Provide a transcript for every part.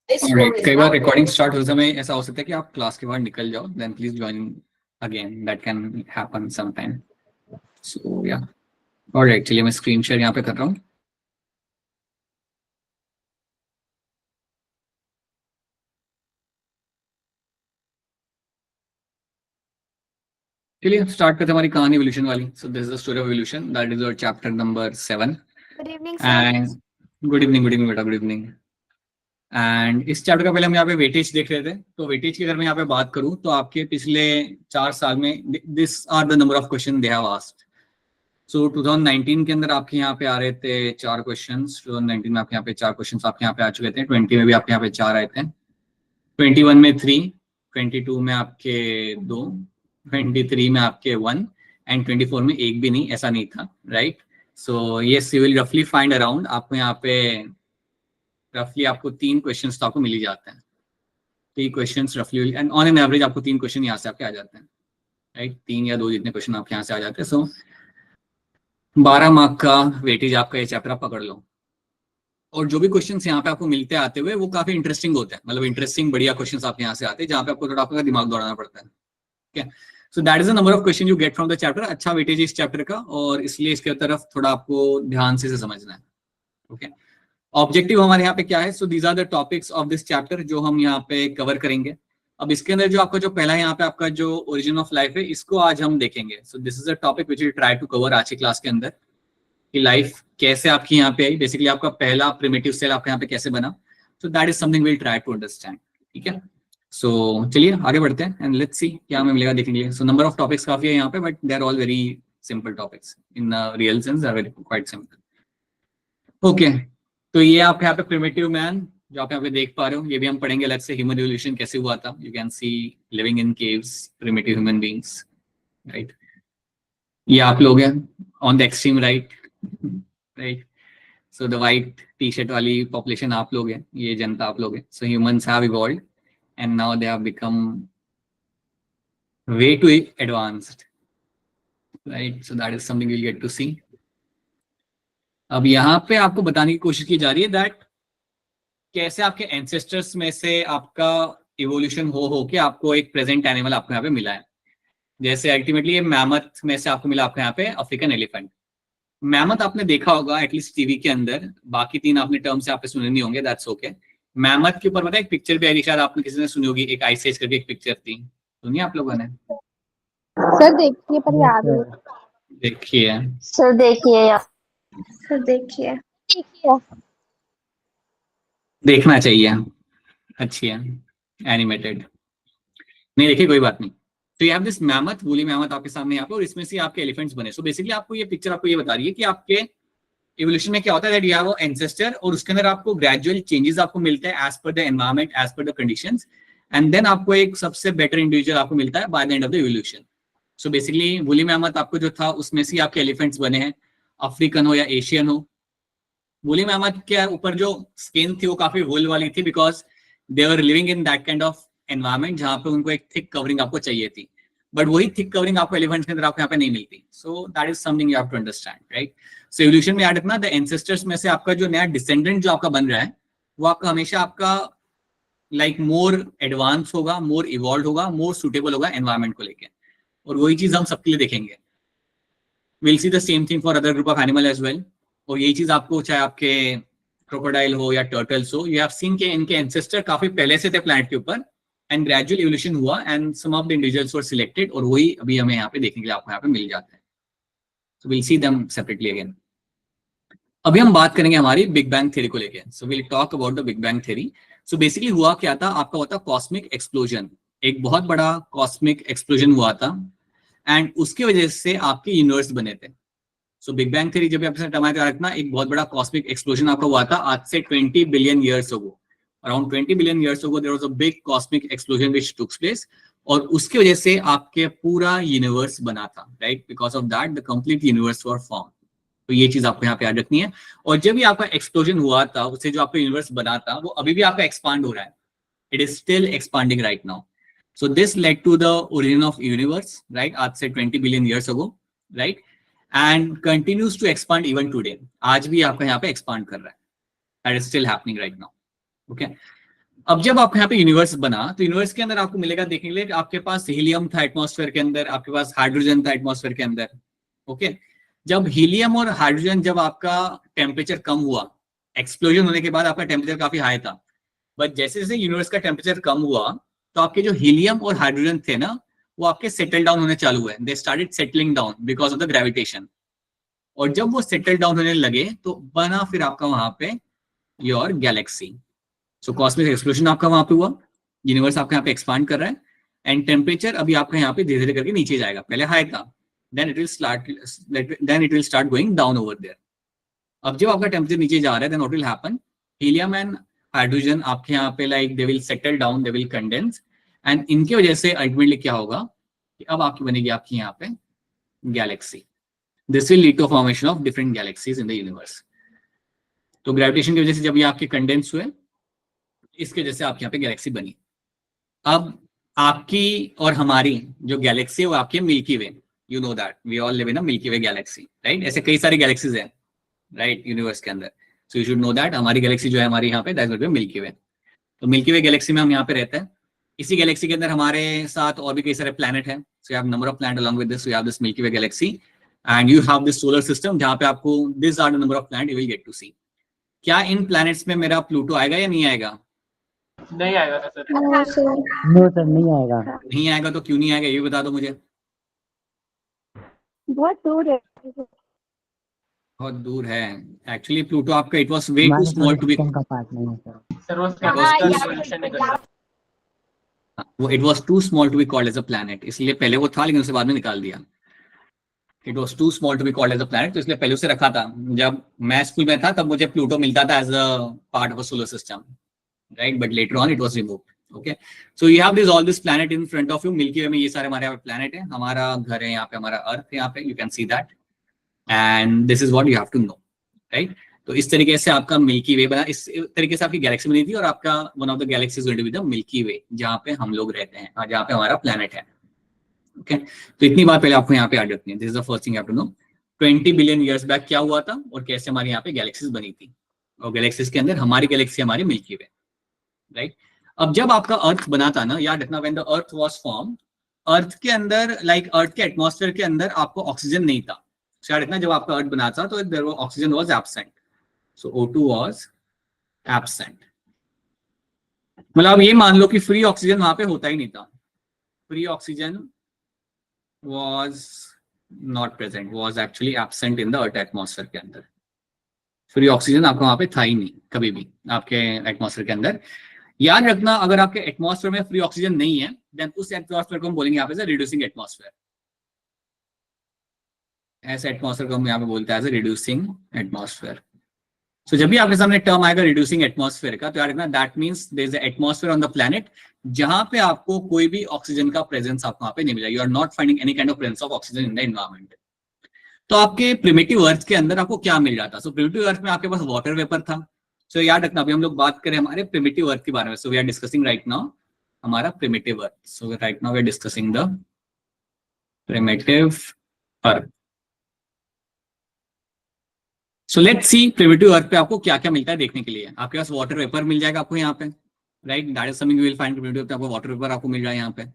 Alright, कई बार recording start हो समय ऐसा हो सकता है कि आप क्लास के बाहर निकल जाओ, then please join again, that can happen some time. So yeah alright, चलिए मैं स्क्रीन शेयर यहाँ पे कर रहा हूँ. चलिए स्टार्ट करते हैं हमारी कहानी एवोल्यूशन वाली. So this is the story of evolution, that is our chapter number 7. Good evening and sir. Good evening बेटा, गुड इवनिंग. एंड इस चैप्टर का पहले हम यहाँ पे वेटेज देख रहे थे. तो वेटेज की अगर मैं यहाँ पे बात करूँ तो आपके पिछले 4 साल में this are the number of question they have asked. So 2019 के अंदर आपके यहाँ पे आ रहे थे 4 क्वेश्चंस. 2019 में आपके यहाँ पे 4 क्वेश्चंस आपके यहाँ पे आ चुके थे. 20 में भी आपके यहाँ पे 4 आए थे. 21 में 3, 22 में आपके 2, 23 में आपके 1 एंड 24 में एक भी नहीं, ऐसा नहीं था, right. So yes, you will रफली फाइंड अराउंड, आपको यहाँ पे रफली आपको 3 क्वेश्चंस तो आपको मिल ही जाते हैं. 3 क्वेश्चंस रफली एंड ऑन एन एवरेज आपको 3 क्वेश्चन यहाँ से आपके आ जाते हैं, राइट. 3 या 2 जितने क्वेश्चन आपके यहाँ से आ जाते हैं. सो 12 मार्क का वेटेज आपका ये चैप्टर आप पकड़ लो. और जो भी क्वेश्चंस यहाँ पे आपको मिलते आते हुए वो काफी इंटरेस्टिंग होते हैं, मतलब इंटरेस्टिंग बढ़िया क्वेश्चंस आपके यहाँ से आते हैं जहाँ पे आपको थोड़ा आपका दिमाग दौड़ाना पड़ता है. ठीक है. So that is the number of question you get from the chapter. अच्छा वेटेज इस चैप्टर का, और इसलिए इसके तरफ थोड़ा आपको ध्यान से समझना है. ओके. ऑब्जेक्टिव हमारे यहाँ पे क्या है? So these are the topics of this chapter जो हम यहाँ पे कवर करेंगे. अब इसके अंदर जो आपका जो पहला यहाँ पे आपका जो ओरिजिन ऑफ लाइफ है, इसको आज हम देखेंगे. So this is a topic which we try to cover आज की क्लास के अंदर, कि लाइफ कैसे आपकी यहाँ पे आई, बेसिकली आपका पहला प्रिमिटिव सेल आपका यहाँ पे कैसे बना. So that is something will try to understand. ठीक है. सो चलिए आगे बढ़ते हैं एंड लेट्स सी क्या हमें मिलेगा देखने के लिए. सो नंबर ऑफ टॉपिक्स काफी है यहाँ पे, but they are all very simple topics in real sense, are very quite simple. Okay. तो ये आप यहाँ पे प्रिमिटिव मैन जो आप यहाँ पे देख पा रहे हो, ये भी हम पढ़ेंगे. लेट्स से ह्यूमन एवोल्यूशन कैसे हुआ था. You can C living in caves, primitive human beings, right. ये आप लोग हैं on the extreme right, right. So the white T shirt वाली पॉपुलेशन आप लोग हैं, ये जनता आप लोग हैं. So humans have evolved and now they have become way too advanced, right. So that is something we'll get to see. अब यहाँ पे आपको बताने की कोशिश की जा रही है दैट कैसे आपके एंसेस्टर्स में से आपका इवोल्यूशन हो के आपको एक प्रेजेंट एनिमल आपको यहाँ पे मिला है. जैसे अल्टीमेटली ये मैमथ में से आपको मिला आपको यहाँ पे अफ्रीकन एलिफेंट. मैमथ आपने देखा होगा एटलीस्ट टीवी के अंदर, बाकी 3 आपने टर्म से आपने सुने नहीं होंगे, दैट्स ओके. मैमथ के ऊपर पता है एक पिक्चर भी आई, शायद आपने किसी ने सुनी होगी, एक आइस एज करके एक पिक्चर थी, सुनिए आप लोगों ने? सर देखिए पर याद नहीं. देखिए सर देखिए यार. सर देखिए. देखना चाहिए, अच्छी है, एनिमेटेड. नहीं देखिए कोई बात नहीं. तो ये have this mammoth, woolly mammoth आपके सामने यहाँ पे, और इसमें से आपके एलिफेंट्स बने. सो बेसिकली आपको ये पिक्चर आपको ये बता रही है कि आपके इवोल्यूशन में क्या होता है, that you have a ancestor, और उसके अंदर आपको ग्रेजुअल चेंजेस आपको मिलते हैं as per the environment, as per the conditions, and then आपको एक सबसे बेटर इंडिविजुअल आपको मिलता है by the end of the evolution. So basically woolly mammoth आपको जो था उसमें से आपके एलिफेंट्स बने हैं, अफ्रीकन हो या एशियन हो. वूली मैमथ के ऊपर जो स्किन थी वो काफी वूल वाली थी, because they were living in that kind of environment जहां पे उनको एक थिक कवरिंग आपको चाहिए थी. बट वही थिक कवरिंग आपको एलिफेंट्स के अंदर आपको यहाँ पे नहीं मिलती. So that is something you have to understand, right. So evolution में याद रखना, द एंसेस्टर्स में से आपका जो नया डिसेंडेंट जो आपका बन रहा है वो आपका हमेशा आपका लाइक मोर एडवांस होगा, मोर इवॉल्व होगा, मोर सुटेबल होगा एनवायरमेंट को लेके. और वही चीज हम सबके लिए देखेंगे. Will see the same thing for other group of animal as well. और यही चीज आपको चाहे आपके क्रोकोडाइल हो या टर्टल्स हो, यू हैव सीन के इनके एंसेस्टर काफी पहले से थे प्लैनेट के ऊपर, एंड ग्रेजुअल इवोल्यूशन हुआ and some of the individuals were selected, और वही अभी हमें यहाँ पे देखने के लिए आपको यहाँ पे मिल जाता है. So will see them separately again. अभी हम बात करेंगे हमारी बिग बैंग थ्योरी को लेके. So will talk about the big bang theory. So basically हुआ क्या था, आपका होता कॉस्मिक एक्सप्लोजन, एक बहुत बड़ा कॉस्मिक एक्सप्लोजन हुआ था, एंड उसकी वजह से आपके यूनिवर्स बने थे. सो बिग बैंग थ्योरी जब आपसे टमाटर रखना, एक बहुत बड़ा कॉस्मिक एक्सप्लोजन आपका हुआ था आज से 20 billion years ago. Around 20 billion years ago there was a big cosmic explosion which took place, और उसकी वजह से आपके पूरा यूनिवर्स बना था, right. Because of that the complete universe were formed. तो ये चीज आपको यहाँ पे याद रखनी है. और जब भी आपका एक्सप्लोजन हुआ था, उससे जो आपका यूनिवर्स बना था वो अभी भी आपका एक्सपांड हो रहा है. It is still expanding right now. So this led to the origin of universe, right, आज से 20 billion years ago, right, and continues to expand even today. आज भी आपका यहाँ पे एक्सपांड कर रहा है. That is still happening right now. Okay. अब जब आपके यहाँ पे यूनिवर्स बना तो यूनिवर्स के अंदर आपको मिलेगा देखने के लिए कि आपके पास हीलियम था एटमॉस्फेयर के अंदर, आपके पास हाइड्रोजन था एटमॉस्फेयर के अंदर। ओके, जब हीलियम और हाइड्रोजन, जब आपका टेम्परेचर कम हुआ, एक्सप्लोजन होने के बाद आपका टेम्परेचर काफी हाई था, बट जैसे जैसे यूनिवर्स का टेम्परेचर कम हुआ तो आपके जो हीलियम और हाइड्रोजन थे ना, वो आपके सेटल डाउन होने चालू हुए, they started settling down because of the gravitation. और जब वो सेटल डाउन होने लगे तो बना फिर आपका वहां पे your Galaxy. So cosmic explosion आपका वहां पे हुआ, यूनिवर्स आपका यहाँ पे एक्सपांड कर रहा है, एंड टेम्परेचर अभी आपका यहाँ पे धीरे धीरे करके नीचे जाएगा, पहले हाई था, then it will start going down over there. अब जब आपका टेम्परेचर नीचे जा रहा है, then what will happen, helium and hydrogen आपके यहाँ पे like they will settle down, they will condense, and इनकी वजह से अल्टीमेटली क्या होगा कि अब आपकी बनेगी आपकी यहाँ पे galaxy. This will lead to formation of different galaxies in the universe. तो ग्रेविटेशन की वजह से जब ये आपके कंडेंस हुए, इसकी वजह से आपके यहाँ पे गैलेक्सी बनी। अब आपकी और हमारी जो गैलेक्सी है वो आपकी Milky Way, you know that we all live in a Milky Way galaxy, right. ऐसे कई सारी गैलेक्सीज हैं, राइट, यूनिवर्स के अंदर। So you should know that हमारी गैलेक्सी जो है हमारी यहाँ पे that will be Milky Way. तो मिल्की वे गैलेक्सी में हम यहाँ पे रहते हैं। इसी गैलेक्सी के अंदर हमारे साथ और भी कई सारे प्लैनेट हैं। So you have number of planet along with this, you have this Milky Way galaxy and you have this solar system जहाँ पे आपको this are the number of planet you will get to see. क्या इन planets में मेरा Pluto आएगा या नहीं आएगा? नहीं आएगा sir. No sir. No sir, नहीं आएगा। नहीं आएगा तो क्यों नहीं आएगा ये बता दो मुझे। बहुत दूर है। बहुत दूर है एक्चुअली प्लूटो आपका, it was way too small to be, का पार्ट नहीं है सर। सर वो उसका सोल्यूशन नहीं कर वो it was too small to be called as a planet, इसलिए पहले वो था लेकिन उसे बाद में निकाल दिया। It was too small to be called as a planet, तो इसलिए पहले उसे रखा था। जब मैं स्कूल में था तब मुझे प्लूटो मिलता था as a part of a solar system, right, but later on it was removed. Okay, so you have this all this planet in front of you. Milky Way में ये सारे हमारे यहाँ पे प्लैनेट है, हमारा घर है यहाँ पे, हमारा अर्थ यहाँ पे, you can see that, and this is what you have to know, right. तो इस तरीके से आपका मिल्की वे बना, इस तरीके से आपकी गैलेक्सी बनी थी, और आपका one of the galaxies going to be the Milky Way, जहाँ पे हम लोग रहते हैं, जहाँ पे हमारा प्लैनेट है। ओके, तो इतनी बात पहले आपको यहाँ पे याद रखनी है। This is the first thing you have to know. 20 billion years back क्या हुआ था और कैसे हमारे यहाँ पे गैलेक्सीज बनी थी, और गैलेक्सीज के अंदर हमारी गैलेक्सी हमारी मिल्की वे, राइट। अब जब आपका अर्थ बना था ना, याद रखना, when the earth was form, earth के अंदर लाइक अर्थ के एटमॉस्फेयर के अंदर आपको ऑक्सीजन नहीं था। याद रखना जब आपका अर्थ बना था तो there oxygen was absent, so O2 was absent. मतलब ये मान लो कि फ्री ऑक्सीजन वहां पे होता ही नहीं था, free oxygen was not present, was actually absent in the earth atmosphere के अंदर। फ्री ऑक्सीजन आपका वहां पे था ही नहीं कभी भी आपके एटमॉस्फेयर के अंदर। याद रखना अगर आपके एटमॉस्फेयर में फ्री ऑक्सीजन नहीं है, देन उस एटमॉस्फेयर को हम बोलेंगे यहाँ पे रिड्यूसिंग एटमॉस्फेयर। ऐसे एटमॉस्फेयर को हम यहाँ पे बोलते हैं एज ए रिड्यूसिंग एटमॉस्फेयर। सो जब भी आपके सामने टर्म आएगा रिड्यूसिंग एटमॉस्फेयर का, तो याद रखना that means there is a atmosphere on the planet जहां पे आपको कोई भी ऑक्सीजन का प्रेजेंस आपको वहां पे नहीं मिला। You are not finding any kind of presence of oxygen in the environment. तो आपके प्रिमिटिव अर्थ के अंदर आपको क्या मिल रहा था? सो प्रिमिटिव अर्थ में आपके पास वाटर वेपर था। सो याद रखना अभी हम लोग बात करें हमारे प्रिमिटिव अर्थ के बारे में। So we are discussing right now हमारा primitive earth. So right now we are discussing the primitive earth. So let's see primitive earth पे आपको क्या क्या मिलता है देखने के लिए। आपके पास वाटर वेपर मिल जाएगा आपको यहाँ पे, right, that is something you will find primitive earth पे, आपको वाटर वेपर आपको मिल रहा है यहाँ पे।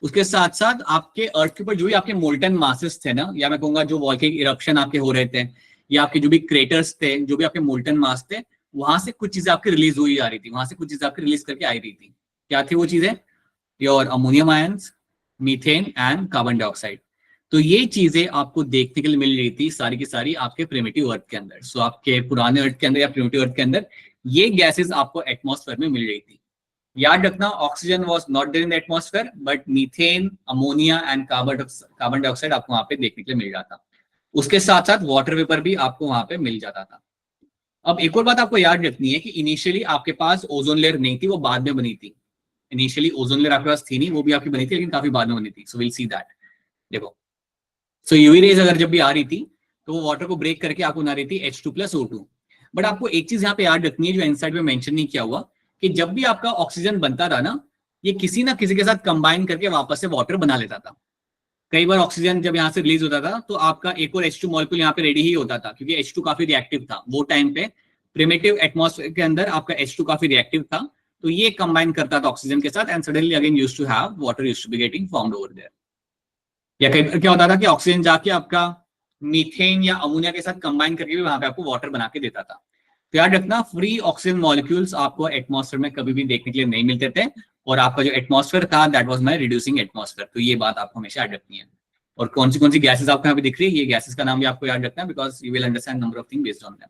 उसके साथ साथ आपके अर्थ के ऊपर जो भी आपके मोल्टन मासेस थे ना, या मैं कहूंगा जो वॉल्केनिक इरप्शन आपके हो रहे थे, या आपके जो भी क्रेटर्स थे, जो भी आपके मोल्टन मास थे, वहां से कुछ चीजें आपकी रिलीज हुई जा रही थी, वहां से कुछ चीजें आपकी रिलीज करके आ रही थी। क्या थी वो चीजें? Your ammonium ions, methane and carbon dioxide. तो ये चीजें आपको देखने के लिए मिल रही थी सारी की सारी आपके प्रिमिटिव अर्थ के अंदर। सो आपके पुराने अर्थ के अंदर या प्रिमिटिव अर्थ के अंदर ये गैसेस आपको एटमॉस्फेयर में मिल रही थी। याद रखना oxygen was not there in the atmosphere, but methane, ammonia and carbon dioxide आपको वहां पे देखने के लिए मिल रहा था। उसके साथ साथ वाटर वेपर भी आपको वहां पे मिल जाता था। अब एक और बात आपको याद रखनी है कि इनिशियली आपके पास ओजोन लेयर नहीं थी, वो बाद में बनी थी। इनिशियली ओजोन लेयर आपके पास थी नहीं, वो भी आपकी बनी थी लेकिन काफी बाद में बनी थी। So will see that. देखो, सो यूवी रेज अगर जब भी आ रही थी तो वो वाटर को ब्रेक करके आपको बना रही थी H2+O2। बट आपको एक चीज यहाँ पे याद रखनी है जो इनसाइड में मेंशन नहीं किया हुआ, कि जब भी आपका ऑक्सीजन बनता था ना, ये किसी ना किसी के साथ कंबाइन करके वापस से वाटर बना लेता था। कई बार ऑक्सीजन जब यहाँ से रिलीज होता था तो आपका एक और H2 मॉलिक्यूल यहाँ पे रेडी ही होता था, क्योंकि H2 काफी रिएक्टिव था वो टाइम पे। प्रिमिटिव एटमॉस्फेयर के अंदर आपका H2 काफी रिएक्टिव था, तो ये कंबाइन करता था ऑक्सीजन के साथ and suddenly again used to have water used to be getting found over there. या कई बार क्या होता था कि ऑक्सीजन जाके आपका मीथेन या अमोनिया के साथ कंबाइन करके भी वहां पे आपको वाटर बना के देता था। तो याद रखना, फ्री ऑक्सीजन मॉलिक्यूल्स आपको एटमॉस्फेयर में कभी भी देखने के लिए नहीं मिलते थे, और आपका जो एटमॉस्फेयर था that was my reducing atmosphere. तो ये बात आपको हमेशा याद रखनी है। और कौन सी गैसेस आपको यहाँ पे दिख रही है, ये गैसेस का नाम भी आपको याद रखना है, because you will understand number of thing based on them.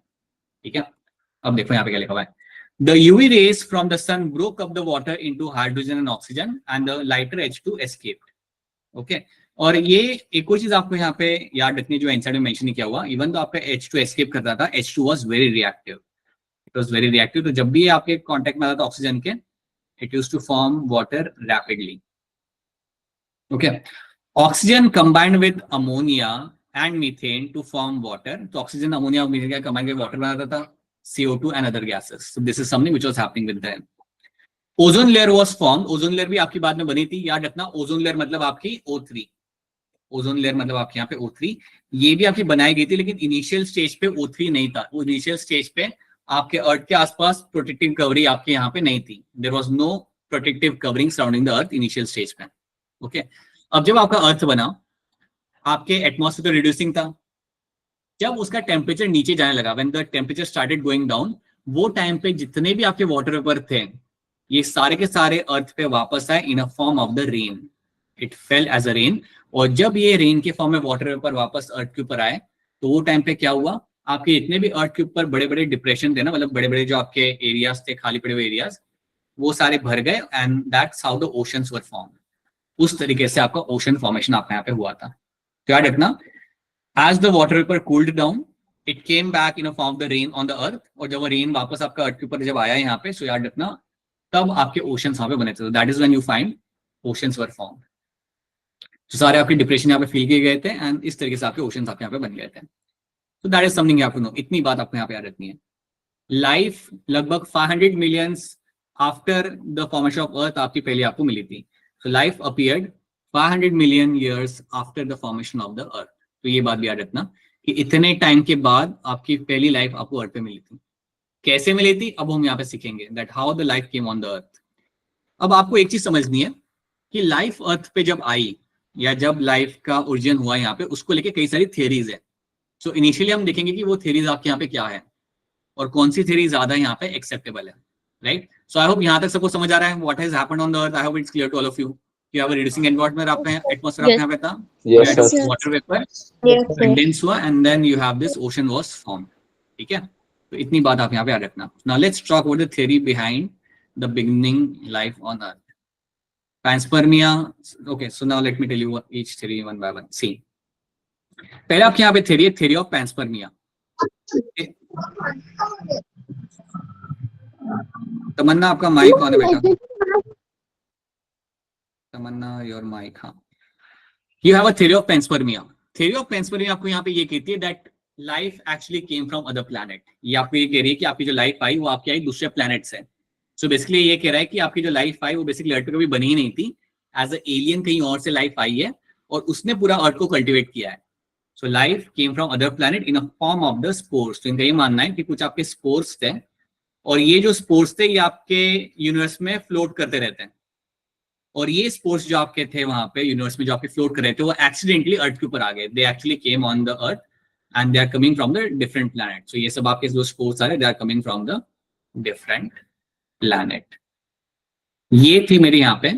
ठीक है, अब देखो यहाँ पे क्या लिखा हुआ है। The UV rays from the sun broke up the water into hydrogen and oxygen and the lighter H2 escaped. Okay? और ये एक और चीज आपको यहाँ पे याद रखनी है जो इनसाइड में मेंशन नहीं किया हुआ, इवन तो आपका H2 एस्केप करता था, H2 was very reactive, it was very reactive. तो जब भी आपके कांटेक्ट में आता था ऑक्सीजन के, it used to form water rapidly. Okay, oxygen combined with ammonia and methane to form water. तो ऑक्सीजन अमोनिया और मीथेन का कंबाइन करके वाटर बनाता था, CO2 and other gases. So this is something which was happening with them. Ozone layer was formed. Ozone layer भी आपकी बाद में बनी थी, याद रखना। ओजोन लेयर मतलब आपकी O3, ओजोन लेयर मतलब आपके यहाँ पे O3, ये भी आपकी बनाई गई थी, लेकिन इनिशियल स्टेज पे O3 नहीं था। इनिशियल स्टेज पे आपके अर्थ के आसपास प्रोटेक्टिव कवरिंग आपके यहाँ पे नहीं थी। There was no protective covering surrounding the earth initial stage पे। ओके, अब जब आपका अर्थ बना, आपके एटमॉस्फेयर तो रिड्यूसिंग था, जब उसका टेम्परेचर नीचे जाने लगा, when the temperature started going down, वो टाइम पे जितने भी आपके वाटर वेपर थे, ये सारे के सारे अर्थ पे वापस आए in a form of the rain. It fell as a rain. और जब ये रेन के फॉर्म में वाटर वेपर वापस अर्थ के ऊपर आए, तो वो टाइम पे क्या हुआ, आपके जितने भी अर्थ के ऊपर बड़े बड़े डिप्रेशन थे ना, मतलब बड़े बड़े जो आपके एरियाज थे, खाली पड़े हुए एरियाज, वो सारे भर गए and that's how the oceans were form. उस तरीके से आपका ओशन फॉर्मेशन आपके यहाँ पे हुआ था। तो याद रखना, as the water vapor cooled down, it came back in a form of the rain on the earth, और जब वो रेन वापस आपका अर्थ के ऊपर जब आया यहाँ पे, सो याद रखना तब आपके ओशंस वहां पे बने थे। That is when you find oceans were formed. तो सारे आपके डिप्रेशन यहाँ पे फील किए गए थे एंड इस तरीके से आपके ओशंस आपके यहाँ पे बन गए थे। तो that is something you have to know. इतनी बात आपको यहाँ पे याद रखनी है। लाइफ लगभग 500 millions after the formation of earth आपकी पहले आपको मिली थी। So life appeared 500 million years after the formation of the earth. तो ये बात भी याद रखना कि इतने टाइम के बाद आपकी पहली लाइफ आपको अर्थ पे मिली थी। कैसे मिली थी, अब हम यहाँ पे सीखेंगे that how the life came on the अर्थ। अब आपको एक चीज समझनी है कि लाइफ अर्थ पे जब आई, या जब लाइफ का ओरिजिन हुआ यहाँ पे, उसको लेके कई सारी थियरीज है। सो इनिशियली हम देखेंगे कि वो थियरीज आपके यहाँ पे क्या है और कौन सी थियरी ज्यादा यहाँ पे एक्सेप्टेबल है, राइट। सो आई होप यहाँ तक सबको समझ आ रहा है what has happened on the earth. I hope it's clear to all of you. You have a reducing environment आपका एटमॉस्फेयर आपके यहाँ पे था, Yes, sir. Water vapour Yes, sir. Condense हुआ and then you have this ocean was form. ठीक है, तो इतनी बात आप यहाँ पे याद रखना। Now let's talk about the theory behind the beginning life on earth. Panspermia. Okay, so now let me tell you each theory one by one. See, पहले आपके यहाँ पे थियरी है, थियरी ऑफ पैंसपर्मिया। तमन्ना आपका माइक ऑन है बेटा, तमन्ना your mic. हाँ, you have a theory of panspermia. Theory of panspermia आपको यहाँ पे ये कहती है that life actually came from other planet. ये आपको ये कह रही है कि आपकी जो लाइफ आई वो आपकी आई दूसरे प्लैनेट से। सो बेसिकली ये कह रहा है कि आपकी जो लाइफ आई वो बेसिकली अर्थ पे कभी बनी ही नहीं थी, एज अ एलियन कहीं और से लाइफ आई है और उसने पूरा अर्थ को कल्टिवेट किया है। So life came from other planet in a form of the spores. तो इनका ये मानना है कि कुछ आपके स्पोर्स थे और ये जो स्पोर्स थे ये आपके यूनिवर्स में फ्लोट करते रहते हैं, और ये स्पोर्ट्स जो आपके थे वहां पे यूनिवर्स में जो आपके फ्लोट कर रहे थे वो एक्सीडेंटली अर्थ के ऊपर आ गए। They actually came on the earth and they are coming from the different planet. So ये सब आपके जो स्पोर्ट्स आ रहे they are coming from the different planet. ये थी मेरी यहाँ पे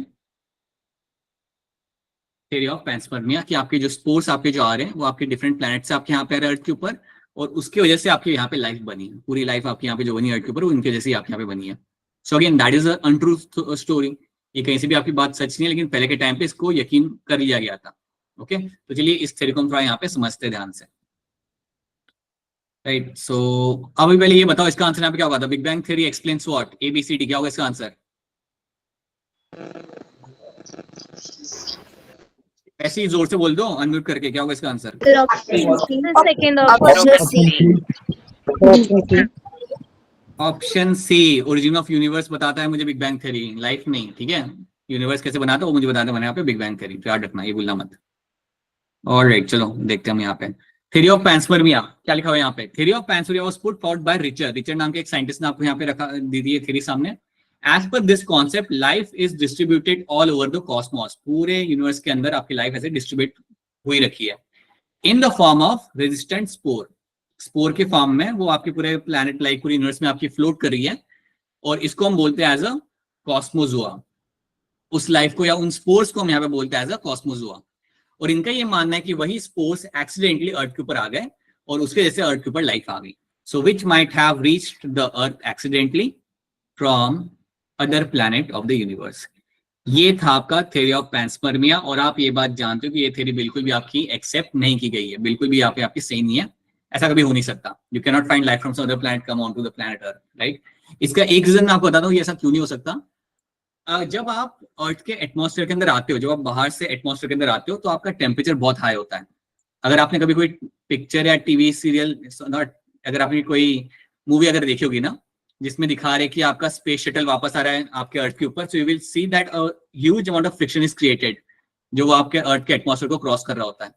थ्योरी ऑफ पैंसपर्मिया कि आपके जो स्पोर्ट्स आपके जो आ रहे हैं वो आपके डिफरेंट प्लैनेट से आपके यहाँ पे आ रहे हैं अर्थ के ऊपर, और उसकी वजह से आपके यहाँ पे लाइफ बनी है। पूरी लाइफ आपके यहाँ पे जो बनी है अर्थ के ऊपर वो इनकी वजह से आपके यहाँ पे बनी है। So again that is a untrue story. ये कहीं से भी आपकी बात सच नहीं है, लेकिन पहले के टाइम पे इसको यकीन कर लिया गया था। ओके, तो चलिए इस थ्योरी को हम थोड़ा यहाँ पे समझते ध्यान से, राइट। सो अभी पहले ये बताओ इसका आंसर यहाँ पे क्या होगा? The big bang theory explains what? ABCD क्या होगा इसका आंसर? ऐसे ही जोर से बोल दो अनम्यूट करके, क्या होगा इसका answer? Second option. Option C, origin of universe बताता है मुझे बिग बैंग थ्योरी, लाइफ नहीं। ठीक है, यूनिवर्स कैसे बनाता है वो मुझे बताता है मैंने यहाँ पे बिग बैंग थ्योरी, तो याद रखना, ये भूलना मत। ऑलराइट, चलो देखते हैं हम यहाँ पे थ्योरी ऑफ पैंसपर्मिया क्या लिखा हुआ है यहाँ पे। Theory of panspermia was put forward by Richard. Richard नाम के एक साइंटिस्ट ने आपको यहाँ पे रखा दी है थ्योरी सामने। As per this concept life is distributed all over the cosmos, पूरे यूनिवर्स के अंदर आपकी लाइफ ऐसे डिस्ट्रीब्यूट हुई रखी है in the form of resistant spore, spore के फॉर्म में वो आपके पूरे प्लैनेट लाइक पूरे यूनिवर्स में आपकी फ्लोट कर रही है, और इसको हम बोलते हैं एज अ कॉस्मोजोआ। उस लाइफ को या उन स्पोर्स को हम यहाँ पे बोलते हैं एज अ कॉस्मोजोआ। और इनका ये मानना है कि वही स्पोर्स एक्सीडेंटली अर्थ के ऊपर आ गए और उसके जैसे अर्थ के ऊपर लाइफ आ गई। So which might have reached the earth accidentally from other planet of the universe. ये था आपका थ्योरी ऑफ पैंसपर्मिया, और आप ये बात जानते हो कि ये थ्योरी बिल्कुल भी आपकी एक्सेप्ट नहीं की गई है, बिल्कुल भी यहाँ पे आपकी सही नहीं है, ऐसा कभी हो नहीं सकता। You can not find life from some other planet come on to the planet earth, right. इसका एक रीजन मैं आपको बताता हूँ ये ऐसा क्यों नहीं हो सकता। जब आप अर्थ के एटमॉस्फेयर के अंदर आते हो, जब आप बाहर से एटमॉस्फेयर के अंदर आते हो तो आपका टेम्परेचर बहुत हाई होता है। अगर आपने कभी कोई पिक्चर या टीवी सीरियल, अगर आपने कोई मूवी अगर देखी होगी ना, जिसमें दिखा रहे कि आपका स्पेस शटल वापस आ रहा है आपके अर्थ के ऊपर, सो you will see that a huge amount of friction is created, जो वो आपके अर्थ के एटमॉस्फेयर को क्रॉस कर रहा होता है।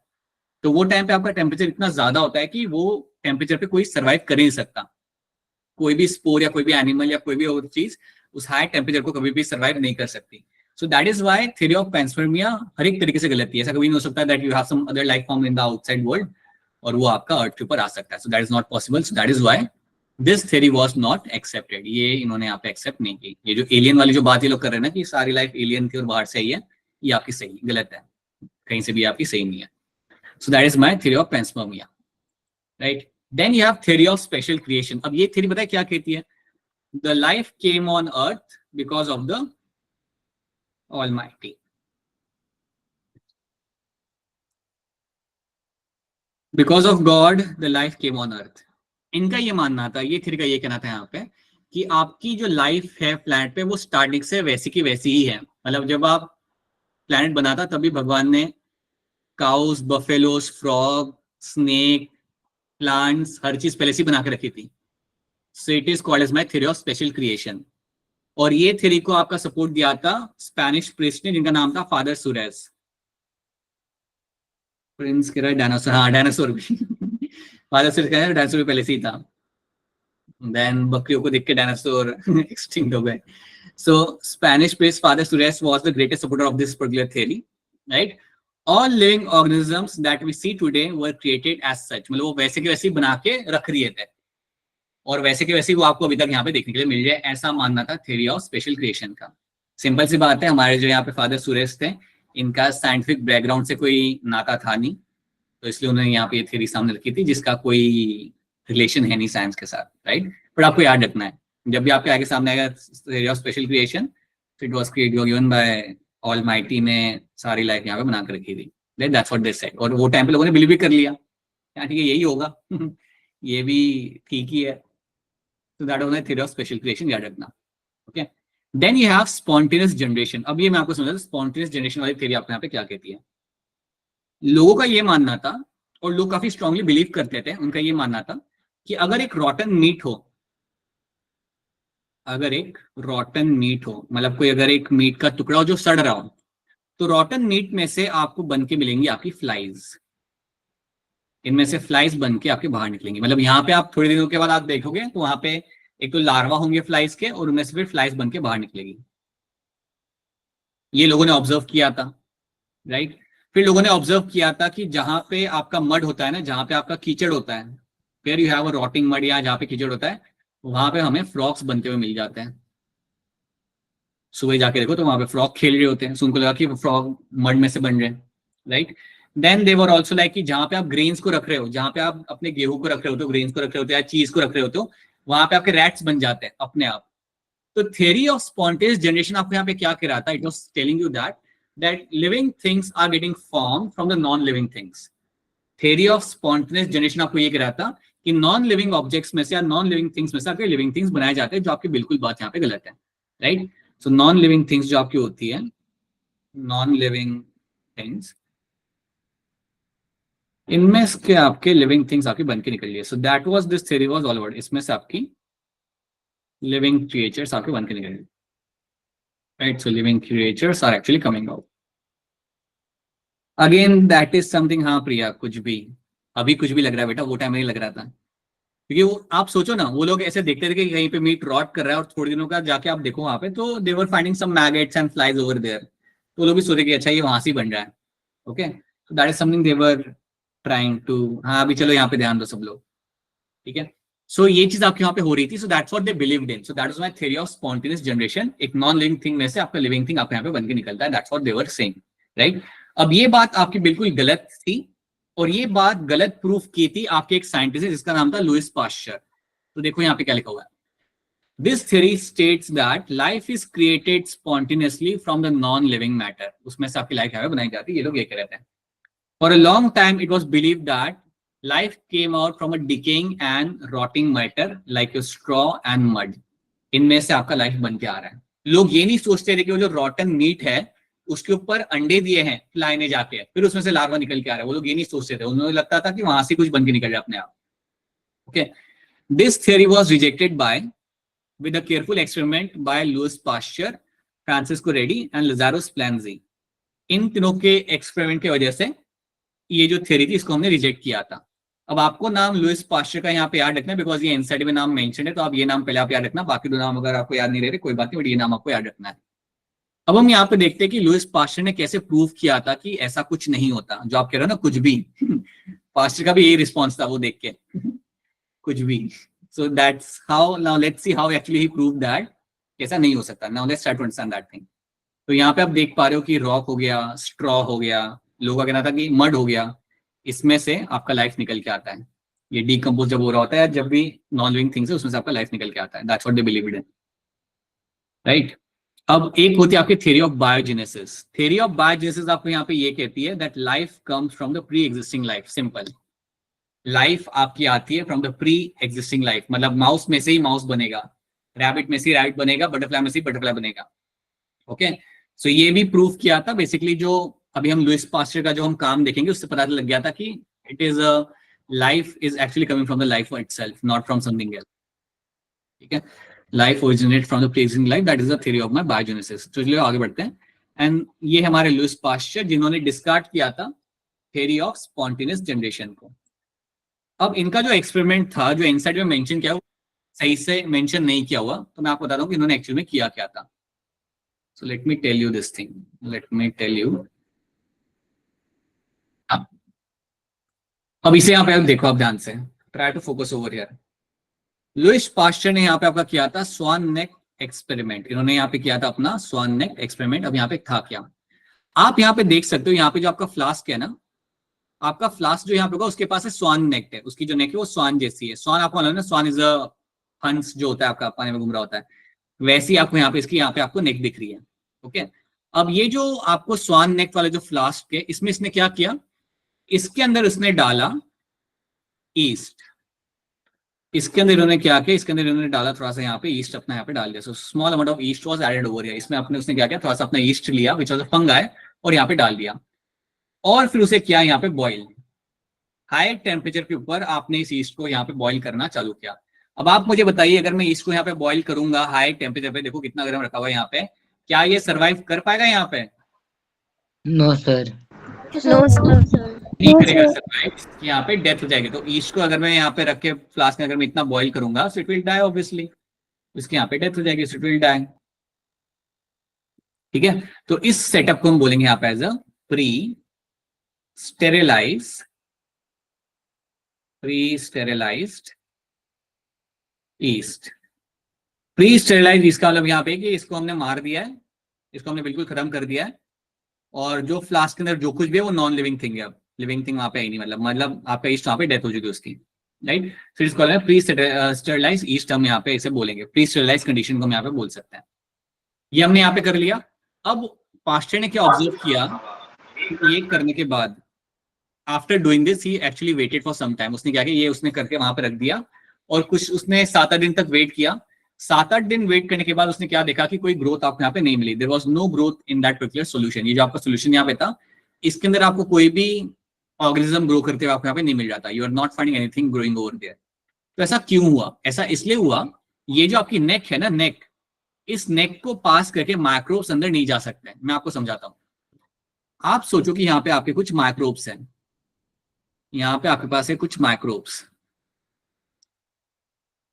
तो वो टाइम पे आपका टेम्परेचर इतना ज्यादा होता है कि वो टेम्परेचर पे कोई सर्वाइव कर नहीं सकता, कोई भी स्पोर या कोई भी एनिमल या कोई भी और चीज उस हाई टेम्परेचर को कभी भी सर्वाइव नहीं कर सकती। So that is why theory of panspermia हर एक तरीके से गलत है। ऐसा कभी नहीं हो सकता that you have some other life form in the outside world और वो आपका अर्थ के ऊपर आ सकता है। So that is not possible. So that is why this theory was not accepted. ये इन्होंने यहाँ पे एक्सेप्ट नहीं की। ये जो एलियन वाली जो बात ये लोग कर रहे हैं ना कि सारी लाइफ एलियन की और बाहर से आई है, ये आपकी सही गलत है, कहीं से भी आपकी सही नहीं है। So that is my theory of panspermia, right. Then you have theory of special creation. अब ये थ्योरी पता है क्या कहती है? The life came on earth because of the Almighty. Because of God, the life came on earth. इनका ये मानना था, ये थ्योरी का ये कहना था यहाँ पे कि आपकी जो लाइफ है प्लैनेट पे वो स्टार्टिंग से वैसी की वैसी ही है। मतलब जब आप प्लैनेट बना था तभी भगवान ने cows, buffaloes, frog, snake, plants, हर चीज पहले से बना के रखी थी। So it is called as my theory of special creation. और ये थ्योरी को आपका सपोर्ट दिया था स्पेनिश प्रिंस ने, जिनका नाम था फादर सुरेस। प्रिंस कह रहा है डायनासोर, हाँ डायनासोर भी फादर सुरेस कह रहा है डायनासोर भी पहले से ही था, देन बकरियों को देख के डायनासोर एक्सटिंक्ट हो गए। So Spanish prince father Suarez was the greatest supporter of this particular theory, right. All living organisms that we see today were created as such. मतलब वो वैसे के वैसे बना के रख रहे थे और वैसे के वैसे वो आपको अभी तक यहाँ पे देखने के लिए मिल जाए, ऐसा मानना था थ्योरी ऑफ स्पेशल क्रिएशन का। सिंपल सी बात है, हमारे जो यहाँ पे फादर सुरेश थे, इनका साइंटिफिक बैकग्राउंड से कोई नाता था नहीं, तो इसलिए उन्होंने यहाँ पे ये थ्योरी सामने रखी थी जिसका कोई रिलेशन है नहीं साइंस के साथ, राइट। बट आपको याद रखना है, जब भी आपके आगे सामने आएगा theory of special creation, it was given by almighty ने सारी लाइफ यहाँ पे बना के रखी थी, दैट्स व्हाट दे सेड। और वो टाइम पे लोगों ने बिलीव भी कर लिया, ठीक है यही होगा ये भी ठीक ही है। So that was my theory of special creation, याद रखना, okay? Then you have spontaneous generation. अब ये मैं आपको समझा spontaneous generation वाली theory आपको यहाँ पे क्या कहती है। लोगों का ये मानना था, और लोग काफी स्ट्रांगली बिलीव करते थे, उनका ये मानना था कि अगर एक रॉटन मीट हो, अगर एक रॉटन मीट हो, मतलब कोई अगर एक मीट का टुकड़ा हो जो सड़ रहा हो, तो रॉटन मीट में से आपको बन के मिलेंगी आपकी फ्लाइज। इनमें से फ्लाइज बन के आपके बाहर निकलेंगी। मतलब यहाँ पे आप थोड़े दिनों के बाद आप देखोगे तो वहां पे एक तो लार्वा होंगे फ्लाइज के, और उनमें से फिर फ्लाइज बन के बाहर निकलेगी। ये लोगों ने ऑब्जर्व किया था, राइट। फिर लोगों ने ऑब्जर्व किया था कि जहां पे आपका मड होता है ना, जहां पे आपका कीचड़ होता है, फिर you have a rotting mud, या जहां पे कीचड़ होता है, वहां पे हमें फ्रॉक्स बनते हुए मिल जाते हैं। सुबह जाके देखो तो वहां पे फ्रॉक खेल रहे होते हैं, सो उनको लगा कि फ्रॉक मड में से बन रहे हैं, right. Then they were also like कि जहां पे आप ग्रेन्स को रख रहे हो, जहां पे आप अपने गेहूं को रख रहे होते हो, ग्रेन्स को रख रहे होते हो, या चीज को रख रहे होते हो, वहां पे आपके रैट्स बन जाते हैं अपने आप। तो थ्योरी ऑफ स्पॉन्टेनियस जनरेशन आपको यहाँ पे क्या कह रहा था? It was telling you that living things are getting form from the non living things. Theory of spontaneous generation आपको ये कह रहा था कि नॉन लिविंग ऑब्जेक्ट्स में से या नॉन लिविंग थिंग्स में से आपके लिविंग थिंग्स बनाए जाते हैं, जो आपकी बिल्कुल बात यहाँ पे गलत है, right. So non living things जो आपकी होती है, नॉन लिविंग थिंग्स, इनमें से आपके लिविंग थिंग्स आपकी बन के निकल रही है। So that was this theory was all about, इसमें से आपकी लिविंग क्रिएचर्स आपके बन के निकल रही है, right. So living creatures are actually coming out again, that is something. हाँ प्रिया, कुछ भी अभी कुछ भी लग रहा है बेटा, वो टाइम नहीं लग रहा था। क्योंकि वो आप सोचो ना, वो लोग ऐसे देखते थे कि कहीं पे मीट रॉट कर रहा है और थोड़े दिनों का जाके आप देखो वहां पे तो they were finding some maggots and flies over there, तो वो लोग भी सोचे कि अच्छा ये वहां से ही बन रहा है। ओके, तो that is something they were trying to, हाँ अभी चलो यहाँ पे ध्यान दो सब लोग, ठीक है। सो ये चीज आपके यहाँ पे हो रही थी, so that's what they believed in, so that was my theory of spontaneous generation. एक नॉन लिविंग थिंग में से आपका लिविंग थिंग आपके यहाँ पे बन के निकलता है, that's what they were saying, right. अब ये बात आपकी बिल्कुल गलत थी, और ये बात गलत प्रूफ की थी आपके एक साइंटिस्ट जिसका नाम था लुइस पास्चर। तो देखो यहाँ पे क्या लिखा हुआ है, this theory states that life is created spontaneously from the non living matter, उसमें से आपकी लाइफ यहाँ पे बनाई जाती है, ये लोग ये कह रहे थे। For a long time it was believe that life came out from a decaying and rotting matter like a straw and mud, इनमें से आपका लाइफ बन के आ रहा है। लोग ये नहीं सोचते थे कि वो जो रॉटन मीट है उसके ऊपर अंडे दिए हैं फ्लाई ने जाके, फिर उसमें से लार्वा निकल के आ रहा है, वो लोग ये नहीं सोचते थे, उन्हें लगता था कि वहां से कुछ बन के निकल जाए अपने आप। Okay, this theory was rejected by with a careful experiment by Louis Pasteur, Francesco Redi and Lazzaro Spallanzani. इन तीनों के एक्सपेरिमेंट की वजह से ये जो थ्योरी थी इसको हमने रिजेक्ट किया था। अब आपको नाम लुइस पास्चर का यहाँ पे याद रखना है, बिकॉज ये एनसीईआरटी में नाम मेंशन है, तो आप ये नाम पहले आप याद रखना, बाकी दो नाम अगर आपको याद नहीं रहे कोई बात नहीं, बट ये नाम आपको याद रखना है। अब हम यहाँ पे देखते हैं कि लुइस पास्चर ने कैसे प्रूव किया था कि ऐसा कुछ नहीं होता, जो आप कह रहे हो ना कुछ भी पास्चर का भी यही रिस्पॉन्स था वो देख के कुछ भी। So that's how, now let's see how actually he prove that ऐसा नहीं हो सकता। Now let's try to understand that thing. तो यहाँ पे आप देख पा रहे हो कि रॉक हो गया, स्ट्रॉ हो गया, लोगों का कहना था कि मड हो गया, इसमें से आपका लाइफ निकल के आता है। ये डीकम्पोज जब हो रहा होता है, जब भी नॉन लिविंग थिंग्स है उसमें से आपका लाइफ निकल के आता है, that's what they believed in, right. अब एक होती है आपकी theory of biogenesis. Theory of biogenesis आपको यहाँ पे ये कहती है that life comes from the pre existing life. Simple, life आपकी आती है from the pre existing life, मतलब माउस में से ही माउस बनेगा, रैबिट में से ही रैबिट बनेगा, बटरफ्लाई में से ही बटरफ्लाई बनेगा। ओके, सो ये भी प्रूव किया था बेसिकली, जो अभी हम लुइस पास्चर का जो हम काम देखेंगे उससे पता लग गया था कि it is life is actually coming from the life itself, not from something else, ठीक है। Life originate from the pre-existing life, that is the theory of my biogenesis. तो चलिए आगे बढ़ते हैं, एंड ये हमारे लुइस पास्चर जिन्होंने डिस्कार्ड किया था थ्योरी ऑफ स्पॉन्टेनियस जनरेशन को। अब इनका जो एक्सपेरिमेंट था जो इनसाइड में मेंशन किया, सही से मेंशन नहीं किया हुआ, तो मैं आपको बता दूं कि इन्होंने एक्चुअली में किया क्या था। So let me tell you this thing. Let me tell you. अब इसे यहाँ पे देखो आप ध्यान से, try to focus over here. Louis Pasteur ने यहाँ पे आपका किया था स्वान नेक एक्सपेरिमेंट, इन्होंने यहाँ पे किया था अपना स्वान नेक एक्सपेरिमेंट। अब यहाँ पे था क्या, आप यहाँ पे देख सकते हो, यहाँ पे जो आपका फ्लास्क है ना, आपका फ्लास्क जो यहाँ पे होगा उसके पास है स्वान नेक है, उसकी जो नेक है वो स्वान जैसी है। स्वान आपको मालूम है ना, स्वान इज अ हंस जो होता है आपका पानी में घूम रहा होता है, वैसी आपको यहाँ पे इसकी यहाँ पे आपको नेक दिख रही है। ओके, अब ये जो आपको स्वान नेक वाला जो फ्लास्क है, इसमें इसने क्या किया, इसके अंदर इसने डाला ईस्ट, इसके अंदर इन्होंने क्या किया, इसके अंदर इन्होंने डाला थोड़ा सा यहाँ पे ईस्ट अपना यहाँ पे डाल दिया। So small amount of yeast was added over here, इसमें अपने उसने क्या किया, थोड़ा सा अपना ईस्ट लिया विच वाज अ फंगाई और यहाँ पे डाल दिया, और फिर उसे किया यहाँ पे बॉइल। हाई टेम्परेचर के ऊपर आपने इस ईस्ट को यहाँ पे बॉइल करना चालू किया। अब आप मुझे बताइए, अगर मैं ईस्ट को यहाँ पे बॉइल करूंगा हाई टेम्परेचर पे, देखो कितना गर्म रखा हुआ है यहाँ पे, क्या ये सर्वाइव कर पाएगा यहाँ पे? No sir. No, sir. नहीं करेगा सर्वाइव, यहाँ पे डेथ हो जाएगी। तो ईस्ट को अगर मैं यहाँ पे रख के फ्लास्क में अगर मैं इतना बॉइल करूंगा, so it will die obviously, इसके यहाँ पे डेथ हो जाएगी, सो इट विल डाई, ठीक है। तो इस सेटअप को हम बोलेंगे यहाँ पे as a pre sterilized yeast. Pre sterilized yeast का मतलब यहाँ पे कि इसको हमने मार दिया है, इसको हमने बिल्कुल खत्म कर दिया है, और जो फ्लास्क के अंदर जो कुछ भी है वो नॉन लिविंग थिंग है। अब लिविंग थिंग वहां पे ही नहीं, मतलब आपका ईस्ट वहां पे डेथ हो चुकी है उसकी, राइट। सो इसको प्री स्टेरिलाइज ईस्ट हम यहाँ पे इसे बोलेंगे, प्री स्टेरिलाइज कंडीशन को हम यहाँ पे बोल सकते हैं। ये हमने यहाँ पे कर लिया। अब पास्चर ने क्या ऑब्जर्व किया, ये करने के बाद after doing this he actually waited for some time, उसने क्या किया, ये उसने करके वहां पे रख दिया, और कुछ उसने 7-8 दिन तक वेट किया। 7-8 दिन वेट करने के बाद उसने क्या देखा कि कोई ग्रोथ आपको यहाँ पे नहीं मिली, there was no growth in that particular solution. ये जो आपका सॉल्यूशन यहाँ पे था, इसके अंदर आपको कोई भी ऑर्गेनिज्म ग्रो करते हुए आपको यहाँ पे नहीं मिल जाता, you are not finding anything growing over there. तो ऐसा क्यों हुआ? ऐसा इसलिए हुआ, ये जो आपकी नेक है ना, नेक, इस नेक को पास करके माइक्रोब्स अंदर नहीं जा सकते। मैं आपको समझाता हूँ। आप सोचो कि यहाँ पे आपके कुछ माइक्रोब्स हैं, यहाँ पे आपके पास है कुछ माइक्रोब्स,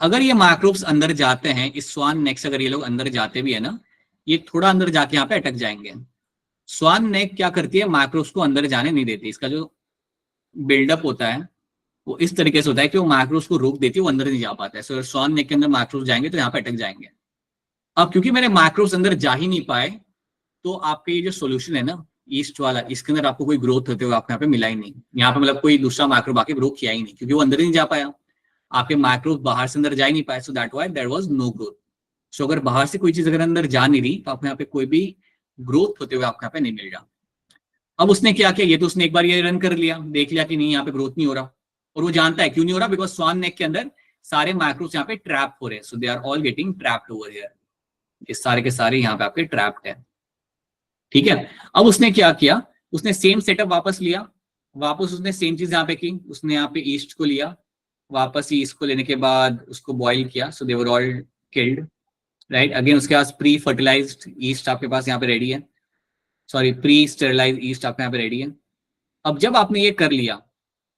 अगर ये माइक्रोब्स अंदर जाते हैं, इस स्वान नेक से अगर ये लोग अंदर जाते भी है ना, ये थोड़ा अंदर जाके यहाँ पे अटक जाएंगे। स्वान नेक क्या करती है, माइक्रोब्स को अंदर जाने नहीं देती। इसका जो बिल्डअप होता है वो इस तरीके से होता है कि वो माइक्रोब्स को रोक देती है, वो अंदर नहीं जा पाता है। सो स्वान नेक के अंदर माइक्रोब्स जाएंगे तो यहाँ पे अटक जाएंगे। अब क्योंकि मैंने माइक्रोब्स अंदर जा ही नहीं पाए, तो आपके ये जो सोल्यूशन है ना ईस्ट वाला, इसके अंदर आपको कोई ग्रोथ होते हुए आपको यहाँ पे मिला ही नहीं। यहाँ पे मतलब कोई दूसरा माइक्रोब आके ग्रो किया ही नहीं, क्योंकि वो अंदर ही नहीं जा पाया। आपके माइक्रोब बाहर से अंदर जा ही नहीं पाए, so that why there was no growth. So अगर बाहर से कोई चीज अगर अंदर जा नहीं रही, तो आपको यहाँ पे कोई भी ग्रोथ होते हुए आपको यहाँ पे नहीं मिल रहा। अब उसने क्या किया, ये तो उसने एक बार ये रन कर लिया, देख लिया कि नहीं यहाँ पे ग्रोथ नहीं हो रहा, और वो जानता है क्यों नहीं हो रहा, बिकॉज स्वान नेक के अंदर सारे माइक्रोब्स यहाँ पे ट्रैप हो रहे हैं। So they are all getting trapped over here. ये सारे के सारे यहाँ पे आपके ट्रैप्ड है, ठीक है। अब उसने क्या किया, उसने सेम सेटअप वापस लिया, वापस उसने सेम चीज यहाँ पे की। उसने यहाँ पे ईस्ट को लिया, वापस ईस्ट को लेने के बाद उसको बॉइल किया, so they were all killed, right. Again उसके पास प्री फर्टिलाइज्ड ईस्ट आपके पास यहाँ पे रेडी है, सॉरी प्री स्टेरिलाइज ईस्ट आपके यहाँ पे रेडी है। अब जब आपने ये कर लिया,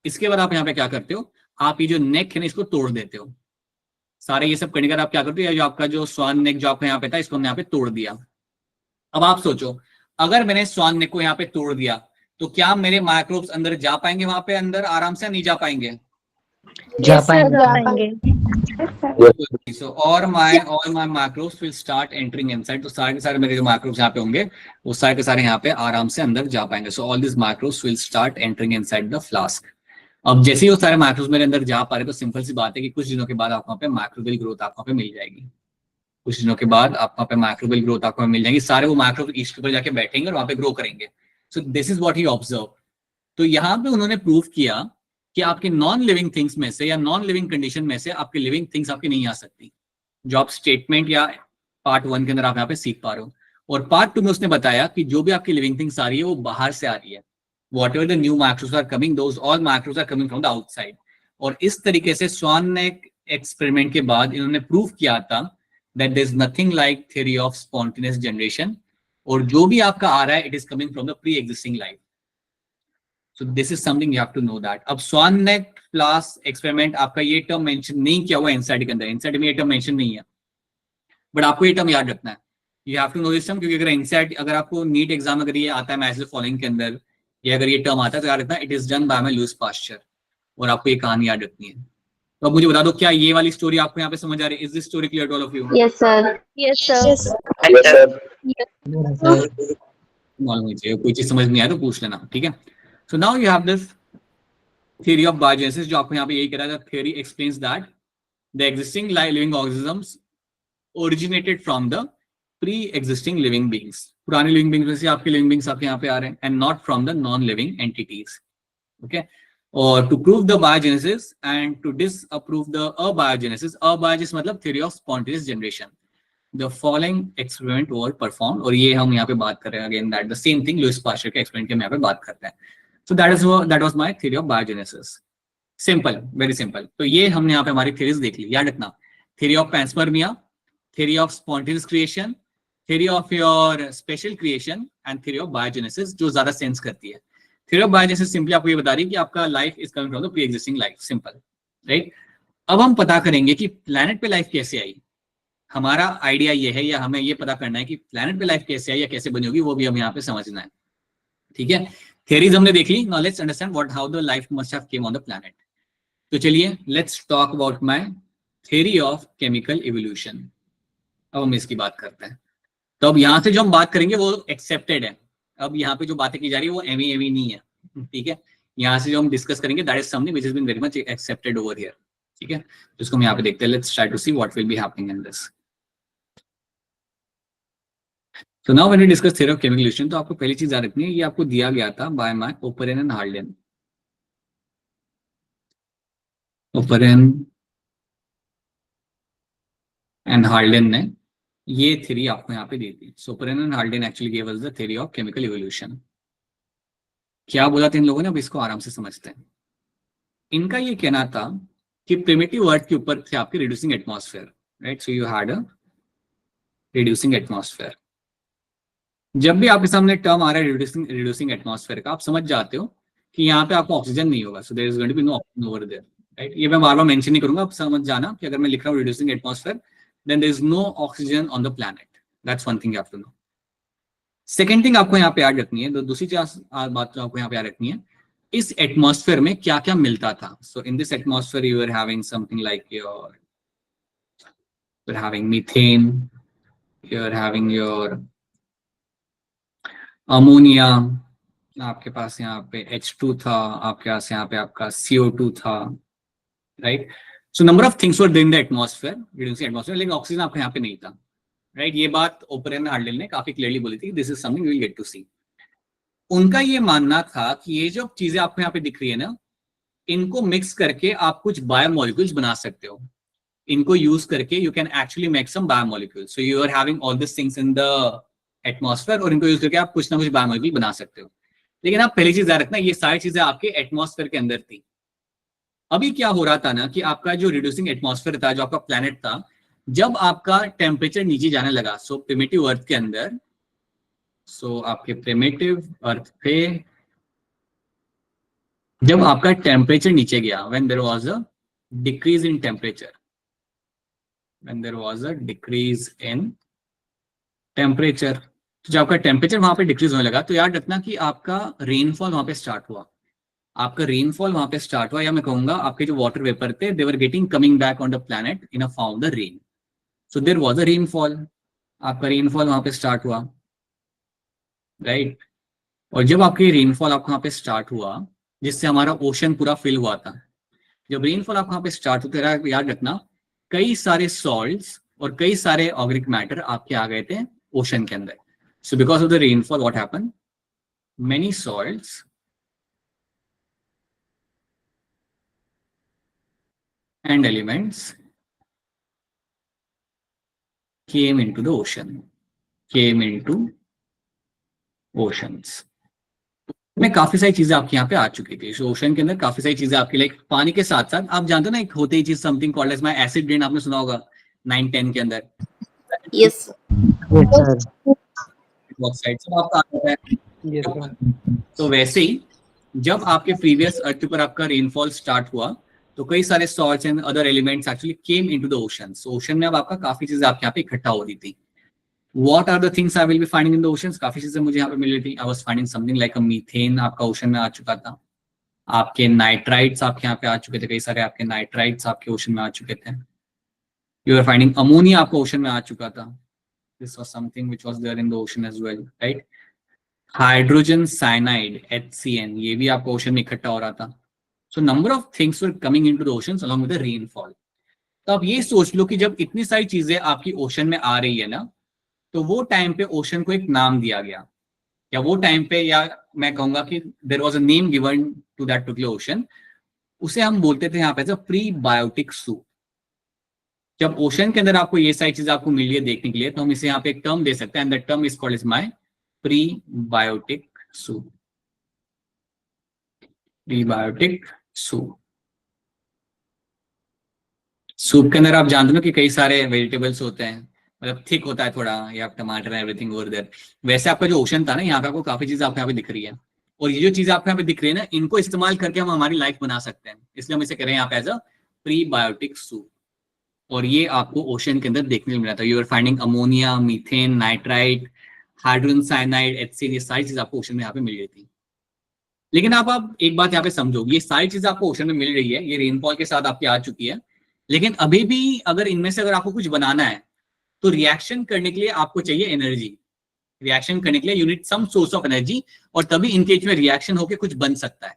इसके बाद आप यहाँ पे क्या करते हो, आप ये जो नेक है ना इसको तोड़ देते हो। सारे ये सब करने के बाद आप क्या करते हो, जो आपका जो स्वान नेक जो आपका यहाँ पे था, इसको हमने यहाँ पे तोड़ दिया। अब आप सोचो, अगर मैंने स्वान नेक को यहाँ पे तोड़ दिया, तो क्या मेरे माइक्रोब्स अंदर जा पाएंगे वहां पे अंदर आराम से, नहीं जा पाएंगे? जा Yes, sir, पाएंगे। जाएंगे। So all my macros will start entering inside. तो सारे के सारे मेरे जो macros यहाँ पे होंगे, वो सारे के सारे यहाँ पे आराम से अंदर जा पाएंगे। So all these macros will start entering inside the flask. अब जैसे ही वो सारे macros मेरे अंदर जा पा रहे, तो सिंपल सी बात है कि कुछ दिनों के बाद आपको वहाँ पे microbial growth आपको वहाँ पे मिल जाएगी। कुछ दिनों के बाद आपको वहाँ पे microbial growth आपको मिल जाएगी। सारे वो macros ईस्ट के ऊपर जाके बैठेंगे और वहाँ पे ग्रो करेंगे। So this is what he observed. तो यहाँ पे उन्होंने प्रूव किया कि आपके नॉन लिविंग थिंग्स में से या नॉन लिविंग कंडीशन में से आपके लिविंग थिंग्स आपकी नहीं आ सकती, जो आप स्टेटमेंट या पार्ट 1 के अंदर आप यहाँ पे सीख पा रहे हो। और पार्ट 2 में उसने बताया कि जो भी आपकी लिविंग थिंग्स आ रही है वो बाहर से आ रही है। Whatever the new micros are coming, those all micros are coming from the outside. और इस तरीके से स्वान नेक एक्सपेरिमेंट के बाद इन्होंने प्रूव किया था that there is nothing like theory of spontaneous generation, और जो भी आपका आ रहा है it is coming from the pre existing life. So this is something you have to know that. अब स्वान नेक फ्लास्क एक्सपेरिमेंट आपका ये टर्म मेंशन नहीं किया हुआ इनसाइड के अंदर, इनसाइड में ये टर्म मेंशन नहीं है, बट आपको ये टर्म याद रखना है। You have to know this term, क्योंकि अगर इनसाइड अगर आपको नीट एग्जाम अगर ये आता है मैच द फॉलोइंग के अंदर, या अगर ये टर्म आता है तो याद रखना it is done by my Lewis pasture, और आपको ये कहानी याद रखनी है। तो अब मुझे बता दो, क्या ये वाली स्टोरी आपको यहाँ पे समझ आ रही है? Is this story clear to all of you? Yes, sir. Yes, sir. मालूम नहीं चाहिए, कोई चीज समझ नहीं आया तो पूछ लेना, ठीक है। So now you have this theory of biogenesis, जो आपको यहाँ पे यही कह रहा है। Theory explains that the existing living organisms originated from the pre-existing living beings. पुराने living beings में से आपके living beings आपके यहाँ पे आ रहे हैं, and not from the non-living entities. Okay? और to prove the biogenesis and to disapprove the abiogenesis, abiogenesis मतलब theory of spontaneous generation. The following experiment were performed, और ये हम यहाँ पे बात कर रहे हैं again that the same thing Lewis pasture के experiment के हम यहाँ पे बात करते हैं। So that was my theory of biogenesis. Simple, very simple. तो ये हमने यहाँ पे हमारी theories देख ली। याद रखना, theory of panspermia, theory of spontaneous creation, theory of your special creation and theory of biogenesis, जो ज्यादा सेंस करती है। theory of biogenesis सिंपली आपको ये बता रही है कि आपका life is coming from the pre existing life, simple, right. अब हम पता करेंगे कि प्लैनेट पे लाइफ कैसे आई। हमारा आइडिया ये है, या हमें ये पता करना है कि प्लैनेट पे लाइफ कैसे आई या कैसे बनी होगी, वो भी हम यहाँ पे समझना है, ठीक है। थ्योरीज हमने देख ली, now let's understand what how the life must have came on the planet. तो चलिए let's talk about my theory of chemical evolution. अब हम इसकी बात करते हैं। तो अब यहाँ से जो हम बात करेंगे वो एक्सेप्टेड है। अब यहाँ पे जो बातें की जा रही है वो एवी नहीं है, ठीक है। यहाँ से जो हम डिस्कस करेंगे that is something which has been very much accepted over here, ठीक है। जिसको हम यहाँ पे देखते हैं, let's try to see what will be happening in this. So now when we discuss theory of chemical evolution, तो आपको पहली चीज याद रखनी है, ये आपको दिया गया था by my Oparin and Haldane। Oparin and Haldane ने ये थ्योरी आपको यहाँ पे दी थी। So Oparin and Haldane actually gave us the theory of chemical evolution। क्या बोला था इन लोगों ने, अब इसको आराम से समझते हैं। इनका ये कहना था कि प्रिमिटिव अर्थ के ऊपर थे आपके reducing atmosphere, right. So you had a reducing atmosphere. जब भी आपके सामने टर्म आ रहा है रिड्यूसिंग एटमॉस्फेयर का, आप समझ जाते हो कि यहाँ पे आपको ऑक्सीजन नहीं होगा। So there is going to be no oxygen over there, right. ये मैं बार बार मेंशन नहीं करूंगा, आप समझ जाना कि अगर मैं लिख रहा हूँ reducing atmosphere then there is no oxygen on the planet, that's one thing you have to know. Second thing आपको यहाँ पे याद रखनी है, दूसरी बात आपको यहाँ पे याद रखनी है, इस एटमॉस्फेयर में क्या क्या मिलता था। So in this atmosphere you are having something like your you're having methane, you're having your ammonia, आपके पास यहाँ पे H2 था, आपके पास यहाँ पे आपका CO2 था, right. So number of things were there in the atmosphere, reducing atmosphere, लेकिन ऑक्सीजन आपके यहाँ पे नहीं था, राइट। ये बात ओपरेन हार्डल ने काफी क्लियरली बोली थी, this is something we will get to see. उनका ये मानना था कि ये जो चीजें आपको यहाँ पे दिख रही है ना, इनको मिक्स करके आप कुछ बायोमोलिक्यूल्स बना सकते हो। इनको यूज करके you can actually make some biomolecules. So you are having all this things in the atmosphere, और इनको यूज करके आप कुछ ना कुछ बायोमोलिक्यूल बना सकते हो। लेकिन आप पहली चीज याद रखना, ये सारी चीजें आपके एटमॉस्फेयर के अंदर थी। अभी क्या हो रहा था ना कि आपका जो रिड्यूसिंग एटमॉस्फेयर था, जो आपका प्लैनेट था, जब आपका टेम्परेचर नीचे जाने लगा, सो प्रिमिटिव अर्थ के अंदर, सो आपके प्रिमिटिव अर्थ पे जब आपका टेम्परेचर नीचे गया, when there was a decrease in temperature, when there was a decrease in temperature, तो जब आपका टेम्परेचर वहां पे डिक्रीज होने लगा, तो याद रखना कि आपका रेनफॉल वहां पे स्टार्ट हुआ। आपका रेनफॉल वहां पे स्टार्ट हुआ, या मैं कहूंगा आपके जो वाटर वेपर थे, they were getting coming back on the planet in a form the rain. So there was a rainfall, आपका रेनफॉल वहां पे स्टार्ट हुआ, राइट। और जब आपकी रेनफॉल आपको वहां पे स्टार्ट हुआ, जिससे हमारा ओशन पूरा फिल हुआ था, जब रेनफॉल आपको वहां पे स्टार्ट होता है, याद रखना कई सारे सॉल्ट्स और कई सारे ऑर्गेनिक मैटर आपके आ गए थे ओशन के अंदर। सो because of the rainfall what happen, many salts and elements came into the ocean, came into oceans। में काफी सारी चीजें आपके यहाँ पे आ चुकी थी, ओशन के अंदर काफी सारी चीजें आपके, लाइक पानी के साथ साथ आप जानते हो ना, एक होती ही चीज something called as my acid rain, आपने सुना होगा 9-10 के अंदर, Yes, sir. Yes, sir. Oxide सब आपका आता है। Yes, sir. तो वैसे ही जब आपके प्रीवियस अर्थ पर आपका रेनफॉल स्टार्ट हुआ, तो कई सारे salts and other elements actually came into the ocean. Ocean में अब आपका काफी चीजें आपके यहाँ पे इकट्ठा हो रही थी। What are the things I will be finding in the oceans? काफी चीजें मुझे यहाँ पे मिल रही थी। I was finding something like a methane आपका ओशन में आ चुका था, आपके नाइट्राइट्स आपके यहाँ पे आ चुके थे, कई सारे आपके नाइट्राइट्स आपके ओशन में आ चुके थे। You are finding अमोनिया आपका ओशन में आ चुका था, this was something which was there in the ocean as well, right? Hydrogen cyanide HCN, ये भी आपको ओशन में इकट्ठा हो रहा था। सो number of things were coming into the oceans along with the rainfall. तो आप ये सोच लो कि जब इतनी सारी चीजें आपकी ओशन में आ रही है ना, तो वो टाइम पे ओशन को एक नाम दिया गया, या वो टाइम पे, या मैं कहूंगा कि there was a name given to that particular ocean, उसे हम बोलते थे यहाँ पे एज प्रीबायोटिक सूप। जब ओशन के अंदर आपको ये सारी चीज आपको मिल रही है देखने के लिए, तो हम इसे यहाँ पे एक टर्म दे सकते हैं, and that term is called is my prebiotic soup. Prebiotic soup, soup के अंदर आप जानते हो कि कई सारे वेजिटेबल्स होते हैं, मतलब थिक होता है थोड़ा, या टमाटर एवरीथिंग ओवर देयर। वैसे आपका जो ओशन था ना, यहाँ पे आपको काफी चीजें आपको यहाँ पे दिख रही है, और ये जो चीजें आपको यहाँ पे दिख रही है ना, इनको इस्तेमाल करके हम हमारी लाइफ बना सकते हैं, इसलिए हम इसे कह रहे हैं यहाँ पे एज अ प्रीबायोटिक सूप। और ये आपको ओशन के अंदर देखने को मिला था। You are finding ammonia, methane, nitrite, hydrogen cyanide, HCN, ये सारी चीज आपको ओशन में यहाँ पे मिल रही थी। लेकिन आप एक बात यहाँ पे समझो, ये सारी चीजें आपको ओशन में मिल रही है, ये रेनफॉल के साथ आपकी आ चुकी है, लेकिन अभी भी अगर इनमें से अगर आपको कुछ बनाना है, तो रिएक्शन करने के लिए आपको चाहिए एनर्जी। रिएक्शन करने के लिए you need some source of energy, और तभी इनके बीच में रिएक्शन होकर कुछ बन सकता है।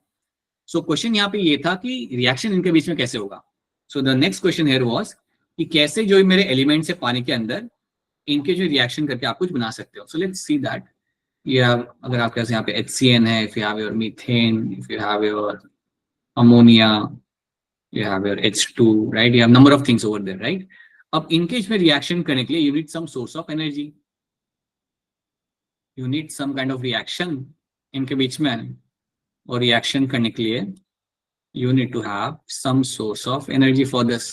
सो क्वेश्चन यहाँ पे ये था कि रिएक्शन इनके बीच में कैसे होगा। So the next question here was कि कैसे जो मेरे एलिमेंट्स है पानी के अंदर, इनके जो रिएक्शन करके आप कुछ बना सकते हो। सो लेट्स सी दैट। ये अगर आपके पास यहाँ पे HCN है, if you have your methane, if you have your ammonia, you have your H2, right? You have number of things over there, right? अब इनके इसमें रिएक्शन करने के लिए you need some source of energy, you need some kind of reaction इनके बीच में, और reaction करने के लिए you need to have some source of energy for this।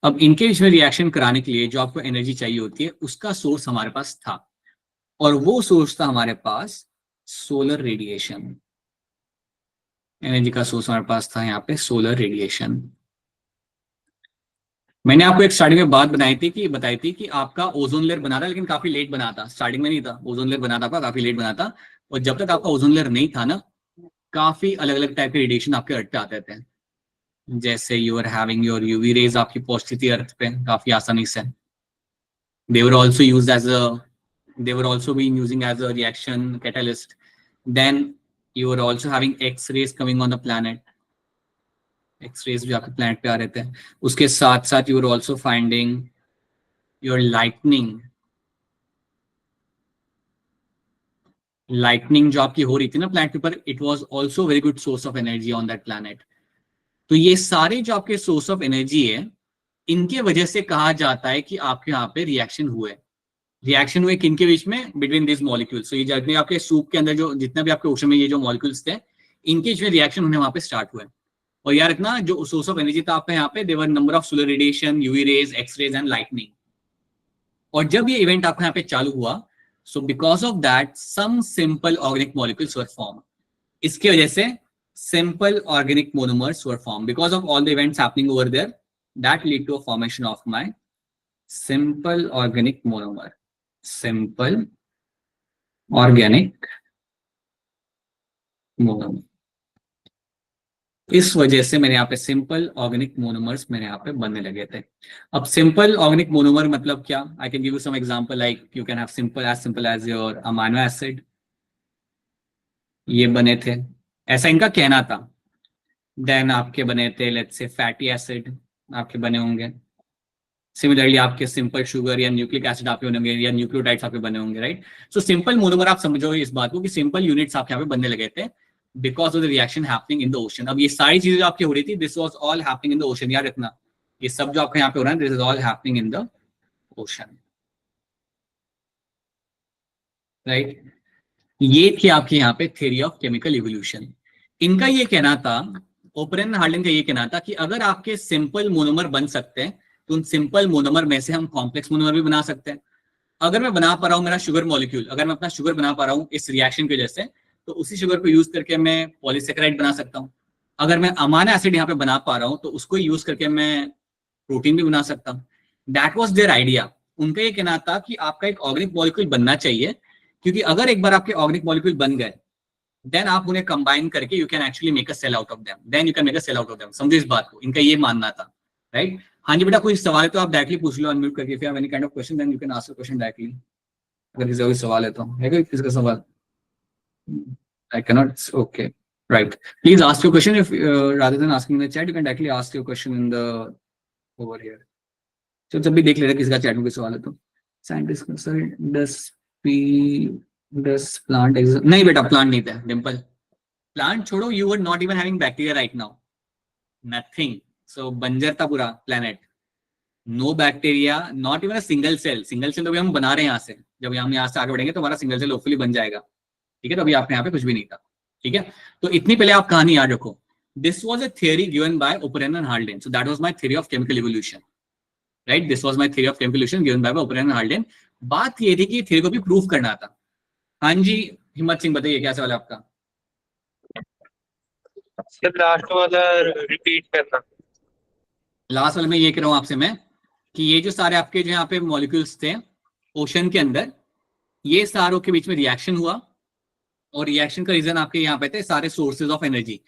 अब इनके बीच में रिएक्शन कराने के लिए जो आपको एनर्जी चाहिए होती है, उसका सोर्स हमारे पास था, और वो सोर्स था हमारे पास सोलर रेडिएशन। एनर्जी का सोर्स हमारे पास था यहाँ पे सोलर रेडिएशन। मैंने आपको एक स्टार्टिंग में बात बताई थी कि आपका ओजोन लेयर बना था, लेकिन काफी लेट बना था। स्टार्टिंग में नहीं था ओजोन लेयर बना था आपका, काफी लेट बना था। और जब तक आपका ओजोन लेयर नहीं था ना, काफी अलग अलग टाइप के रेडिएशन आपके अर्थ पे आते थे। जैसे you are having your UV rays आपकी पहुंचती थी अर्थ पे काफी आसानी से। They were also use as a they were also being using as a reaction catalyst. Then you were also having X-rays coming on the planet. X-rays भी आपके planet पे आ रहे थे। उसके साथ साथ you were also finding your lightning जो आपकी हो रही थी ना planet के ऊपर, it was also very good source of energy on that planet. तो ये सारे जो आपके source of energy है, इनके वजह से कहा जाता है कि आपके यहाँ पे रिएक्शन हुए किनके बीच में, बिटवीन दिस मॉलिक्यूल्स। तो ये जितने आपके सूप के अंदर जो जितना भी आपके ओशन में ये जो मॉलिक्यूल्स थे, इनके बीच में रिएक्शन होने वहां पे स्टार्ट हुए। और यार इतना जो सोर्स ऑफ एनर्जी था आपका यहाँ पे, there were number of solar radiation, UV rays, X rays and lightning. और जब ये इवेंट आपका यहाँ पे चालू हुआ, so because of that some simple organic molecules were form. इसके वजह से simple organic monomers were form because of all the events happening over there, that lead to a formation of my simple organic monomer. Simple organic monomer. इस वजह से मेरे यहाँ पे simple organic monomers मेरे यहाँ पे बनने लगे थे। अब सिंपल ऑर्गेनिक मोनोमर मतलब क्या? I can give you some example, like you can have simple as your amino acid, ये बने थे, ऐसा इनका कहना था। देन आपके बने थे लेट्स से फैटी एसिड आपके बने होंगे। सिमिलरली आपके सिंपल शुगर या न्यूक्लिक एसिड आपके बने होंगे, या न्यूक्लियोटाइड्स आपके बने होंगे, राइट। सो सिंपल मोनोमर आप समझो इस बात को कि सिंपल यूनिट्स आपके यहाँ पे बनने लगे थे because of the reaction happening in the ocean. अब ये सारी चीजें जो आपकी हो रही थी, this was all happening in the ocean. याद रखना, ये सब जो आपके यहाँ पे हो रहा है, this is all happening in the ocean, right. ये थी आपके यहाँ पे थ्योरी ऑफ केमिकल इवोल्यूशन। इनका ये कहना था, ओपरेन हार्डिन का ये कहना था कि अगर आपके सिंपल मोनोमर बन सकते हैं, तो उन सिंपल मोनोमर में से हम कॉम्प्लेक्स मोनोमर भी बना सकते हैं। अगर मैं बना पा रहा हूँ मेरा शुगर मॉलिक्यूल, अगर मैं अपना शुगर बना पा रहा हूँ इस रिएक्शन की वजह से, तो उसी शुगर को यूज करके मैं पॉलीसेकेराइड बना सकता हूँ। अगर मैं अमाइनो एसिड यहाँ पे बना पा रहा हूँ, तो उसको यूज करके मैं प्रोटीन भी बना सकता हूँ। That was their idea. उनका ये कहना था कि आपका एक ऑर्गेनिक मॉलिक्यूल बनना चाहिए, क्योंकि अगर एक बार आपके ऑर्गेनिक मॉलिक्यूल बन गए, देन आप उन्हें कंबाइन करके you can actually make a cell out of them, then you can make a cell out of them. समझो इस बात को, इनका ये मानना था, राइट। हाँ जी बेटा, कोई सवाल है तो आप डायरेक्टली पूछ लो अनम्यूट करके। If you have any kind of question then you can ask a question directly. अगर किसी का कोई सवाल है तो, है कोई किसी का सवाल? आई can not, okay, right. Please ask your question, if rather than asking in the chat you can directly ask your question in the over here. चलो जब भी देख लेते किसी का चैट में कोई सवाल है तो। Scientist sir does plant exist? नहीं बेटा, प्लांट नहीं था डिंपल। प्लांट छोड़ो, you were not even having bacteria right now, nothing. So बंजर था पूरा planet, no bacteria, not even a single cell. Single cell तो भी हम बना रहे हैं यहाँ से, जब हम यहाँ से आगे बढ़ेंगे तो हमारा सिंगल सेल होपफुली बन जाएगा, ठीक है। तो अभी आपके यहाँ पे कुछ भी नहीं था, ठीक है। तो इतनी पहले आप कहानी याद रखो, this was a theory given by Oparin and Haldane. So that was my theory of chemical evolution, right. This was my theory of chemical evolution given by Oparin and Haldane. बात ये थी कि थ्योरी को भी prove करना था। हाँ जी हिम्मत सिंह, बताइए क्या सवाल है आपका? सर लास्ट वाला रिपीट करना। लास्ट वाले में ये कह रहा हूँ आपसे मैं कि ये जो सारे आपके जो यहाँ पे मॉलिक्यूल्स थे ओशन के अंदर, ये सारों के बीच में रिएक्शन हुआ, और रिएक्शन का रीजन आपके यहाँ पे थे सारे सोर्सेज ऑफ एनर्जी,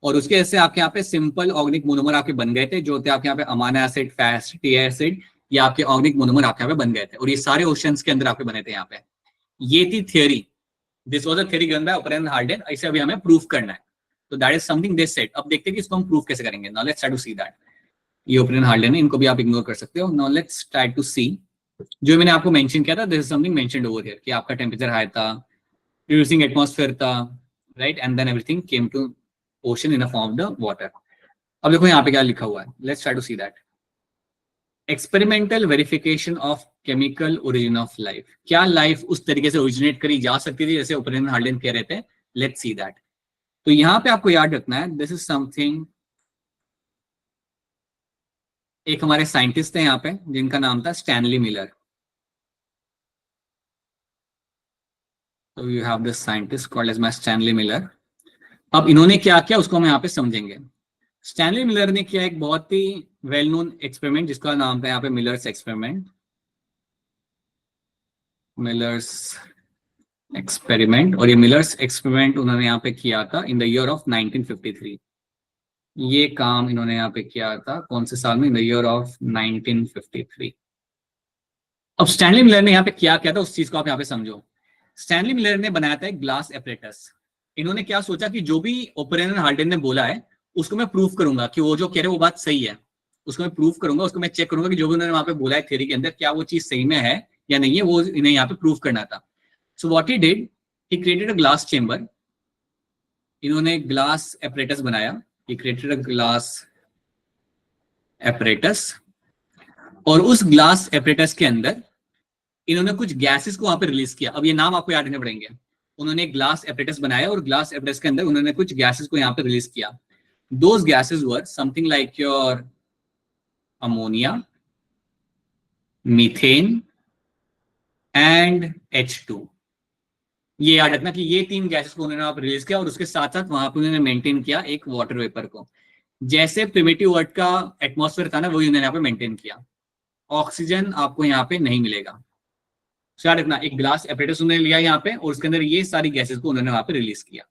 और उसके वजह से आपके यहाँ पे सिंपल ऑर्गेनिक मोनोमर आपके बन गए थे, जो थे आपके यहाँ पे अमाइनो एसिड, फैटी एसिड, या आपके ऑर्गेनिक मोनोमर आपके यहाँ पे बन गए थे, और ये सारे ओशंस के अंदर आपके बने थे यहाँ पे। ये थी theory, this was a theory given by Oparin and Haldane. इसे अभी हमें प्रूफ करना है, तो that is something they said. अब देखते हैं कि इसको हम प्रूफ कैसे करेंगे। Now let's try to see that. ये ओपरेन हाल्डेन है, इनको भी आप इग्नोर कर सकते हो। नाउ लेट्स ट्राई टू सी, जो मैंने आपको मेंशन किया था, this is something mentioned over here, कि आपका टेंपरेचर हाई था, reducing atmosphere था, right, and then everything came to ocean in a form of the water. अब देखो यहाँ पे क्या लिखा हुआ है, let's try to see that. Experimental verification of chemical origin of life. क्या लाइफ उस तरीके से ओरिजिनेट करी जा सकती थी जैसे ओपरेन हाल्डेन कह रहे थे? Let's see that. तो यहाँ पे आपको याद रखना है, this is something, एक हमारे साइंटिस्ट थे यहाँ पे जिनका नाम था Stanley Miller. So you have this scientist called as Stanley Miller. अब इन्होंने क्या किया उसको हम यहाँ पे समझेंगे। स्टैनली मिलर ने किया एक बहुत ही वेल नोन एक्सपेरिमेंट जिसका नाम था यहाँ पे मिलर्स एक्सपेरिमेंट। मिलर्स एक्सपेरिमेंट, और ये मिलर्स एक्सपेरिमेंट उन्होंने यहाँ पे किया था इन द ईयर ऑफ 1953। ये काम इन्होंने यहाँ पे किया था कौन से साल में? In the year of 1953। अब स्टैनली मिलर ने यहाँ पे क्या किया था उस चीज को आप यहाँ पे समझो। स्टैनली मिलर ने बनाया था एक ग्लास एपरेटस। इन्होंने क्या सोचा कि जो भी ओपेरेन हाल्डेन ने बोला है उसको मैं प्रूफ करूंगा कि वो जो कह रहे हैं वो बात सही है। उसको मैं प्रूफ करूंगा, उसको मैं चेक करूंगा कि जो भी उन्होंने वहां पे बोला है थ्योरी के अंदर क्या वो चीज सही में है या नहीं है, वो इन्हें यहाँ पे प्रूफ करना था। So what he did, he created a glass chamber. इन्होंने ग्लास एपरेटस बनाया, he created a glass apparatus, और उस ग्लास एपरेटस के अंदर इन्होंने कुछ गैसेस को वहां पे रिलीज किया। अब ये नाम आपको याद रखने पड़ेंगे। उन्होंने एक ग्लास एपरेटस बनाया और ग्लास एपरेटस के अंदर उन्होंने कुछ गैसेस को यहाँ पे रिलीज किया। Those gases were something like your ammonia, methane and H2। ये याद रखना कि ये तीन गैसेस को उन्होंने वहां पे रिलीज किया और उसके साथ साथ वहां पे उन्होंने मेंटेन किया एक वाटर वेपर को। जैसे प्रिमिटिव अर्थ का एटमॉस्फेयर था ना, वही उन्होंने यहाँ पे मेंटेन किया। ऑक्सीजन आपको यहाँ पे नहीं मिलेगा। याद रखना, एक ग्लास एपरेटस उन्होंने लिया यहाँ पे और उसके अंदर ये सारी गैसेस को उन्होंने वहां पे रिलीज किया।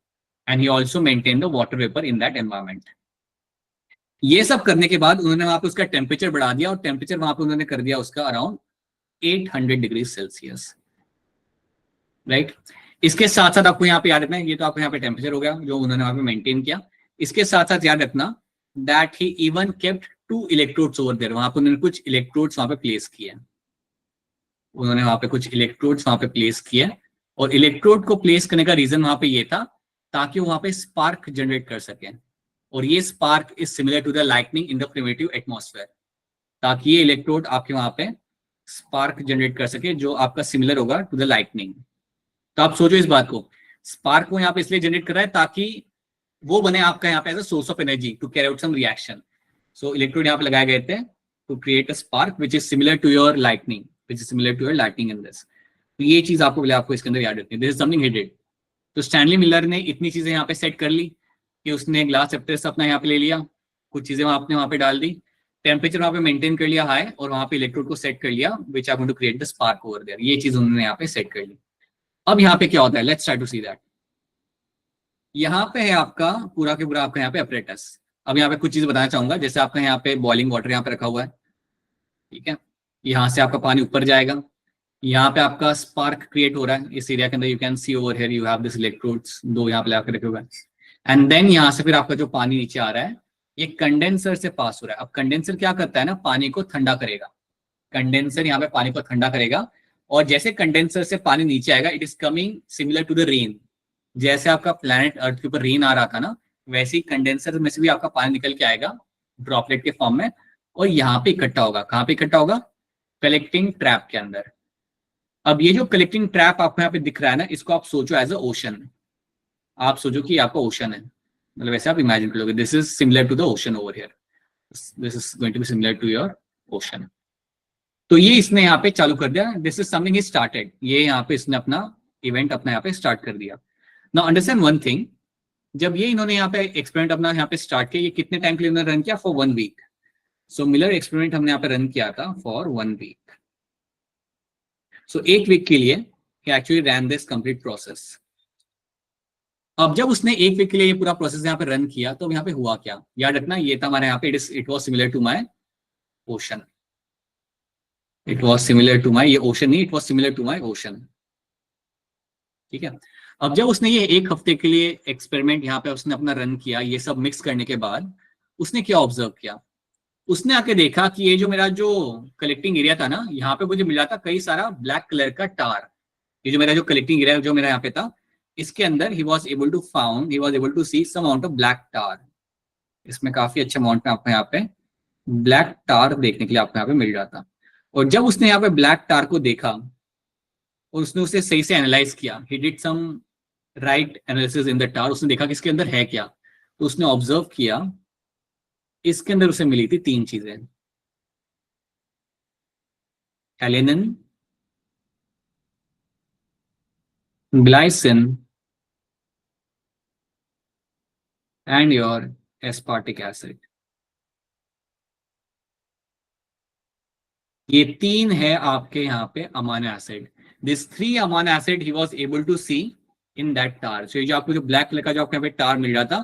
And he also maintain the water vapour in that environment. ये सब करने के बाद उन्होंने वहां पे उसका टेम्परेचर बढ़ा दिया और टेम्परेचर वहां पे उन्होंने कर दिया उसका अराउंड 800 डिग्री सेल्सियस, राइट। इसके साथ साथ आपको यहाँ पे याद रखना है, ये तो आपको यहाँ पे टेम्परेचर हो गया जो उन्होंने वहां पे मेंटेन किया। इसके साथ साथ याद रखना that he even kept 2 electrodes over there. वहां पे उन्होंने कुछ इलेक्ट्रोड्स वहां पे प्लेस किए। उन्होंने वहां पे कुछ इलेक्ट्रोड्स वहां पे प्लेस किए और इलेक्ट्रोड को प्लेस करने का रीजन वहां पे ये था ताकि वो वहां पे स्पार्क जनरेट कर सके। और ये spark is similar to the lightning in the primitive atmosphere, ताकि ये इलेक्ट्रोड आपके वहां पे स्पार्क जनरेट कर सके जो आपका सिमिलर होगा टू द लाइटनिंग। तो आप सोचो इस बात को, स्पार्क को यहाँ पे इसलिए जनरेट कर रहा है ताकि वो बने आपका यहाँ पे as a source of energy to carry out some reaction. So electrode यहाँ पे लगाए गए थे to create a spark which is similar to your lightning, which is similar to your lightning in this. तो ये चीज आपको इसके अंदर याद रखनी है। This is something he did. तो स्टैनली मिलर ने इतनी चीजें यहाँ पे सेट कर ली कि उसने ग्लास एपरेटस अपना यहाँ पे ले लिया, कुछ चीजें आपने वहां पे डाल दी, टेम्परेचर वहां पे मेंटेन कर लिया हाई, और वहां पे इलेक्ट्रोड को सेट कर लिया which are going to create the spark over there. ये चीज उन्होंने यहाँ पे सेट कर ली। अब यहाँ पे क्या होता है, let's try to see that. यहाँ पे है आपका पूरा के पूरा आपका यहाँ पे अपरेटस। अब यहाँ पे कुछ चीज बताना चाहूंगा, जैसे आपका यहाँ पे बॉइलिंग वाटर यहाँ पे रखा हुआ है, ठीक है। यहाँ से आपका पानी ऊपर जाएगा, यहाँ पे आपका स्पार्क क्रिएट हो रहा है इस एरिया के अंदर। You can C over here you have this electrodes, दो यहाँ पे लगा रखे हुए हैं। एंड देन यहाँ से फिर आपका जो पानी नीचे आ रहा है ये कंडेंसर से पास हो रहा है। अब कंडेंसर क्या करता है ना, पानी को ठंडा करेगा। कंडेंसर यहाँ पे पानी को ठंडा करेगा और जैसे कंडेंसर से पानी नीचे आएगा it is coming similar to the rain. जैसे आपका प्लैनेट अर्थ के ऊपर रेन आ रहा था ना, वैसे ही कंडेंसर में से भी आपका पानी निकल के आएगा ड्रॉपलेट के फॉर्म में, और यहाँ पे इकट्ठा होगा। कहाँ पे इकट्ठा होगा? कलेक्टिंग ट्रैप के अंदर। अब ये जो कलेक्टिंग ट्रैप आपको यहाँ पे दिख रहा है ना, इसको आप सोचो एज अ ओशन। आप सोचो कि आपका ओशन है, मतलब वैसे आप इमेजिन करोगे this is similar to the ocean over here, this is going to be similar to your ocean. तो ये इसने यहाँ पे चालू कर दिया, this is something he started. ये यहाँ पे इसने अपना इवेंट अपना यहाँ पे स्टार्ट कर दिया। नाउ अंडरस्टैंड वन थिंग, जब ये इन्होंने यहाँ पे एक्सपेरिमेंट अपना यहाँ पे स्टार्ट किया, ये कितने टाइम के लिए इन्होंने रन किया? For 1 week. So Miller experiment हमने यहाँ पे रन किया था फॉर 1 वीक। सो 1 वीक के लिए he actually ran this complete process। अब जब उसने 1 वीक के लिए ये पूरा प्रोसेस यहाँ पे रन किया तो यहाँ पे हुआ क्या, याद रखना ये था हमारे यहाँ पे it was similar to my ocean. It was similar to my, ये ओशन नहीं, it was similar to my ocean, ठीक है। अब जब उसने ये 1 हफ्ते के लिए एक्सपेरिमेंट यहाँ पे उसने अपना रन किया, ये सब मिक्स करने के बाद उसने क्या ऑब्जर्व किया? उसने आके देखा कि ये जो मेरा जो कलेक्टिंग एरिया था ना, यहाँ पे मुझे मिला था कई सारा ब्लैक कलर का टार। ये जो मेरा जो कलेक्टिंग एरिया जो मेरा यहाँ पे था, इसके अंदर he was able to see some amount of black tar. इसमें काफी अच्छे अमाउंट में आपको यहाँ पे ब्लैक टार देखने के लिए आपको यहाँ पे मिल रहा था। और जब उसने यहाँ पे ब्लैक टार को देखा और उसने उसे सही से एनालाइज किया, he did some right analysis in the tar, उसने देखा कि इसके अंदर है क्या। तो उसने ऑब्जर्व किया, इसके अंदर उसे मिली थी 3 चीजें, हेलेनिन, glycine and your aspartic acid. ये 3 है आपके यहाँ पे amino acid. This 3 amino acid he was able to see in that tar. So ये जो आपको जो ब्लैक कलर का जो आपको यहाँ पे टार मिल रहा था,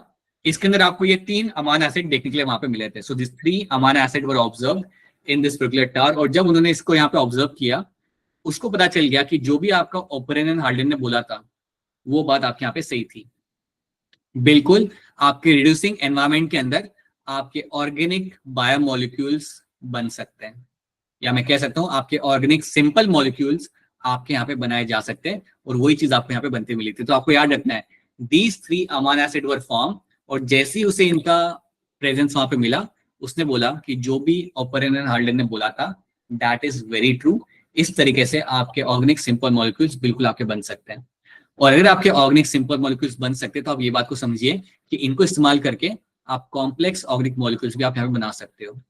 इसके अंदर आपको ये 3 अमाइनो एसिड देखने के लिए वहां पे मिले थे. So this 3 amino acid were observe in this particular tar. और जब उन्होंने इसको यहाँ पे ऑब्जर्व किया, उसको पता चल गया कि जो भी आपका ओपरेन एंड हार्डन ने बोला था, वो बात आपके यहाँ पे सही थी. बिल्कुल आपके रिड्यूसिंग एनवायरमेंट के अंदर आपके ऑर्गेनिक बायोमोलिक्यूल्स बन सकते हैं, या मैं कह सकता हूं आपके ऑर्गेनिक सिंपल मॉलिक्यूल्स आपके यहाँ पे बनाए जा सकते हैं. और वही चीज आपको यहाँ पे बनती मिली थी. तो आपको याद रखना है, these 3 amino acid were form. और जैसे ही उसे इनका प्रेजेंस वहां पे मिला, उसने बोला कि जो भी ओपरेन एंड हार्डन ने बोला था, दैट इज वेरी ट्रू. इस तरीके से आपके ऑर्गेनिक सिंपल मॉलिक्यूल्स बिल्कुल आपके बन सकते हैं. और अगर आपके ऑर्गेनिक सिंपल मॉलिक्यूल्स बन सकते हैं, तो आप ये बात को समझिए कि इनको इस्तेमाल करके आप कॉम्प्लेक्स ऑर्गेनिक मॉलिक्यूल्स भी आप यहाँ पे बना सकते हो.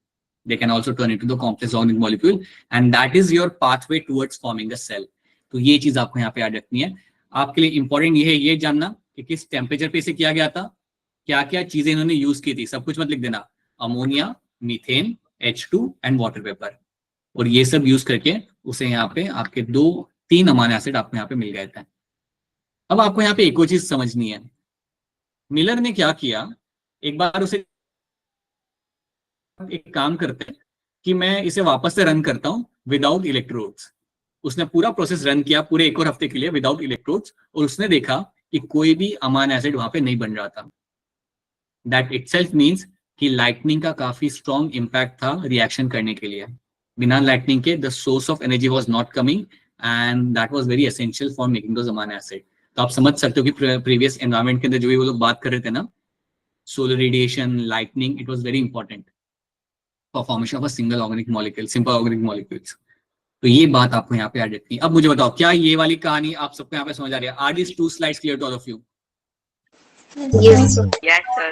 They can also turn into the complex organic molecule, and that is your pathway towards forming a cell. तो ये चीज आपको यहाँ पे याद रखनी है. आपके लिए इंपॉर्टेंट ये है ये जानना कि किस टेम्परेचर पे इसे किया गया था, क्या क्या चीजें इन्होंने यूज की थी. सब कुछ मत लिख देना. Ammonia, methane, H2 and water vapour. और ये सब यूज करके उसे यहाँ पे आपके 2-3 अमाइनो एसिड आपको यहाँ पे मिल गए थे. अब आपको यहाँ पे एक और चीज समझनी है. मिलर ने क्या किया, एक बार उसे एक काम करते हैं कि मैं इसे वापस से रन करता हूं विदाउट इलेक्ट्रोड्स. उसने पूरा प्रोसेस रन किया पूरे 1 और हफ्ते के लिए विदाउट इलेक्ट्रोड्स, और उसने देखा कि कोई भी अमाइनो एसिड वहां पे नहीं बन रहा था. दैट इटसेल्फ मींस कि लाइटनिंग का काफी स्ट्रॉन्ग इंपैक्ट था रिएक्शन करने के लिए. बिना लाइटनिंग के the source of energy was not coming, and that was very essential for making those amino acid. तो आप समझ सकते हो कि प्रीवियस एनवायरमेंट के अंदर जो भी वो लोग बात कर रहे थे ना, solar radiation, lightning, it was very important for formation of a single organic molecule, simple organic molecules. तो ये बात आपको यहाँ पे याद रखनी है. अब मुझे बताओ, क्या ये वाली कहानी आप सबको यहाँ पे समझ आ रही है? Are these 2 slides clear to all of you? Yes, sir. Yes, sir.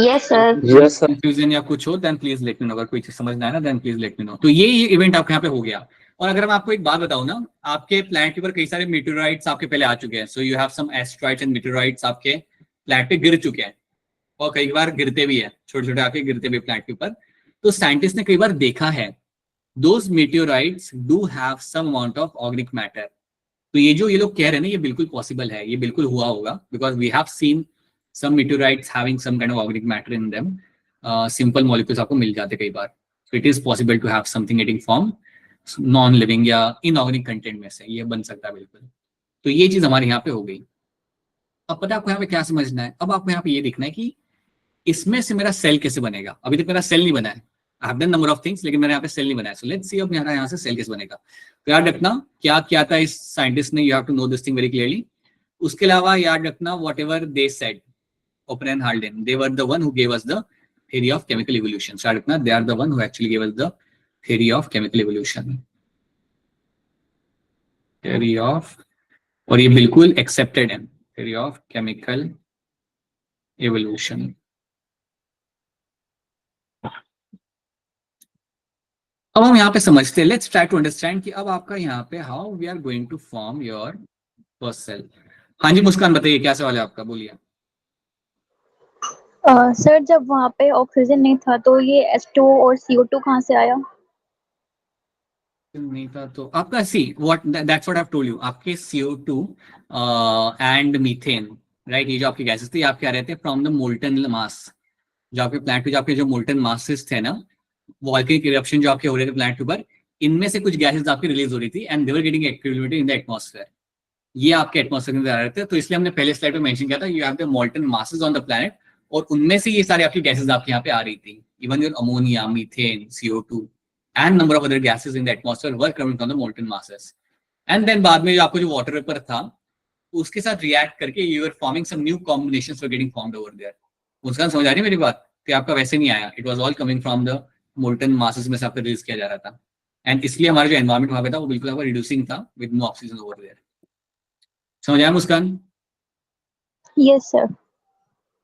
Yes, sir. Yes, sir. Confusion या कुछ हो then please let me know. अगर कोई चीज समझना है ना then please let me know. तो ये इवेंट आपके यहाँ पे हो गया. और अगर मैं आपको एक बात बताऊं ना, आपके प्लैनेट के ऊपर कई सारे मीटेओराइट्स आपके पहले आ चुके हैं. So you have some asteroids and meteorites आपके प्लैनेट पे गिर चुके हैं, और कई बार गिरते भी है, छोटे छोटे आके गिरते भी प्लैनेट के ऊपर. तो साइंटिस्ट ने कई बार देखा है those meteorites do have some amount of organic matter. तो ये जो ये लोग कह रहे हैं ना, ये बिल्कुल पॉसिबल है, ये बिल्कुल हुआ होगा, because we have seen some meteorites having some kind of organic matter in them. Simple molecules आपको मिल जाते कई बार. So it is possible to have something getting formed non living या inorganic content में से, ये बन सकता है बिल्कुल. तो ये चीज हमारे यहाँ पे हो गई. अब पता है आपको यहाँ पे क्या समझना है? अब आपको यहाँ पे ये देखना है कि इसमें से मेरा सेल कैसे बनेगा. अभी तक मेरा सेल नहीं बना है. I have done number of things, लेकिन मेरे यहाँ पे सेल नहीं बना है. So let's see अब मेरा यहाँ से सेल कैसे बनेगा. तो याद रखना क्या क्या था इस साइंटिस्ट ने, you have to know this thing very clearly. उसके अलावा याद रखना whatever they said, Open and Halden, they were the one who gave us the theory of chemical evolution. So याद रखना they are the one who actually gave us the theory of chemical evolution. Theory of, और ये बिल्कुल accepted है, theory of chemical evolution. अब हम यहाँ पे समझते हैं, लेट्स ट्राई टू अंडरस्टैंड कि अब आपका यहाँ पे how we are going to form your first cell. हाँ जी मुस्कान बताइए क्या सवाल है आपका, बोलिए. सर जब वहाँ पे ऑक्सीजन नहीं था तो ये H2O और CO2 कहाँ से आया? नहीं था तो आपका see what that's what I have told you. आपके CO2 एंड मीथेन, राइट, ये जो आपके गैसेस थे आपके आ रहे थे फ्रॉम द मोल्टन मास. जो आपके प्लैनेट पे जो आपके जो मोल्टन मासेस थे ना, वॉल्केनिक इरप्शन जो आपके हो रहे थे प्लैनेट के ऊपर, इनमें से कुछ गैसेस आपकी रिलीज हो रही थी and they were getting activated in the atmosphere. ये आपके एटमॉस्फेयर में आ रहे थे. तो इसलिए हमने पहले स्लाइड पे मेंशन किया था you have the molten masses on the planet, और उनमें से ये सारी आपकी गैसेस आपके यहाँ पे आ रही थी. Even your ammonia, methane, CO2 and number of other gases in the atmosphere were coming from the molten masses. And then बाद में जो आपको जो वाटर वेपर था उसके साथ रिएक्ट करके you are forming some new combinations were getting formed over there. उसका समझ आ रही है मेरी बात कि आपका वैसे नहीं आया, it was all coming from the molten masses में से आपको रिलीज किया जा रहा था. एंड इसलिए हमारा जो एनवायरमेंट वहां पे था वो बिल्कुल आपका रिड्यूसिंग था with no oxygen over there. समझ आया मुस्कान? Yes sir.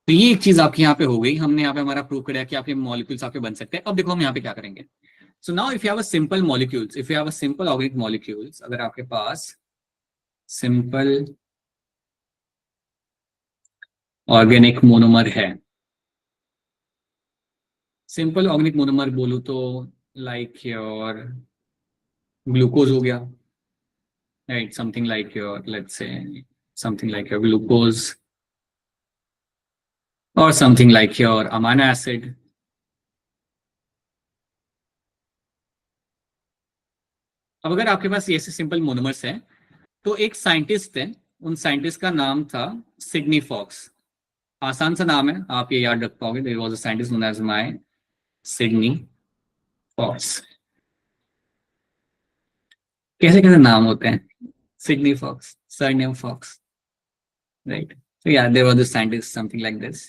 तो ये एक चीज आपके यहाँ पे हो गई. हमने यहाँ पे हमारा प्रूव किया कि आपके मॉलिक्यूल्स आपके बन सकते हैं. अब देखो हम यहाँ पे क्या करेंगे. So now if you have a simple molecules, if you have a simple organic molecules, अगर आपके पास सिंपल ऑर्गेनिक मोनोमर है, सिंपल ऑर्गेनिक मोनोमर बोलूँ तो लाइक योर ग्लूकोज हो गया, right, something like your, let's say something like your glucose और something like your amino acid. अब अगर आपके पास ये सिंपल मोनोमर्स हैं तो एक साइंटिस्ट है, उन साइंटिस्ट का नाम था सिडनी फॉक्स। आसान सा नाम है, आप ये याद रख पाओगे। There was a scientist known as my Sidney Fox. कैसे कैसे नाम होते हैं, Sidney Fox, surname Fox, right. So yeah, there was a scientist, something like this.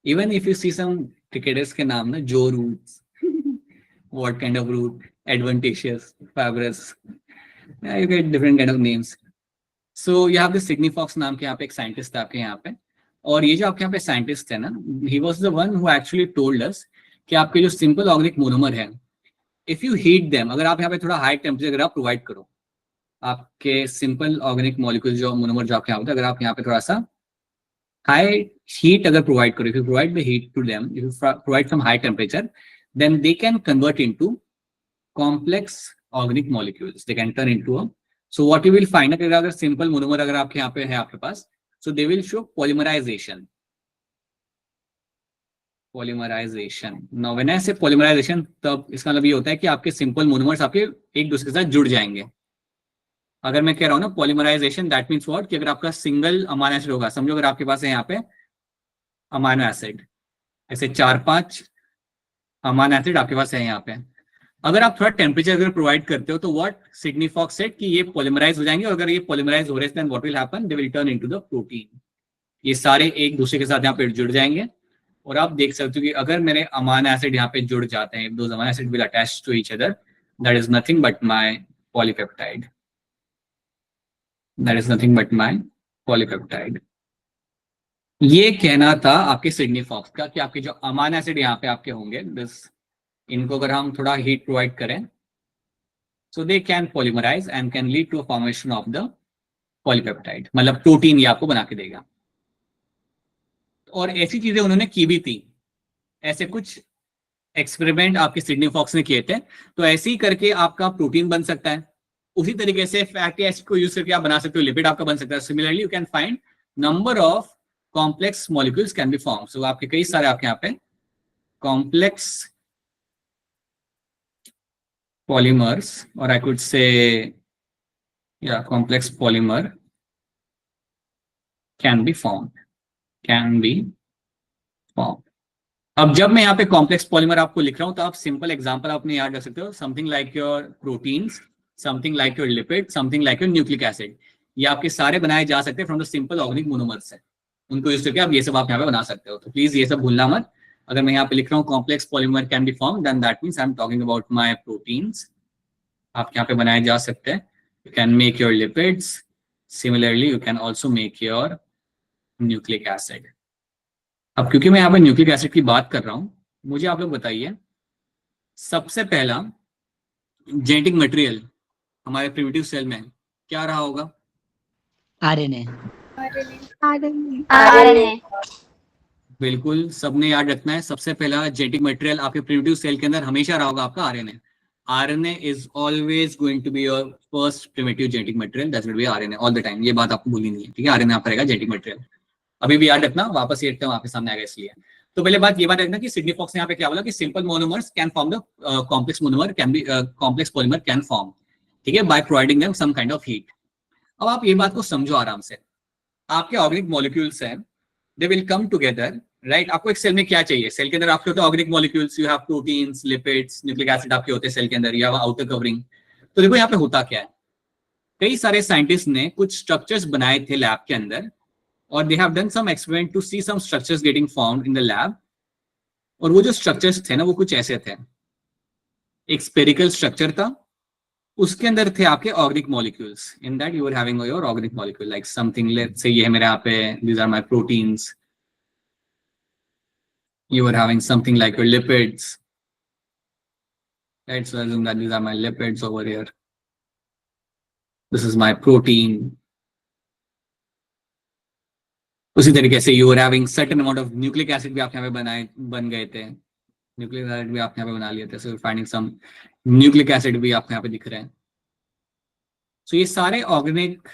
Even if you see some cricketers के नाम ना, जो roots, what kind of root, adventitious, fibrous, yeah, you get different kind of names. So you have the Sidney Fox नाम के यहाँ पे एक scientist आपके यहाँ पे, और ये जो आपके यहाँ पे साइंटिस्ट है ना, he was the one who actually told us कि आपके जो सिंपल ऑर्गेनिक मोनोमर है, इफ यू हीट देम, अगर आप यहाँ पे थोड़ा हाई टेम्परेचर अगर आप प्रोवाइड करो, आपके सिंपल ऑर्गेनिक मॉलिक्यूल जो मोनोमर जो आपके यहाँ होता है, अगर आप यहाँ पे थोड़ा सा हाई हीट अगर प्रोवाइड करो, if you provide the heat to them, if you provide some high temperature, then they can convert into complex organic molecules. They can turn into a, so what you will find है, अगर simple monomer अगर आपके यहाँ पे है आपके पास, so they will show polymerization. Polymerization. Now when I say polymerization, तब इसका मतलब ये होता है कि आपके सिंपल मोनोमर्स आपके एक दूसरे के साथ जुड़ जाएंगे। अगर मैं कह रहा हूँ ना पॉलीमराइजेशन, दैट मीन्स व्हाट, कि अगर आपका सिंगल अमाइनो एसिड होगा, समझो अगर आपके पास है यहाँ पे अमाइनो एसिड, ऐसे 4-5 अमाइनो एसिड आपके पास है यहाँ पे, अगर आप थोड़ा टेम्परेचर अगर प्रोवाइड करते हो तो व्हाट सिडनी फॉक्स सेड कि ये पॉलीमराइज हो जाएंगे, और अगर ये पॉलीमराइज हो रहे हैं then what will happen, they will turn into the protein. ये सारे एक दूसरे के साथ यहाँ पे जुड़ जाएंगे, और आप देख सकते हो कि अगर मेरे अमाइनो एसिड यहाँ पे जुड़ जाते हैं, दो amino acid will attach to each other, that is nothing but my polypeptide. That is nothing but my polypeptide. ये कहना था आपके सिडनी फॉक्स का कि आपके जो अमाइनो एसिड यहाँ पे आपके होंगे, दिस, इनको अगर हम थोड़ा हीट प्रोवाइड करें, so they can polymerize and can lead to a formation of the polypeptide, मतलब प्रोटीन ये आपको बना के देगा। और ऐसी चीजें उन्होंने की भी थी, ऐसे कुछ एक्सपेरिमेंट आपके सिडनी फॉक्स ने किए थे, तो ऐसे ही करके आपका प्रोटीन बन सकता है। उसी तरीके से फैटी एसिड को यूज करके आप बना सकते हो, लिपिड आपका बन सकता है। Similarly you can find number of complex molecules can be form. So आपके कई सारे आपके यहाँ पे कॉम्प्लेक्स पॉलीमर्स, और आई कुड से या complex polymer can be form, can be form. अब जब मैं यहाँ पे कॉम्प्लेक्स पॉलीमर आपको लिख रहा हूं, तो आप सिंपल एग्जांपल अपने याद रख सकते हो, something like your proteins, something like your lipid, something like your nucleic acid. ये आपके सारे बनाए जा सकते हैं from the simple organic monomers से, उनको यूज करके आप ये सब आप यहाँ पे बना सकते हो। तो प्लीज ये सब भूलना मत। अगर मैं यहाँ पे लिख रहा हूँ complex polymer can be form, then that means I am talking about my proteins, आप यहाँ पे बनाए जा सकते हैं। You can make your lipids, similarly you can also make your nucleic acid. अब क्योंकि मैं यहाँ पे न्यूक्लिक एसिड की बात कर रहा हूं, मुझे आप लोग बताइए सबसे पहला जेनेटिक मटेरियल हमारे प्रिमिटिव सेल में क्या रहा होगा? आरएनए। आरएनए। बिल्कुल, सबने याद रखना है, सबसे पहला जेनेटिक मटेरियल आपके प्रिमिटिव सेल के अंदर हमेशा रहा होगा आपका RNA. RNA is always going to be your first primitive genetic material, that will be RNA all the time. ये बात आपको भूलनी नहीं है, ठीक है? आरएनए आपका रहेगा जेनेटिक मटेरियल, अभी भी याद रखना, वापस ये टर्म आपके सामने आएगा इसलिए। तो पहले बात ये बात रखना कि सिडनी फॉक्स ने यहाँ पे क्या बोला कि simple monomers can form the complex monomer can be complex polymer can form, ठीक है, by providing them some kind of heat. अब आप ये बात को समझो आराम से, आपके ऑर्गेनिक मॉलिक्यूल्स हैं, they will come together, right? आपको एक सेल में क्या चाहिए? सेल के अंदर आपके होते हैं organic molecules, you have proteins, lipids, nucleic acid आपके होते हैं सेल के अंदर, या आउटर कवरिंग। तो देखो यहाँ पे होता क्या है, कई सारे साइंटिस्ट ने कुछ स्ट्रक्चर्स बनाए थे लैब के अंदर, और they have done some experiment to see some structures getting formed in the lab, और वो जो स्ट्रक्चर्स थे ना वो कुछ ऐसे थे, एक स्पेरिकल स्ट्रक्चर था, उसके अंदर थे आपके organic molecules, in that you are having your organic molecule like something, let's say ये है मेरे यहाँ पे, these are my proteins, you are having something like your lipids, let's assume that these are my lipids over here, this is my protein, उसी तरीके से you are having certain amount of nucleic acid भी आप यहाँ पे बन गए थे, न्यूक्लिक एसिड भी आप यहाँ पे बना लिए थे, सो फाइंडिंग सम न्यूक्लिक एसिड भी आपको यहाँ पे दिख रहे हैं। सो ये सारे ऑर्गेनिक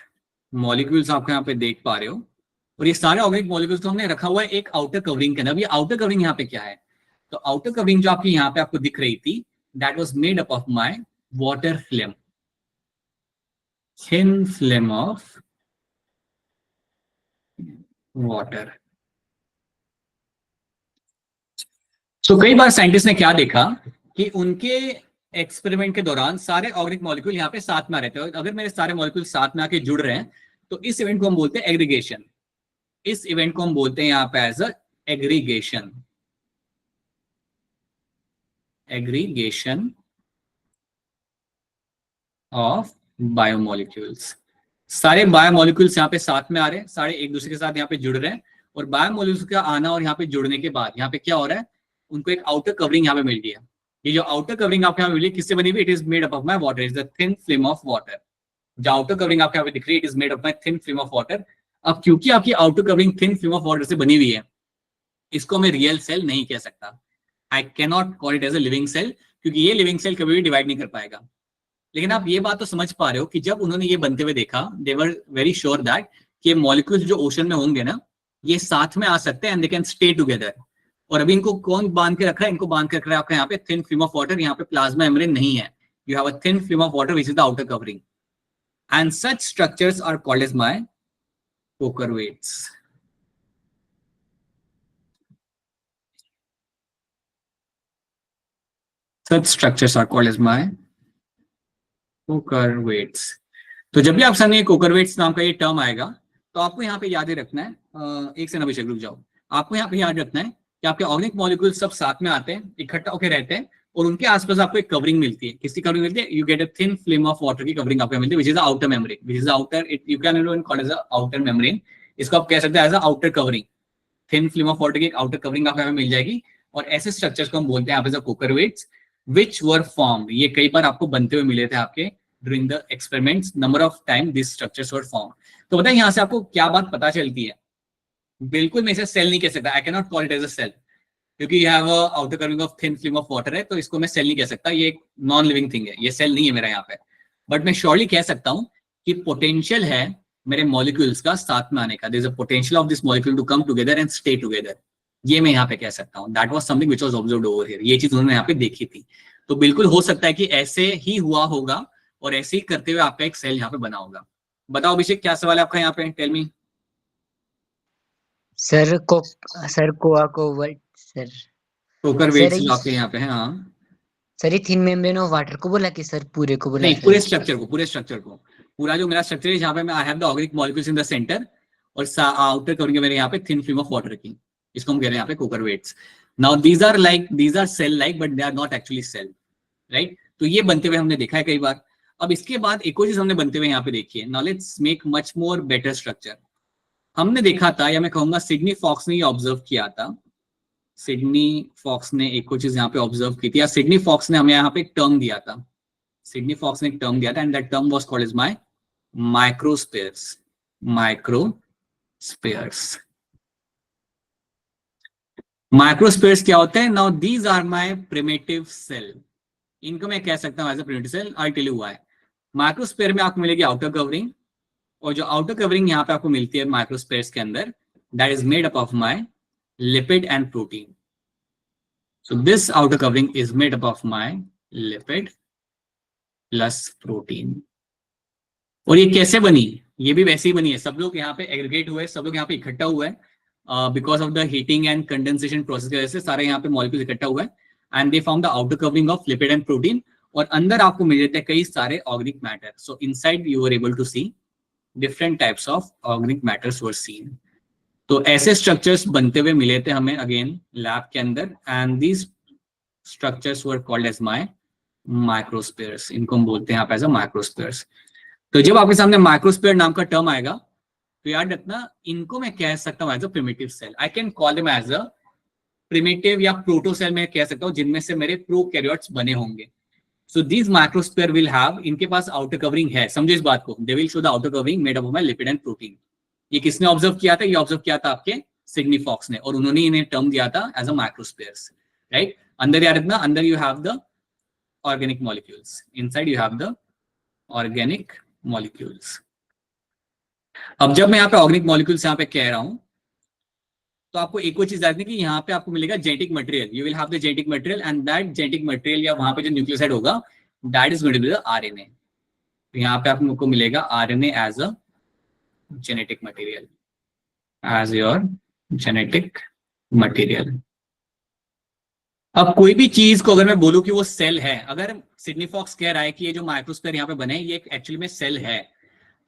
मॉलिक्यूल्स आपको यहाँ पे देख पा रहे हो, और ये सारे ऑर्गेनिक मॉलिक्यूल्स को हमने रखा हुआ है एक आउटर कवरिंग के अंदर। अब ये आउटर कवरिंग यहाँ पे क्या है, तो आउटर कवरिंग जो आपकी यहाँ पे आपको दिख रही थी, that was made up of my water film, thin film of water. So कई बार साइंटिस्ट ने क्या देखा कि उनके एक्सपेरिमेंट के दौरान सारे ऑर्गेनिक मॉलिक्यूल यहाँ पे साथ में आ रहे थे, और अगर मेरे सारे मॉलिक्यूल साथ में आके जुड़ रहे हैं तो इस इवेंट को हम बोलते हैं एग्रीगेशन। इस इवेंट को हम बोलते हैं यहाँ पे as a aggregation, aggregation of biomolecules. सारे बायोमोलिक्यूल्स यहाँ पे साथ में आ रहे हैं, सारे एक दूसरे के साथ यहाँ पे जुड़ रहे हैं, और बायोमोलिक्यूल्स का आना और यहाँ पे जुड़ने के बाद यहाँ पे क्या हो रहा है, उनको एक आउटर कवरिंग यहाँ पे मिल गई है। ये जो आउटर कवरिंग आपको यहाँ पे मिली किससे बनी हुई, it is made up of my water, is the thin film of water. जो आउटर कवरिंग आपको यहाँ पे दिख रही है, it is made of my thin film of water. अब क्योंकि आपकी outer covering thin film of water से बनी हुई है, इसको मैं रियल सेल नहीं कह सकता, I can not call it as a living cell, क्योंकि ये लिविंग सेल कभी भी डिवाइड नहीं कर पाएगा। लेकिन आप ये बात तो समझ पा रहे हो कि जब उन्होंने ये बनते हुए देखा, दे वर वेरी श्योर दैट कि मॉलिक्यूल्स जो ओशन में होंगे ना, ये साथ में आ सकते हैं and they can stay together. और अभी इनको कौन बांध के रख रहा है, इनको बांध के रख रहा है आपका यहाँ पे थिन फिल्म ऑफ वाटर। यहाँ पे प्लाज्मा मेम्ब्रेन नहीं है, you have a thin film of water which is the outer covering, and such structures are called as my coacervates. Such structures are called as my coacervates. तो जब भी आप सामने कोकरवेट्स नाम का ये टर्म आएगा तो आपको यहाँ पे याद रखना है, एक से अभिषेक रुक जाओ, आपको यहाँ पे याद रखना है कि आपके ऑर्गेनिक मॉलिक्यूल सब साथ में आते हैं, इकट्ठा होकर रहते हैं, और उनके आसपास आपको एक कवरिंग मिलती है। किसकी कवरिंग मिलती है, you get a thin film of water की कवरिंग आपको मिलती है, which is outer membrane, which is outer, it you can even call as outer membrane. इसको आप कह सकते हैं as a outer covering, thin film of water की एक आउटर कवरिंग आपको यहाँ पे मिल जाएगी। और ऐसे स्ट्रक्चर्स को हम बोलते हैं यहाँ पे कोकरवेट्स, विच वर फॉर्म्ड। ये कई बार आपको बनते हुए मिले थे आपके during the experiments, number of time these structures were formed। तो बताइए यहाँ से आपको क्या बात पता चलती है, बिल्कुल मैं इसे सेल नहीं कह सकता, I can not call it as a cell, क्योंकि यह outer covering of thin film of water है, तो इसको मैं सेल नहीं कह सकता, ये एक नॉन लिविंग थिंग है, ये सेल नहीं है मेरा यहाँ पे। बट मैं श्योरली कह सकता हूँ कि पोटेंशियल है मेरे मॉलिक्यूल्स का साथ में आने का, there is a potential of this molecule to come together and stay together, ये मैं यहाँ पे कह सकता हूँ। That was something which was observed over here, ये चीज उन्होंने यहाँ पे देखी थी। तो बिल्कुल हो सकता है कि ऐसे ही हुआ होगा और ऐसे ही करते हुए आपका एक सेल यहाँ पे बना होगा। बताओ अभिषेक क्या सवाल है आपका यहाँ पे, tell me. Sir coacervate sir. Coacervates जो आपके यहाँ पे है, हाँ सर ये थिन मेम्ब्रेन ऑफ वाटर को बोला कि सर पूरे को बोला? नहीं, पूरे स्ट्रक्चर को, पूरे स्ट्रक्चर को, पूरा जो मेरा स्ट्रक्चर है जहाँ पे मैं I have the organic molecules in the centre, और आउटर कवरिंग मेरे यहाँ पे थिन फिल्म ऑफ वाटर की, इसको हम कह रहे हैं यहाँ पे coacervates. Now these are cell like but they are not actually cell, right. तो ये बनते हुए हमने देखा है कई बार। अब इसके बाद एक और चीज हमने बनते हुए यहाँ पे देखी है। Now let's make much more better structure. हमने देखा था, या मैं कहूंगा सिडनी फॉक्स ने ये ऑब्जर्व किया था, सिडनी फॉक्स ने एक और चीज यहाँ पे ऑब्जर्व की थी, या सिडनी फॉक्स ने हमें यहाँ पे एक टर्म दिया था, सिडनी फॉक्स ने एक टर्म दिया था, and that term was called as my microspheres. Microspheres क्या होते हैं? Now these are my primitive cell, इनको मैं कह सकता हूं as a primitive cell. I tell you why. Microsphere में आपको मिलेगी आउटर कवरिंग, और जो आउटर कवरिंग यहाँ पे आपको मिलती है माइक्रोस्फेयर्स के अंदर, that is made up of my lipid and protein. So this outer covering is made up of my lipid plus protein. और ये कैसे बनी? ये भी वैसे ही बनी है, सब लोग यहाँ पे एग्रीगेट हुए, सब लोग यहाँ पे इकट्ठा हुए हैं, because of the heating and condensation process की वजह से सारे यहाँ पे मॉलिक्यूल्स इकट्ठा हुए हैं, and they found the outer covering of lipid and protein, और अंदर आपको मिल जाते हैं कई सारे organic matter. So inside you are able to see different types of organic matters were seen. तो ऐसे स्ट्रक्चर्स बनते हुए मिले थे हमें अगेन लैब के अंदर, and these structures were called as my microspheres. इनको हम बोलते हैं आप एज अ माइक्रोस्फेयर्स। तो जब आपके सामने माइक्रोस्फेयर नाम का टर्म आएगा तो याद रखना, इनको मैं कह सकता हूं as a primitive cell. I can call them as a primitive या प्रोटो सेल मैं कह सकता हूं, जिनमें से मेरे प्रोकैरियोट्स बने होंगे। सो दीज माइक्रोस्फेयर विल हैव, इनके पास आउटर कवरिंग है, समझो इस बात को, they will show the outer covering made up of my lipid and protein. ये किसने ऑब्जर्व किया था? ये ऑब्जर्व किया था आपके सिडनी फॉक्स ने, और उन्होंने इन्हें टर्म दिया था एज अ माइक्रोस्फीयर्स, राइट। अंदर याद रखना, अंदर you have the organic molecules, inside you have the organic molecules. अब जब मैं यहाँ पे ऑर्गेनिक मॉलिक्यूल्स यहाँ पे कह रहा हूं, तो आपको एक और चीज याद रखनी कि यहाँ पे आपको मिलेगा genetic material, you will have the genetic material, and that genetic material या वहां पे जो न्यूक्लियोसाइड होगा, that is going to be the RNA. तो यहाँ पे आपको मिलेगा RNA as a genetic material, as your genetic material. अब कोई भी चीज को अगर मैं बोलूं कि वो सेल है, अगर सिडनी फॉक्स कह रहा है कि ये जो माइक्रोस्फीयर यहाँ पे बने ये एक्चुअली में सेल है,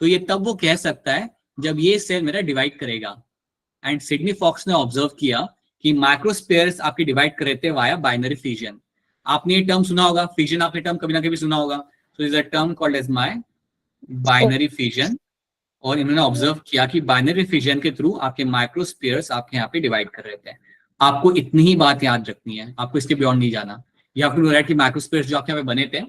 तो ये तब वो कह सकता है जब ये सेल मेरा डिवाइड करेगा। एंड सिडनी फॉक्स ने ऑब्जर्व किया कि माइक्रोस्फीयर्स आपकी डिवाइड कर रहे थे वाया बाइनरी फिजन। आपने ये टर्म सुना होगा, फिजन आपने टर्म कभी ना कभी सुना होगा, so is a term called as my binary fission. और इन्होंने ऑब्जर्व किया कि बाइनरी फिजन के थ्रू आपके माइक्रोस्फीयर्स आपके यहाँ पे डिवाइड कर रहे थे। आपको इतनी ही बात याद रखनी है, आपको इसके बियॉन्ड नहीं जाना। या फिर कि माइक्रोस्फीयर्स जो आपके यहाँ पे बने थे,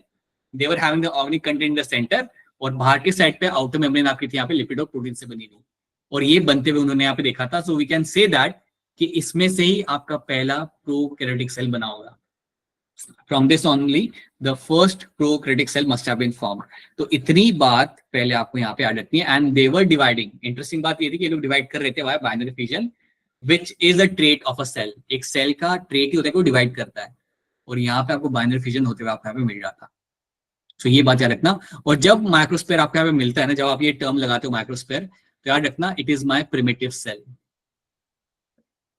they were having the organic content in the centre, और बाहर के साइड पे आउटर मेम्ब्रेन आपकी थी यहाँ पे लिपिड और प्रोटीन से बनी हुई, और ये बनते हुए उन्होंने यहाँ पे देखा था। So we can say that कि इसमें से ही आपका पहला प्रोकैरियोटिक सेल बना होगा। From this only the first prokaryotic cell must have been formed. तो इतनी बात पहले आपको यहाँ पे याद रखनी है। And they were dividing, interesting बात ये थी कि ये लोग डिवाइड कर रहे थे via binary fission, which is a trait of a cell. एक सेल का ट्रेट ही होता है कि वो डिवाइड करता है, और यहाँ पे आपको बाइनरी फिजन होते हुए आपको यहाँ पे मिल रहा था। तो ये बात याद रखना। और जब माइक्रोस्फीयर आपको यहाँ पे मिलता है ना, जब आप ये टर्म लगाते हो माइक्रोस्फीयर, तो याद रखना it is my primitive cell.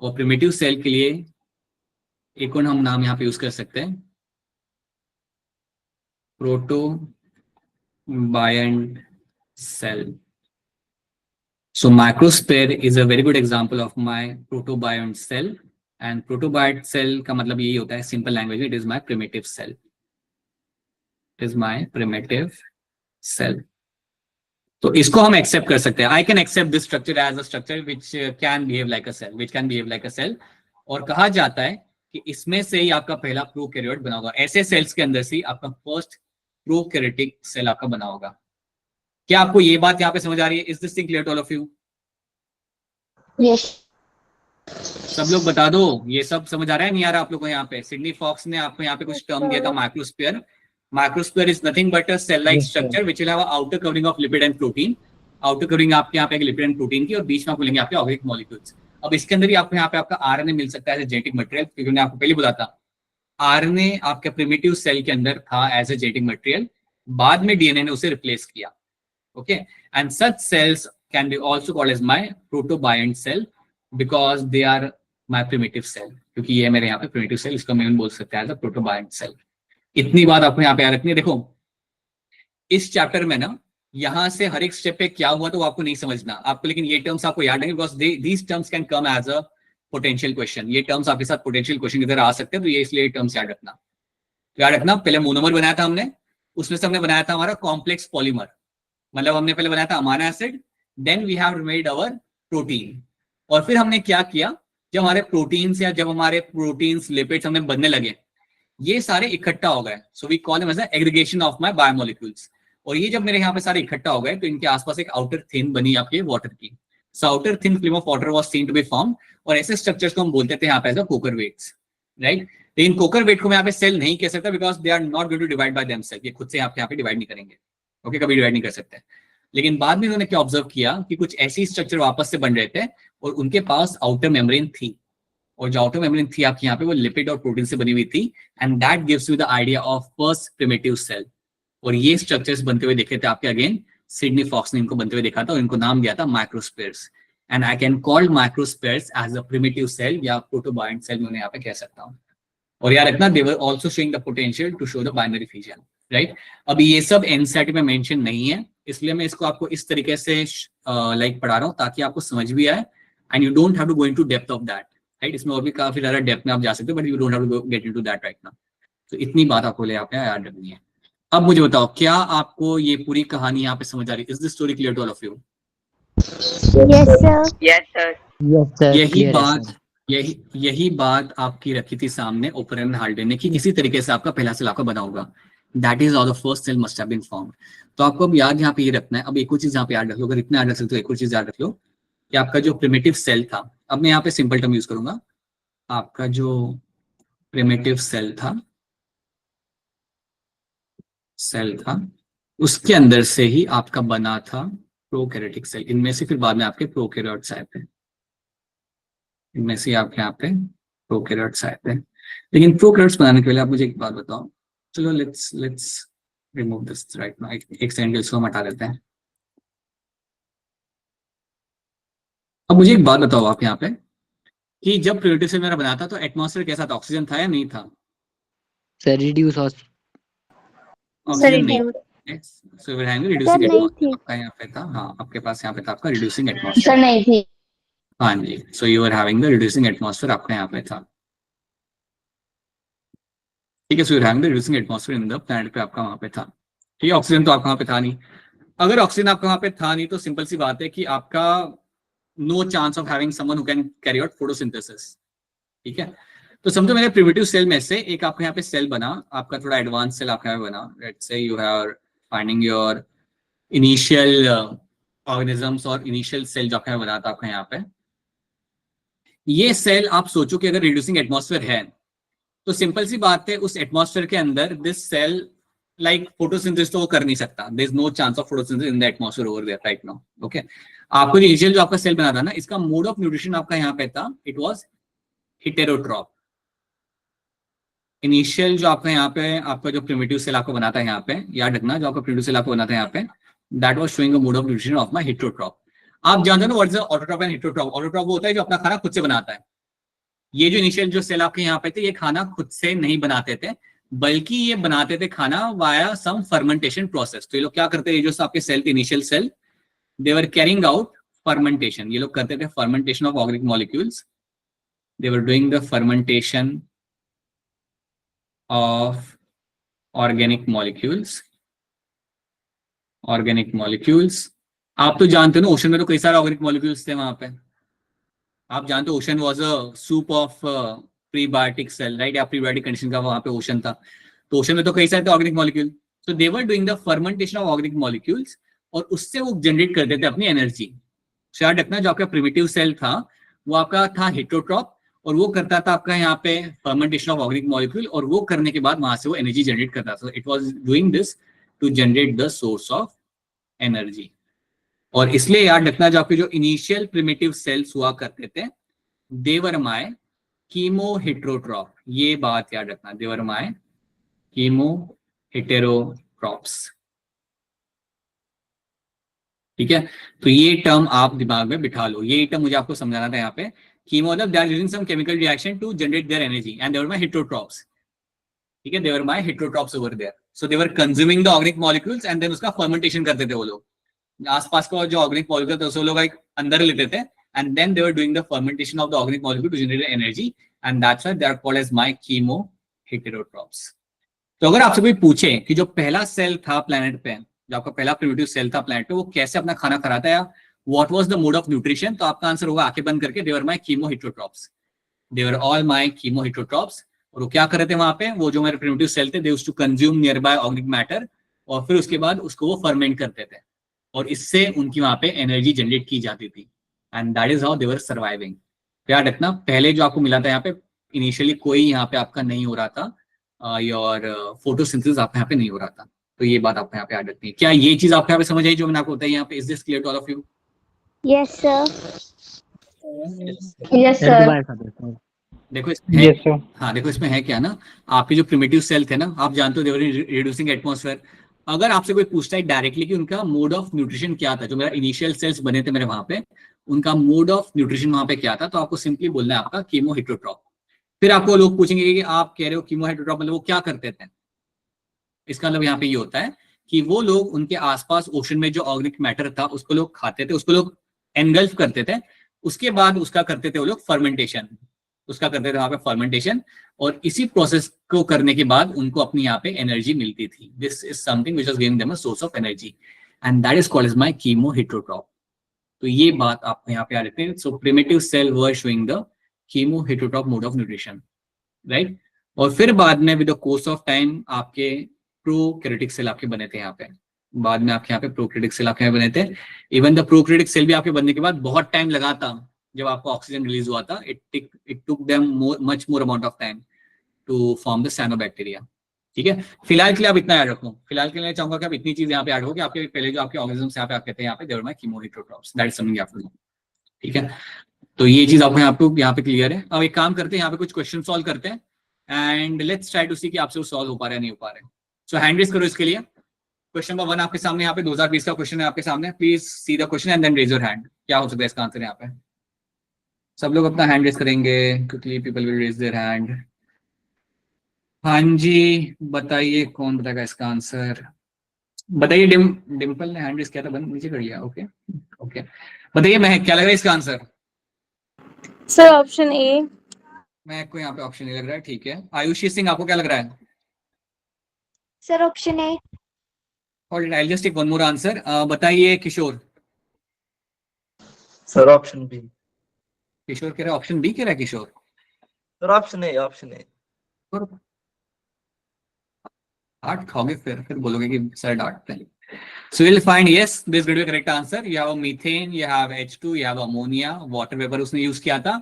और प्रिमिटिव सेल के लिए एक और हम नाम यहाँ पे यूज कर सकते हैं, protobiont cell. So microsphere is a very good example of my protobiont cell, and protobiont cell का मतलब यही होता है simple language में, it is my primitive cell. It is my primitive cell. तो इसको हम एक्सेप्ट कर सकते हैं। I can accept this structure as a structure which can behave like a cell, which can behave like a cell. और कहा जाता है कि इसमें से ही आपका पहला प्रोकैरियोट बना होगा। ऐसे सेल्स के अंदर से आपका फर्स्ट प्रोकैरियोटिक सेल आपका बना होगा। क्या आपको ये बात यहाँ पे समझ आ रही है? Is this thing clear to all of you? Yes. सब लोग बता दो, ये सब समझ आ रहा है नहीं आ रहा आप लोगों को? यहाँ पे सिडनी फॉक्स ने आपको यहाँ पे कुछ टर्म दिया था, microsphere. Microsphere is nothing but a cell like structure which will have outer covering of lipid and protein. Outer covering आपके यहाँ पे लिपिड एंड प्रोटीन की, और बीच में आपको लेंगे आपके ऑर्गेनिक मॉलिक्यूल्स। अब इसके अंदर ही आपको यहाँ पे आपका आरएनए मिल सकता है एज ए जेनेटिक मटेरियल, क्योंकि मैंने आपको पहले बोला था आरएनए आपके प्रिमिटिव सेल के अंदर था एज ए जेनेटिक मटेरियल, बाद में डीएनए ने उसे रिप्लेस किया। Okay, and such cells can be also called as my protobiont cell because they are my primitive cell, क्योंकि ये मेरे यहाँ पे प्रिमिटिव सेल, इसको मैं बोल सकते हैं एज अ प्रोटोबायंट सेल। इतनी बात आपको यहाँ पे याद रखनी है। देखो इस चैप्टर में ना यहाँ से हर एक स्टेप पे क्या हुआ तो आपको नहीं समझना आपको, लेकिन ये टर्म्स आपको याद रहेंगे because these terms can come as a potential question. ये टर्म्स आपके साथ पोटेंशियल क्वेश्चन की तरह आ सकते हैं, तो ये इसलिए टर्म्स याद रखना। याद रखना पहले मोनोमर बनाया था हमने, उसमें से हमने बनाया था हमारा कॉम्प्लेक्स पॉलीमर, मतलब हमने पहले बनाया था amino acid, then we have made our protein. और फिर हमने क्या किया, जब हमारे प्रोटीन्स या जब हमारे प्रोटीन्स लिपिड्स हमें बनने लगे, ये सारे इकट्ठा हो गए, so we call them as aggregation of my biomolecules. और ये जब मेरे यहाँ पे सारे इकट्ठा हो गए तो इनके आसपास एक आउटर थिन बनी आपके वाटर की। So outer thin film of water was seen to be form, और ऐसे स्ट्रक्चर्स को हम बोलते थे यहाँ पे as a coacervates, right. लेकिन कोकर वेट को मैं यहाँ पे सेल नहीं कह सकता because they are not going to divide by themselves, ये खुद से आपके यहाँ पे डिवाइड नहीं करेंगे, ओके, कभी डिवाइड नहीं कर सकते। लेकिन बाद में उन्होंने क्या ऑब्जर्व किया कि कुछ ऐसी स्ट्रक्चर वापस से बन रहे थे और उनके पास आउटर मेम्ब्रेन थी, और जो आउटर मेम्ब्रेन थी आपके यहाँ पे वो लिपिड और प्रोटीन से बनी हुई थी, and that gives you the idea of first primitive cell. और ये स्ट्रक्चर्स बनते हुए देखे थे आपके, अगेन सिडनी फॉक्स ने इनको बनते हुए देखा था और इनको नाम दिया था microspheres. And I can call microspheres as a primitive cell या प्रोटोबायंट सेल, मैं यहाँ पे कह सकता हूँ। और याद रखना they were also showing the potential to show the binary fission, right. अभी ये सब एनसीईआरटी में मेंशन नहीं है, इसलिए मैं इसको आपको इस तरीके से लाइक पढ़ा रहा हूँ ताकि आपको समझ भी आए, and you don't have to go into depth of that, right. इसमें और भी काफी ज्यादा डेप्थ में आप जा सकते हो, but you don't have to get into that right now. तो इतनी बात आपको ले आपने याद रखनी है। अब मुझे बताओ, क्या आपको ये पूरी कहानी यहाँ पे समझ आ रही है? Is this story clear to all of you? Yes sir. Yes sir. Yes sir, यही बात आपकी रखी थी सामने ओपरेन हाल्डे ने कि इसी तरीके से आपका पहला सेल आपका बना होगा। That is how the first cell must have been formed. तो आपको अब याद यहाँ पे ये रखना है। अब एक और चीज यहाँ पे याद रख लो, अगर इतना याद रख सकते हो एक और चीज याद रख लो, कि आपका जो प्रिमिटिव सेल था, अब मैं यहाँ पे सिंपल टर्म यूज करूंगा, आपका जो प्रिमिटिव सेल था उसके अंदर से ही आपका बना था प्रोकैरियोटिक सेल। इनमें से फिर बाद में आपके प्रोकैरियोट्स आए थे, इनमें से आपके यहाँ पे प्रोकैरियोट्स आए थे। लेकिन प्रोकैरियोट्स बनाने के लिए आप मुझे एक बात बताओ, चलो let's remove this right now, एक सेकंड इसको हम हटा देते हैं। अब मुझे एक बात बताओ आप यहाँ पे कि जब प्रिमिटिव सेल मेरा बना था तो एटमॉस्फेयर कैसा था, ऑक्सीजन था या नहीं था? सर रिड्यूस ऑक्सीजन नहीं, सो वी हैव रिड्यूसिंग नहीं थी। एटमॉस्फेयर आपका यहाँ पे था। हाँ, आपके पास यहाँ पे था आपका रिड्यूसिंग एटमॉस्फेयर। सर नहीं थी। हाँ जी, so you are having the reducing atmosphere आपका यहाँ पे था। ठीक है, so you are having the reducing atmosphere in the planet पे आपका वहाँ पे था। ठीक है, ऑक्सीजन तो आपका वहाँ पे था नहीं। अगर ऑक्सीजन आपका वहाँ पे था नहीं तो सिंपल सी बात है कि आपका no chance of having someone who can carry out photosynthesis. ठीक है, तो समझो मेरे प्रिमिटिव सेल में से एक आपका यहाँ पे सेल बना, आपका थोड़ा एडवांस सेल आपका यहाँ पे बना। Let's say you have finding your initial organisms और इनिशियल सेल जो आपका यहाँ बना था आपका यहाँ पे। ये सेल आप सोचो कि अगर रिड्यूसिंग एटमॉस्फेयर है तो सिंपल सी बात है उस एटमॉस्फेयर के अंदर दिस सेल लाइक फोटोसिंथेसिस तो वो कर नहीं सकता। There is no chance of photosynthesis in the atmosphere over there right now. Okay, आपको जो इनिशियल जो आपका सेल बना था ना, इसका मोड ऑफ न्यूट्रिशन आपका यहाँ पे था, इट वाज हेटेरोट्रॉप। इनिशियल जो आपका यहाँ पे आपका जो प्रिमिटिव सेल आपको बनाता है यहाँ पे, याद रखना जो आपका प्रिमिटिव सेल आपको बनाता है यहाँ पे, that was showing a mode of nutrition of my heterotroph. आप जानते हो ना what is autotroph and heterotroph? Autotroph वो होता है जो अपना खाना खुद से बनाता है। ये जो इनिशियल जो सेल आपके यहाँ पे थे, ये खाना खुद से नहीं बनाते थे, बल्कि ये बनाते थे खाना वाया सम फर्मेंटेशन प्रोसेस। तो ये लोग क्या करते हैं, जो आपके सेल थे initial cell, they were carrying out fermentation. ये लोग करते थे fermentation of organic molecules, they were doing the fermentation of organic molecules. आप तो जानते हो ना ओशन में तो कई सारे ऑर्गेनिक मॉलिक्यूल्स थे वहां पे। आप जानते हो ocean was a soup of prebiotic cell, right? या प्रीबायोटिक कंडीशन का वहां पे ओशन था, तो ओशन में तो कई सारे थे organic molecule. So they were doing the fermentation of organic molecules, और उससे वो जनरेट करते थे अपनी एनर्जी। याद रखना जो आपका प्रिमिटिव सेल था वो आपका था हेटेरोट्रॉप, और वो करता था आपका यहाँ पे फर्मेंटेशन ऑफ ऑर्गेनिक मॉलिक्यूल, और वो करने के बाद वहां से वो एनर्जी जनरेट करता था। It was doing this to generate the source of energy. और इसलिए याद रखना जो आपके जो इनिशियल प्रिमिटिव सेल्स हुआ करते थे, दे वर माय कीमो हेटेरोट्रॉप। ये बात याद रखना, they were my chemo heterotrophs. ठीक है, तो ये टर्म आप दिमाग में बिठा लो, ये टर्म मुझे आपको समझाना था यहाँ पे। कीमो मतलब they are using some chemical reaction to generate their energy and they were my heterotrophs. ठीक है, they were my heterotrophs over there. So they were consuming the organic molecules and then उसका fermentation करते थे वो लोग। आसपास का जो ऑर्गेनिक मॉलिक्यूल था उसको लोग एक अंदर लेते थे, and then they were doing the fermentation of the organic molecule to generate energy, and that's why they are called as my chemo heterotrophs. तो अगर आपसे कोई पूछे कि जो पहला सेल था प्लेनेट पे, जो आपका पहला प्रिमिटिव सेल था प्लेनेट पे, वो कैसे अपना खाना खाता है, what was the mode of nutrition, तो आपका आंसर होगा आंखें बंद करके, they were my chemo heterotrophs. They were all my chemo heterotrophs. और वो क्या कर रहे थे वहां पे, वो जो मेरे प्रिमिटिव सेल थे, they used to consume nearby organic matter, और फिर उसके बाद उसको वो फर्मेंट करते थे, और इससे उनकी वहां पे एनर्जी जनरेट की जाती थी, and that is how they were surviving. याद रखना पहले जो आपको मिला था यहाँ पे, इनिशियली कोई यहाँ पे आपका नहीं हो रहा था, और फोटोसिंथेसिस आपके यहाँ पे नहीं हो रहा था। तो ये बात आपको यहाँ पे याद रखनी है। क्या ये चीज आपको यहाँ पे समझ आई जो मैंने आपको बताई यहाँ पे? Is this clear to all of you? Yes sir. Yes sir sir. दोबारा कर देता हूँ। देखो इसमें है, यस सर। हाँ देखो इसमें है क्या ना, आपके जो प्रिमिटिव सेल थे ना, आप जानते हो देवर रिड्यूसिंग एटमॉस्फेयर। अगर आपसे कोई पूछता है डायरेक्टली कि उनका मोड ऑफ न्यूट्रिशन क्या था, जो मेरा इनिशियल सेल्स बने थे मेरे वहां पे, उनका मोड ऑफ न्यूट्रिशन वहां पे क्या था, तो आपको सिंपली बोलना है आपका कीमो हेटेरोट्रॉप। फिर आपको लोग पूछेंगे कि आप कह रहे हो कीमो हेटेरोट्रॉप मतलब वो क्या करते थे? इसका मतलब यहाँ पे ये होता है कि वो लोग उनके आसपास ओशन में जो ऑर्गेनिक मैटर था उसको लोग खाते थे, उसको लोग एनगल्फ करते थे, उसके बाद उसका करते थे वो लोग फर्मेंटेशन, उसका करते थे वहां पे फर्मेंटेशन, और इसी प्रोसेस को करने के बाद उनको अपनी यहाँ पे एनर्जी मिलती थी। This is something which was giving them a source of energy, and that is called as my chemo heterotroph. तो ये बात आप यहाँ पे याद रखते हैं। So primitive cell were showing the chemo heterotroph mode of nutrition, right? और फिर बाद में with the course of time आपके प्रोकैरियोटिक सेल आपके बने थे यहाँ पे, बाद में आपके यहाँ पे प्रोक्रेटिक सेल आपके यहाँ बने थे। इवन द प्रोक्रेटिक सेल भी आपके बनने के बाद बहुत टाइम लगा था, जब आपको ऑक्सीजन रिलीज हुआ था, it took them much more amount of time to form the cyanobacteria. ठीक है, फिलहाल के लिए आप इतना याद रखो, फिलहाल के लिए चाहूंगा कि आप इतनी चीज यहाँ पे याद रखो कि आपके पहले जो आपके ऑर्गेनिजम्स यहाँ पे आप कहते हैं यहाँ पे they were my chemoheterotrophs, that is something you have to know. ठीक है, तो ये चीज आपको यहाँ पे क्लियर है। अब एक काम करते हैं, यहाँ पे कुछ क्वेश्चन सॉल्व करते हैं एंड लेट्स ट्राई टू सी कि आपसे वो सॉल्व हो पा रहा है नहीं हो पा रहा है। सो हैंड रेज करो इसके लिए। क्वेश्चन नंबर 1 आपके सामने यहाँ पे 2020 का क्वेश्चन है आपके सामने। Please see the question and then raise your hand. क्या हो सकता है इसका आंसर यहाँ पे? सब लोग अपना हैंड रेज करेंगे, quickly people will raise their hand. हाँ जी, बताइए कौन बताएगा इसका आंसर? बताइए। डिम्पल ने हैंड रेज किया था, बंद नीचे कर लिया। ओके ओके, बताइए महक, क्या लग रहा है इसका आंसर? सर ऑप्शन ए। महक को यहाँ पे ऑप्शन नहीं लग रहा है, ठीक है। आयुषी सिंह, आपको क्या लग रहा है? Sir option A. Alright, I just take one more answer. बताइए Kishore. Sir option B. Kishore कह रहा है ऑप्शन बी, कह रहा है Kishore. Sir option A, option A. डांट खाओगे फिर बोलोगे कि सर डांटते हैं। So you'll find yes, this will be correct answer. You have a methane, you have H2, you have ammonia, water vapor उसने यूज किया था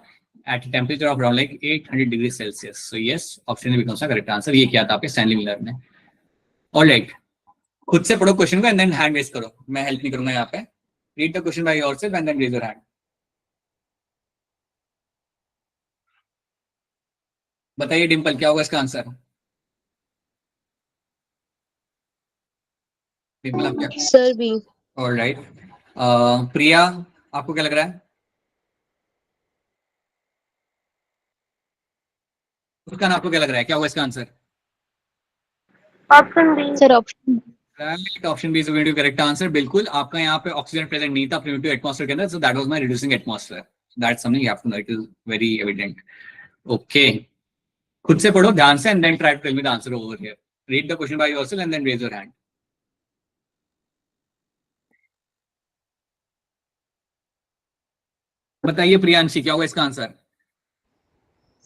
at a temperature of around like 800 degrees Celsius. So yes, option A becomes the correct answer. ये किया था आपके Stanley Miller ने। Alright, खुद से पढ़ो क्वेश्चन को एंड देन हैंड रेज करो, मैं हेल्प नहीं करूंगा यहाँ पे। Read the question by yourself and then raise your hand. बताइए डिम्पल, क्या होगा इसका आंसर? डिम्पल आप क्या? Sir B. ऑलराइट, प्रिया आपको क्या लग रहा है? उसका आपको क्या लग रहा है, क्या होगा इसका answer? Option B. Sir option option B is going to correct answer. बिल्कुल, आपका यहाँ पे ऑक्सीजन प्रेजेंट नहीं था प्रिमिटिव एटमॉस्फेयर के अंदर, so that was my reducing atmosphere. That's something you have to know, it is very evident. Okay, खुद से पढ़ो ध्यान से and then try to tell me the answer over here. Read the question by yourself and then raise your hand. बताइए प्रियांशी, क्या होगा इसका answer?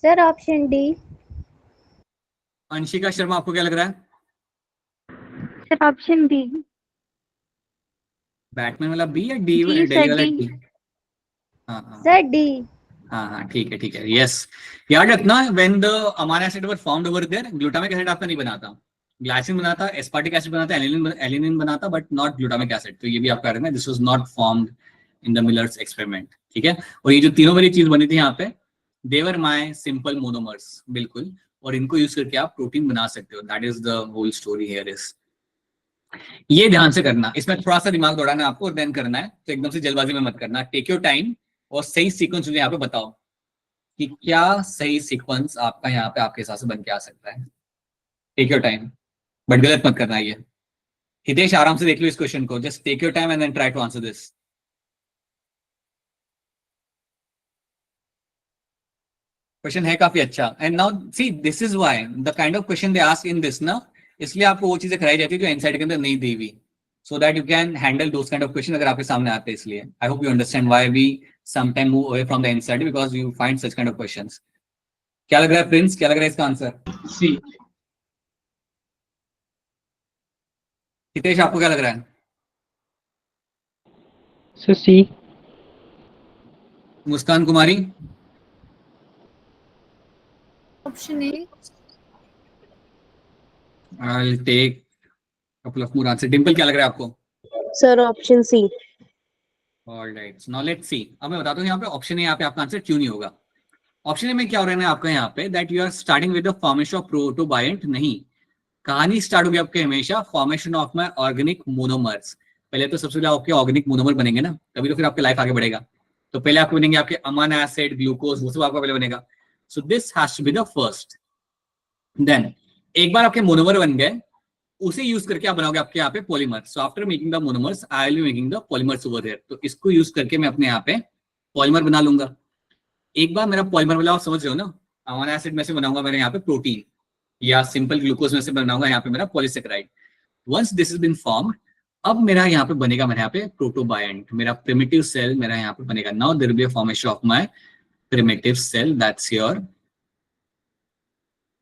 Sir option D. Anshika Sharma, आपको क्या लग रहा है? Sir option B. बैटमैन वाला बी या डी? जी, सर, वाला डी। डी? हाँ हाँ सर डी। हाँ, ठीक है ठीक है, यस। याद रखना, when the amino acid were formed over there, glutamic acid आपका नहीं बना था, ग्लाइसिन बना था, एस्पार्टिक एसिड बना था, एलिनिन बना था, बट नॉट ग्लूटामिक एसिड। तो ये भी आपका रखना, this was not formed in the millers experiment. ठीक है, और ये जो तीनों वाली चीज बनी थी यहाँ पे, दे वर माय सिंपल मोनोमर्स, बिल्कुल, और इनको यूज करके आप प्रोटीन बना सकते हो। That is the whole story here is. ये ध्यान से करना, इसमें थोड़ा सा दिमाग दौड़ाना है आपको और देन करना है, तो एकदम से जल्दबाजी में मत करना। टेक योर टाइम और सही सीक्वेंस मुझे यहाँ पे बताओ कि क्या सही सीक्वेंस आपका यहाँ पे आपके हिसाब से बन के आ सकता है। टेक योर टाइम, बट गलत मत करना। ये हितेश, आराम से देख लो इस क्वेश्चन को, just take your time and then try to answer this. Question है काफी अच्छा, and now see this is why the kind of question they ask in this ना, इसलिए आपको वो चीजें कराई जाती है जो एनसीईआरटी के अंदर नहीं दी हुई, so that you can handle those kind of question अगर आपके सामने आते हैं। इसलिए I hope you understand why we sometime move away from the NCERT, because you find such kind of questions. क्या लग रहा है प्रिंस, क्या लग रहा है इसका आंसर? सी। हितेश, आपको क्या लग रहा है? Sir C. Muskan Kumari? Option A. I'll take couple of more answers. Dimple, क्या लग रहा है आपको? Sir option C. Alright, so now let's see. अब मैं बताता हूँ यहाँ पे ऑप्शन ए, यहाँ पे आपका आंसर क्यों नहीं होगा। ऑप्शन ए में क्या हो रहा है आपका यहाँ पे, that you are starting with the formation of protobiont. नहीं, कहानी स्टार्ट होगी आपके हमेशा formation of my organic monomers. पहले तो सबसे पहले आपके ऑर्गेनिक मोनोमर बनेंगे ना, तभी तो फिर आपकी लाइफ आगे बढ़ेगा। तो पहले आपके बनेंगे आपके अमाइनो एसिड, ग्लूकोज, वो सब आपका पहले बनेगा। So this has to be the first. Then एक बार आपके मोनोमर बन गए, उसे यूज करके आप बनाओगे आपके यहाँ पे polymer. So after making the monomers I will be making the polymers over here. तो इसको यूज करके मैं अपने यहाँ पे पॉलीमर बना लूंगा। एक बार मेरा पॉलीमर वाला आप समझ रहे हो ना, अमाइनो एसिड में से बनाऊंगा मेरे यहाँ पे प्रोटीन, या सिंपल ग्लूकोज में से बनाऊंगा यहाँ पे मेरा polysaccharide. Once this is been formed, अब मेरा यहाँ पे बनेगा मेरे यहाँ पे प्रोटोबायंट, मेरा प्रिमिटिव सेल मेरा यहाँ पे बनेगा। Now there will be a formation of my primitive cell, that's your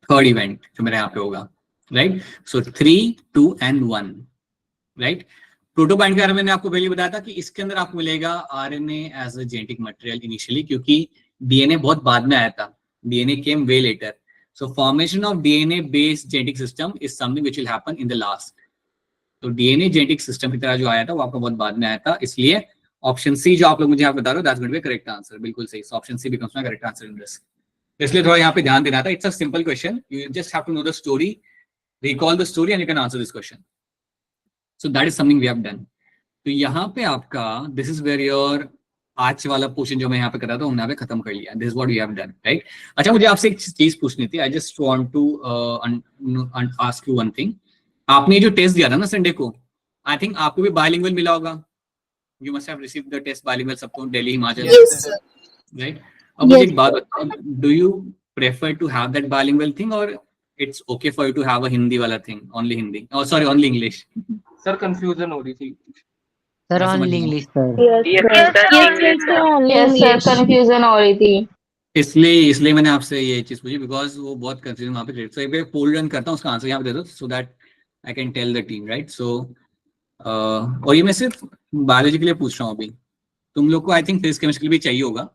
third event जो मेरे यहाँ पे होगा, right. So 3, 2 and 1, right. Protobiont के बारे में मैंने आपको पहले बताया था कि इसके अंदर आपको मिलेगा RNA as a genetic material initially, क्योंकि डीएनए बहुत बाद में आया था, DNA came way later, so formation of DNA based genetic system is something which will happen in the last. तो डीएनए जेनेटिक सिस्टम की तरह जो आया था वो आपका बहुत बाद में आया था, इसलिए ऑप्शन सी जो आप लोग मुझे यहाँ बता रहे हो that's going to be correct answer, बिल्कुल सही। So option C becomes my correct answer in this. इसलिए थोड़ा यहाँ पे ध्यान देना था। It's a simple question, you just have to know the story, recall the story and you can answer this question. So that is something we have done. तो यहाँ पे आपका दिस इज वेयर योर आज वाला portion जो मैं यहाँ पे कर रहा था हमने यहाँ पे खत्म कर लिया। This is what we have done, right. अच्छा, मुझे आपसे एक चीज पूछनी थी। I just want to ask you one thing. आपने जो टेस्ट दिया था ना संडे को, आई थिंक आपको भी बायलिंगुअल मिला होगा। You must have received the test bilingual, सबको, दिल्ली, हिमाचल, राइट। अब मुझे एक बात बताओ, do you prefer to have that bilingual thing और it's okay for you to have a Hindi वाला थिंग, ओनली हिंदी, और sorry only English? Sir confusion हो रही थी। सर मैं समझ ओनली गया। English sir. Yes, sir, confusion हो रही थी। इसलिए मैंने आपसे ये चीज पूछी, बिकॉज वो बहुत कंफ्यूजन वहाँ पे क्रिएट। सो एक पोल रन करता हूँ, उसका आंसर यहाँ पे दे दो so that I can tell the team, right. So और ये मैं सिर्फ बायोलॉजी के लिए पूछ रहा हूँ अभी। तुम लोग को आई थिंक फिजिक्स केमिस्ट्री भी चाहिए होगा,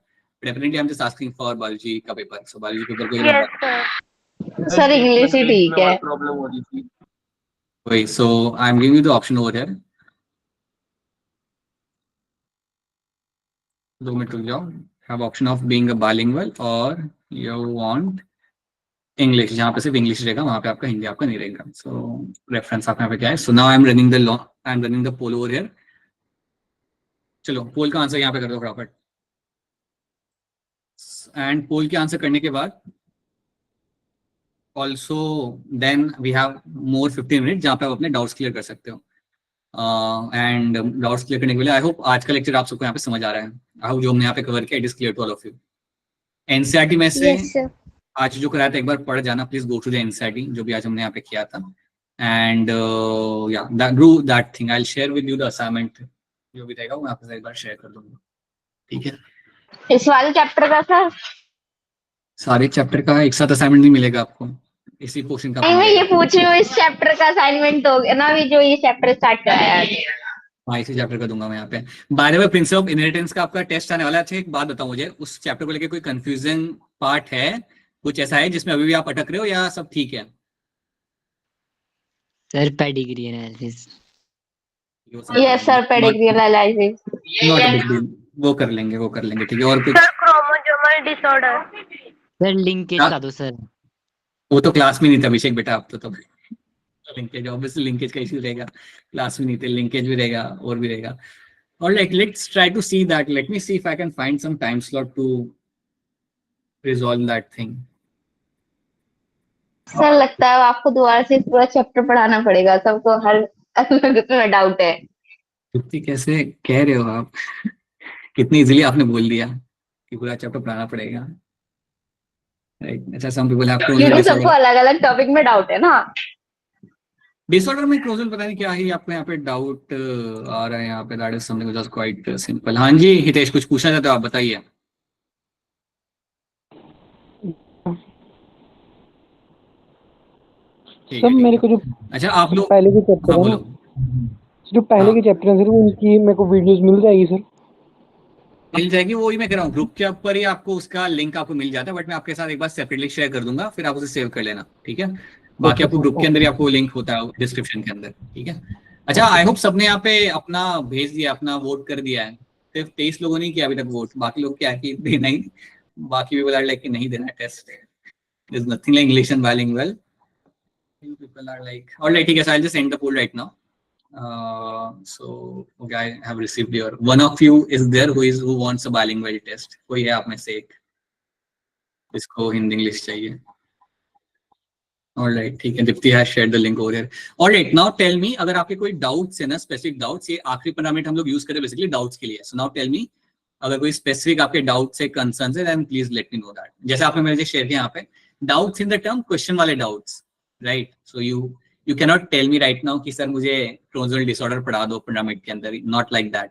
definitely I am just asking for biology का पेपर। सो बायोलॉजी पेपर को सर इंग्लिश ही ठीक है। प्रॉब्लम हो रही थी। वही, so I am giving you the option over here. 2 minute रुक जाओ। Have option of being a bilingual और यू वांट इंग्लिश। जहाँ पे सिर्फ इंग्लिश रहेगा वहाँ पे आपका हिंदी आपका नहीं रहेगा। सो रेफरेंस आपका यहाँ पे क्या है? So now I am running the poll over here. चलो पोल का आंसर यहाँ पे कर दो फटाफट। एंड पोल के आंसर करने के बाद also then we have more 15 minute जहाँ पे आप अपने डाउट्स क्लियर कर सकते हो। एंड डाउट्स क्लियर करने के लिए आई होप आज का लेक्चर आप सबको यहाँ पे समझ आ रहा है। आई होप जो हमने यहाँ पे कवर किया it is clear to all of you. NCERT में से Yes, sir. आज जो कराया था एक बार पढ़ जाना please, go to the NCERT जो भी आज हमने यहाँ पे किया था। एंड या do that thing, I will share with you the assignment जो भी रहेगा वो मैं आपके साथ एक बार शेयर कर दूंगा, ठीक है। इस वाले चैप्टर का सर? सारे चैप्टर का एक साथ असाइनमेंट नहीं मिलेगा आपको, इसी पोर्शन का नहीं, मैं ये मिलेगा। पूछ रही हूँ इस चैप्टर का असाइनमेंट हो गया ना, अभी जो ये चैप्टर स्टार्ट कराया है। हाँ, इसी चैप्टर का दूंगा मैं यहाँ पे। By the way principle of inheritance का आपका टेस्ट आने वाला है। अच्छा एक बात बताओ मुझे, उस चैप्टर को लेकर कोई कंफ्यूजन पार्ट है, कुछ ऐसा है जिसमें अभी भी आप अटक रहे हो या सब ठीक है? Sir pedigree analysis. Yes sir, pedigree analysis. Not a big deal, वो कर लेंगे ठीक है। और कुछ? Chromosomal disorder. सर लिंकेज हाँ? का दो सर। वो तो क्लास में नहीं था अभिषेक बेटा, आप तो तब लिंकेज, ऑब्वियसली लिंकेज का इशू रहेगा, क्लास में नहीं थे, लिंकेज भी रहेगा और भी रहेगा। और like let's try to see that, let me see if I can find some time slot to resolve that thing. Sir लगता है आपको दोबारा से पूरा चैप्टर पढ़ाना पड़ेगा, सबको हर में डाउट है। युक्ति कैसे कह रहे हो आप? कितनी इजीली आपने बोल दिया कि पूरा चैप्टर पढ़ाना पड़ेगा, राइट। अच्छा, सम पीपल हैव क्योंकि सबको अलग अलग टॉपिक में डाउट है ना। डिसऑर्डर में क्रोमोसोम पता नहीं क्या ही आपको यहाँ पे डाउट आ रहा है यहाँ पे, that is something which is quite simple. हाँ जी हितेश, कुछ पूछना चाहते हो आप, बताइए। सर मेरे को जो अच्छा आप लोग पहले के चैप्टर हाँ है ना, बोलो। जो पहले के चैप्टर हैं सर उनकी मेरे को वीडियोस मिल जाएगी सर? मिल जाएगी, वही मैं कह रहा हूँ, ग्रुप के ऊपर ही आपको उसका लिंक आपको मिल जाता है, बट मैं आपके साथ एक बार सेपरेटली शेयर कर दूंगा, फिर आप उसे सेव कर लेना, ठीक है। बाकी आपको ग्रुप के अंदर ही आपको लिंक होता है डिस्क्रिप्शन के अंदर, ठीक है। अच्छा आई होप सबने यहाँ पे अपना भेज दिया, अपना वोट कर दिया है। सिर्फ 23 लोगों ने किया अभी तक वोट, बाकी लोग क्या कि देना ही, बाकी भी बोला लाइक नहीं देना test. There's nothing like English and bilingual. People are like, all right, ठीक है, so I'll just end the poll right now. So okay, I have received your, one of you is there who wants a bilingual test. कोई है आप में से एक इसको Hindi English चाहिए? All right, ठीक है, Deepti has shared the link over here. All right, now tell me अगर आपके कोई डाउट्स है ना, स्पेसिफिक डाउट्स, ये आखिरी 15 मिनट हम लोग यूज करें बेसिकली डाउट्स के लिए। So now tell me अगर कोई स्पेसिफिक आपके डाउट्स है, कंसर्न्स है, then please let me know that. जैसे आपने मेरे से शेयर किया यहाँ पे doubts in the term question वाले doubts, right. So you can not tell me right now कि सर मुझे क्रोमोसोमल डिसऑर्डर पढ़ा दो 15 मिनट के अंदर, नॉट लाइक दैट।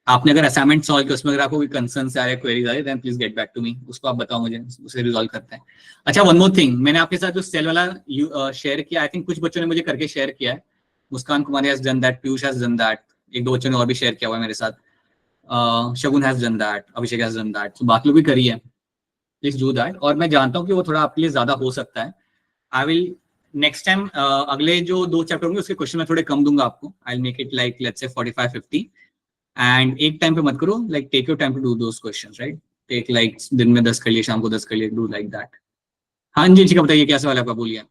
आपने अगर असाइनमेंट सॉल्व किया उसमें अगर आपको कोई कंसर्न्स आ रहे, क्वेरीज आ रहे, then please get back to me, उसको आप बताओ मुझे, उसे रिजॉल्व करते हैं। अच्छा वन मोर थिंग, मैंने आपके साथ जो सेल वाला शेयर किया, आई थिंक कुछ बच्चों ने मुझे करके शेयर किया है, Muskan Kumari has done that, Piyush has done that, एक दो बच्चों ने और भी शेयर किया हुआ है मेरे साथ, Shagun has done that, Abhishek has done that, तो बाकी लोग भी करिए, प्लीज डू दैट। और मैं जानता हूँ कि वो थोड़ा आपके लिए ज्यादा हो सकता है। आई विल नेक्स्ट टाइम अगले जो 2 चैप्टर होंगे उसके क्वेश्चन मैं थोड़े कम दूंगा आपको, I will make it like let's say 45-50, and एक टाइम पे मत करो, like take your time to do those questions, right? Take like दिन में 10 कर लिए, शाम को 10 कर लिए, डू लाइक दैट। हाँ जी जी, बताइए क्या सवाल है आपका, बोलिए।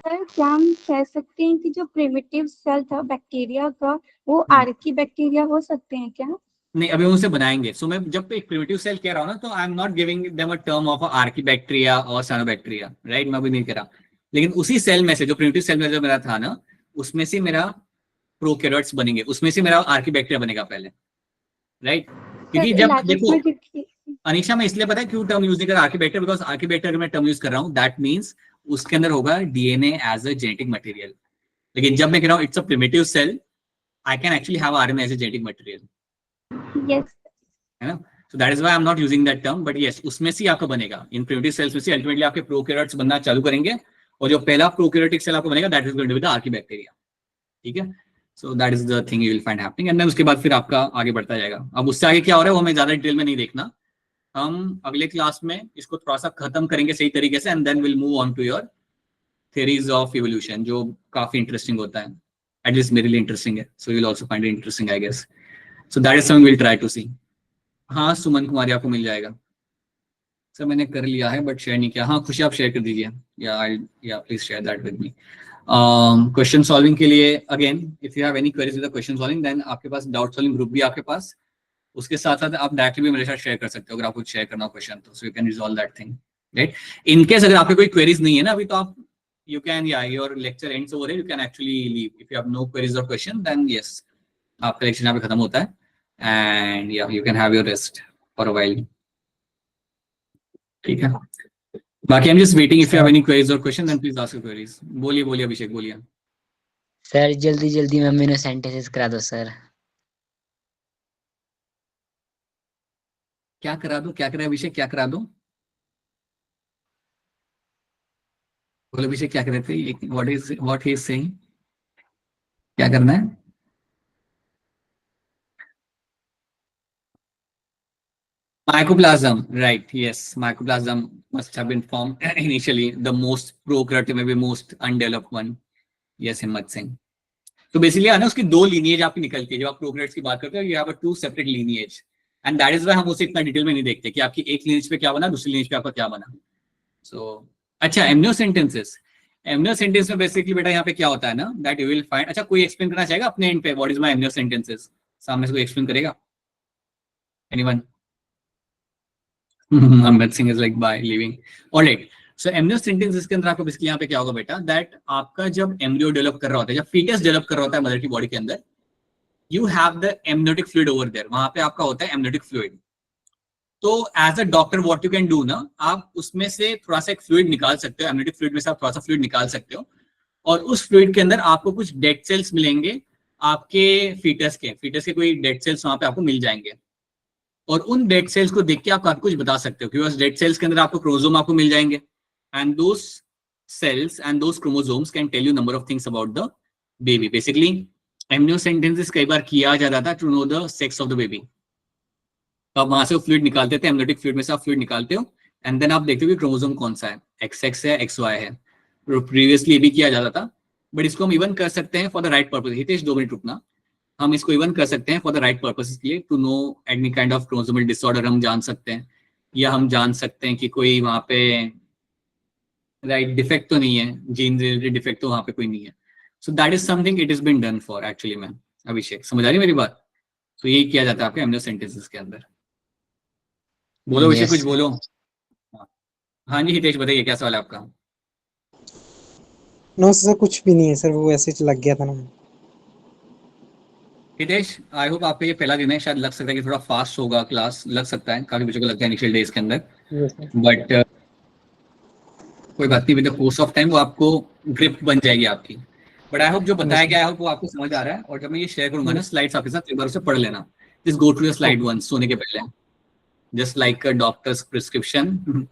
सर क्या हम कह सकते हैं कि जो प्रिमिटिव सेल था बैक्टीरिया का वो आर्की बैक्टीरिया हो सकते हैं क्या? नहीं, अभी उनसे बनाएंगे। सो मैं जब एक प्रिमिटिव सेल कह रहा हूँ ना, तो I am not giving them a term of archaebacteria और साइनोबैक्टीरिया, राइट? मैं अभी नहीं कह रहा, लेकिन उसी सेल में से जो प्रिमिटिव सेल में जो मेरा था ना, उसमें से मेरा प्रोकैरियोट्स बनेंगे, उसमें से मेरा आर्कीबैक्टीरिया बनेगा पहले, राइट? क्योंकि जब देखो अनीशा, मैं इसलिए पता है क्यों टर्म यूज नहीं कर रहा आर्कीबैक्टीरिया, बिकॉज आर्कीबैक्टीरिया मैं टर्म यूज कर रहा हूँ, दैट मीन्स उसके अंदर होगा DNA as a genetic material. लेकिन जब मैं कह रहा हूँ it's a primitive cell, I can actually have RNA as a genetic material, yes है ना? So that is why I'm not using that term, but yes, उसमें से आपका बनेगा, इन प्रिमिटिव सेल्स में से अल्टीमेटली आपके प्रोकैरियोट्स बनना चालू करेंगे, और जो पहला प्रोकैरियोटिक सेल आपको बनेगा that is going to be the archaebacteria, ठीक है? So that is the thing you will find happening, and then उसके बाद फिर आपका आगे बढ़ता जाएगा। अब उससे आगे क्या हो रहा है वो हमें ज्यादा डिटेल में नहीं देखना, हम अगले क्लास में इसको थोड़ा सा खत्म करेंगे सही तरीके से, and then will move on to your theories of evolution, जो काफी इंटरेस्टिंग होता है, एटलीस्ट मेरे लिए इंटरेस्टिंग है, so you will also find it interesting I guess. So that is something we will try to see. हाँ, सुमन कुमारी आपको मिल जाएगा सर, मैंने कर लिया है बट शेयर नहीं किया। हाँ खुशी, आप शेयर कर दीजिए, या please share that with me. Question solving के लिए again, if you have any queries with the question solving, then आपके पास डाउट सॉल्विंग ग्रुप भी आपके पास, उसके साथ साथ आप डायरेक्टली भी मेरे साथ शेयर कर सकते हो अगर आपको शेयर करना हो क्वेश्चन, तो सो you can resolve that thing, right? In case अगर आपके कोई क्वेरीज नहीं है ना अभी, तो आप you can, yeah, your lecture ends over here, you can actually leave if you have no queries or question, then yes, आपका लेक्चर यहाँ पे खत्म होता है, and yeah, you can have your rest for a while, ठीक है? बाकी I'm just waiting, if you have any queries or question then please ask your queries। बोलिए बोलिए अभिषेक, बोलिए। सर जल्दी जल्दी मम्मी ने सेंटेंसेस करा दो सर। क्या करा दो, क्या करा अभिषेक, क्या करा दो? बोलो अभिषेक, क्या कर रहे थे? what he is saying, क्या करना है? Mycoplasm, right? Yes, mycoplasm must have been formed initially, the most prokaryotic, maybe most undeveloped one. Yes, हिम्मत सिंह। तो बेसिकली है ना, उसकी 2 लीनिएज आपकी निकलती है जब आप प्रोकैरियोट्स की बात करते हो, you have a 2 separate lineage, and that is why हम उसे इतना डिटेल में नहीं देखते कि आपकी एक लीनिएज पे क्या बना, दूसरी लीनिएज पे आपका क्या बना। So अच्छा, एमनियोसेंटेंसेस, एमनियोसेंटेंस में बेसिकली बेटा यहाँ पे क्या होता है ना, दैट यू विल फाइंड। अच्छा, कोई एक्सप्लेन करना चाहेगा अपने एंड पे, व्हाट इज माय एमनियोसेंटेंसेस? सामने से कोई एक्सप्लेन करेगा? Anyone? Amit Singh is like by living. Alright, so amniocentesis के अंदर आपको बेसिकली यहाँ पे क्या होगा बेटा, दैट आपका जब एम्ब्रियो डेवलप कर रहा होता है, जब फीटस डेवलप कर रहा होता है मदर की बॉडी के अंदर, you have the amniotic fluid over there, वहां पे आपका होता है एमनियोटिक फ्लूइड। तो as a doctor what you can do ना, आप उसमें से थोड़ा सा एक फ्लूइड निकाल सकते हो, एमनियोटिक फ्लूइड में से आप थोड़ा सा फ्लूइड निकाल सकते हो, और उस फ्लूइड के अंदर आपको कुछ डेड सेल्स मिलेंगे आपके फीटस के कोई डेड सेल्स वहां पे आपको मिल जाएंगे, और उन डेड सेल्स को देख के आप काफी कुछ बता सकते हो, क्योंकि उस डेड सेल्स के अंदर आपको क्रोमोसोम आपको मिल जाएंगे, and those cells and those chromosomes can tell you number of things about the baby. Basically amniocentesis कई बार किया जाता था to know the sex of the baby. तो आप वहां से फ्लूइड निकालते थे, एमनियोटिक फ्लूइड में से आप फ्लूइड निकालते हो, एंड देन आप देखते हो कि क्रोमोसोम कौन सा है, XX है, XY है। प्रीवियसली भी किया जाता था, बट इसको हम इवन कर सकते हैं for the right purpose. Hitesh 2 minute रुकना, हम इसको इवन कर सकते हैं फॉर द राइट पर्पस के लिए, to know any kind of chromosomal disorder हम जान सकते हैं, या हम जान सकते हैं कि कोई वहां पे राइट डिफेक्ट तो नहीं है, जीन रिलेटेड डिफेक्ट तो वहां पे कोई नहीं है। So that is something it is been done for actually. मैं अभिषेक, समझ आ रही मेरी बात? तो यही किया जाता है आपके एमनियोसेंटेंसेस के अंदर। बोलो अभिषेक, कुछ बोलो। हाँ जी हितेश, बताइए क्या सवाल है आपका? नो सर, कुछ भी नहीं है सर, वो ऐसे लग गया था ना। हितेश, आई होप आपका ये पहला दिन है, शायद लग सकता है कि थोड़ा फास्ट होगा क्लास, लग सकता है, काफी बच्चों को लगता है इनिशियल डेज के अंदर, बट कोई बात नहीं, with the course of time वो आपको ग्रिप बन जाएगी आपकी। बट आई होप जो बताया गया है, आई होप वो आपको समझ आ रहा है, और जब मैं ये शेयर करूंगा ना स्लाइड्स आपके साथ, एक बार उसे पढ़ लेना, just go to the slide 1 सोने के पहले, just like a doctor's prescription,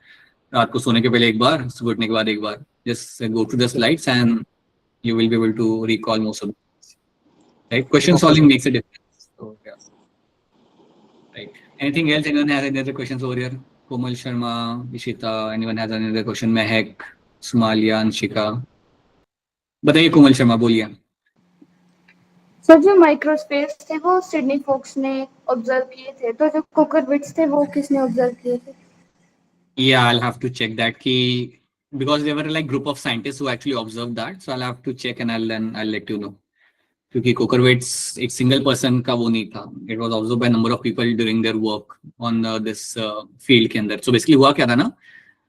रात को सोने के पहले एक बार, सुबह उठने के बाद एक बार, just go to the slides and you will be able to recall most of it. Right? Question solving makes a difference. So, yeah. Right. Anything else? Anyone has any other questions over here? Komal Sharma, Ishita, anyone has any other question? Mehak, Sumalia, Anshika. बताइए कोमल शर्मा, बोलिए. Sir जो माइक्रोस्पेस थे वो Sydney focus ने observe किए थे, तो जो कुकरबिट्स थे वो किसने ऑब्जर्व किए थे? Yeah, I'll have to check that key because there were like group of scientists who actually observed that. So I'll have to check and I'll let you know. क्योंकि Cuckerwaits एक single person का वो नहीं था. It was observed by a number of people during their work on this field के अंदर. So basically हुआ क्या था ना,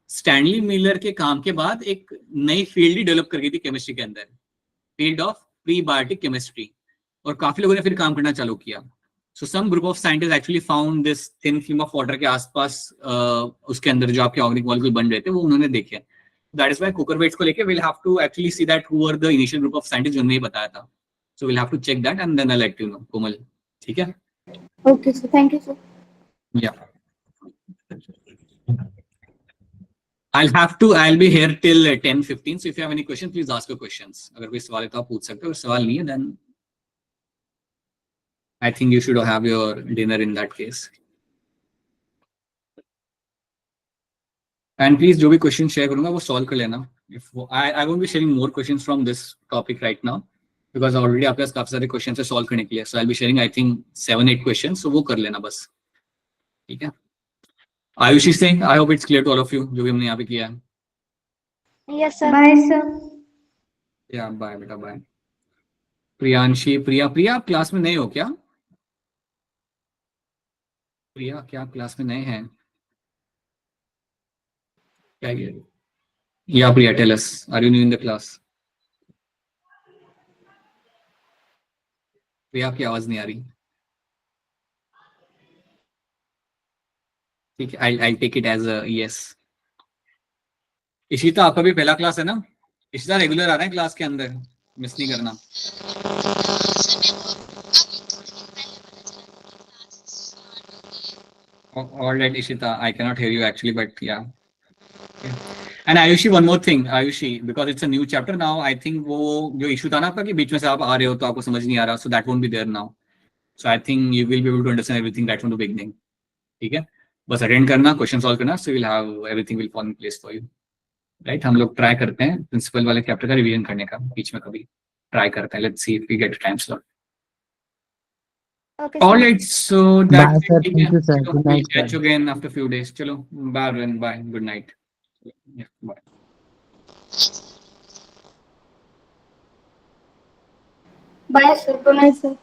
स्टैनली मिलर के काम के बाद एक नई फील्ड ही डेवलप कर गई थी केमिस्ट्री के अंदर, फील्ड ऑफ प्रीबायोटिक केमिस्ट्री, और काफी लोगों ने फिर काम करना चालू किया. So some group of scientist actually found this thin film of water के आसपास उसके अंदर जो आपके ऑर्गेनिक मॉलिक्यूल बन रहे थे वो उन्होंने देखे. दैट इज व्हाई कुकरवेट्स को लेके will have to actually see that who were the initial group of scientist जिन्होंने बताया था. So will have to check that and then I let you know. Komal, ठीक है? Okay sir, thank you sir. या I'll be here till 10:15. So if you have any questions, please ask your questions. अगर कोई सवाल है तो आप पूछ सकते हो. अगर सवाल नहीं है, then I think you should have your dinner in that case. And please, जो भी question share करूँगा वो solve कर लेना. I won't be sharing more questions from this topic right now because already आपके पास काफी सारे questions है solve करने के लिए. So I'll be sharing I think 7-8 questions. So वो कर लेना बस. ठीक है? Ayushi Singh, I hope it's clear to all of you जो भी हमने यहाँ पे किया है. Yes sir. Bye sir. या बाय बेटा, बाय. प्रियांशी, प्रिया आप क्लास में नए हो क्या? प्रिया, क्या आप क्लास में नए हैं क्या? या Priya, tell us, are you new in the class? Priya, आपकी आवाज नहीं आ रही. ठीक है, I'll take it as a yes. Ishita, आपका भी पहला क्लास है ना? इशिता रेगुलर आ रहे हैं क्लास के अंदर, मिस नहीं करना. All right, Ishita, I cannot hear you actually, but yeah. Okay. And Ayushi, one more thing, Ayushi, because it's a new chapter now, I think वो जो issue था ना आपका कि बीच में से आप आ रहे हो तो आपको समझ नहीं आ रहा, so that won't be there now. So I think you will be able to understand everything right from the beginning. ठीक है? बस अटेंड करना, क्वेश्चन सॉल्व करना, सो will have everything will fall in place for you. Right? हम लोग try करते हैं principal वाले चैप्टर का रिवीजन करने का, बीच में कभी ट्राई करते हैं. Let's see if we get time slot. Alright, so that's it. Thank you, sir. Good night, catch you again after few days. चलो, bye, bye, good night. Bye. Bye sir. Good night sir.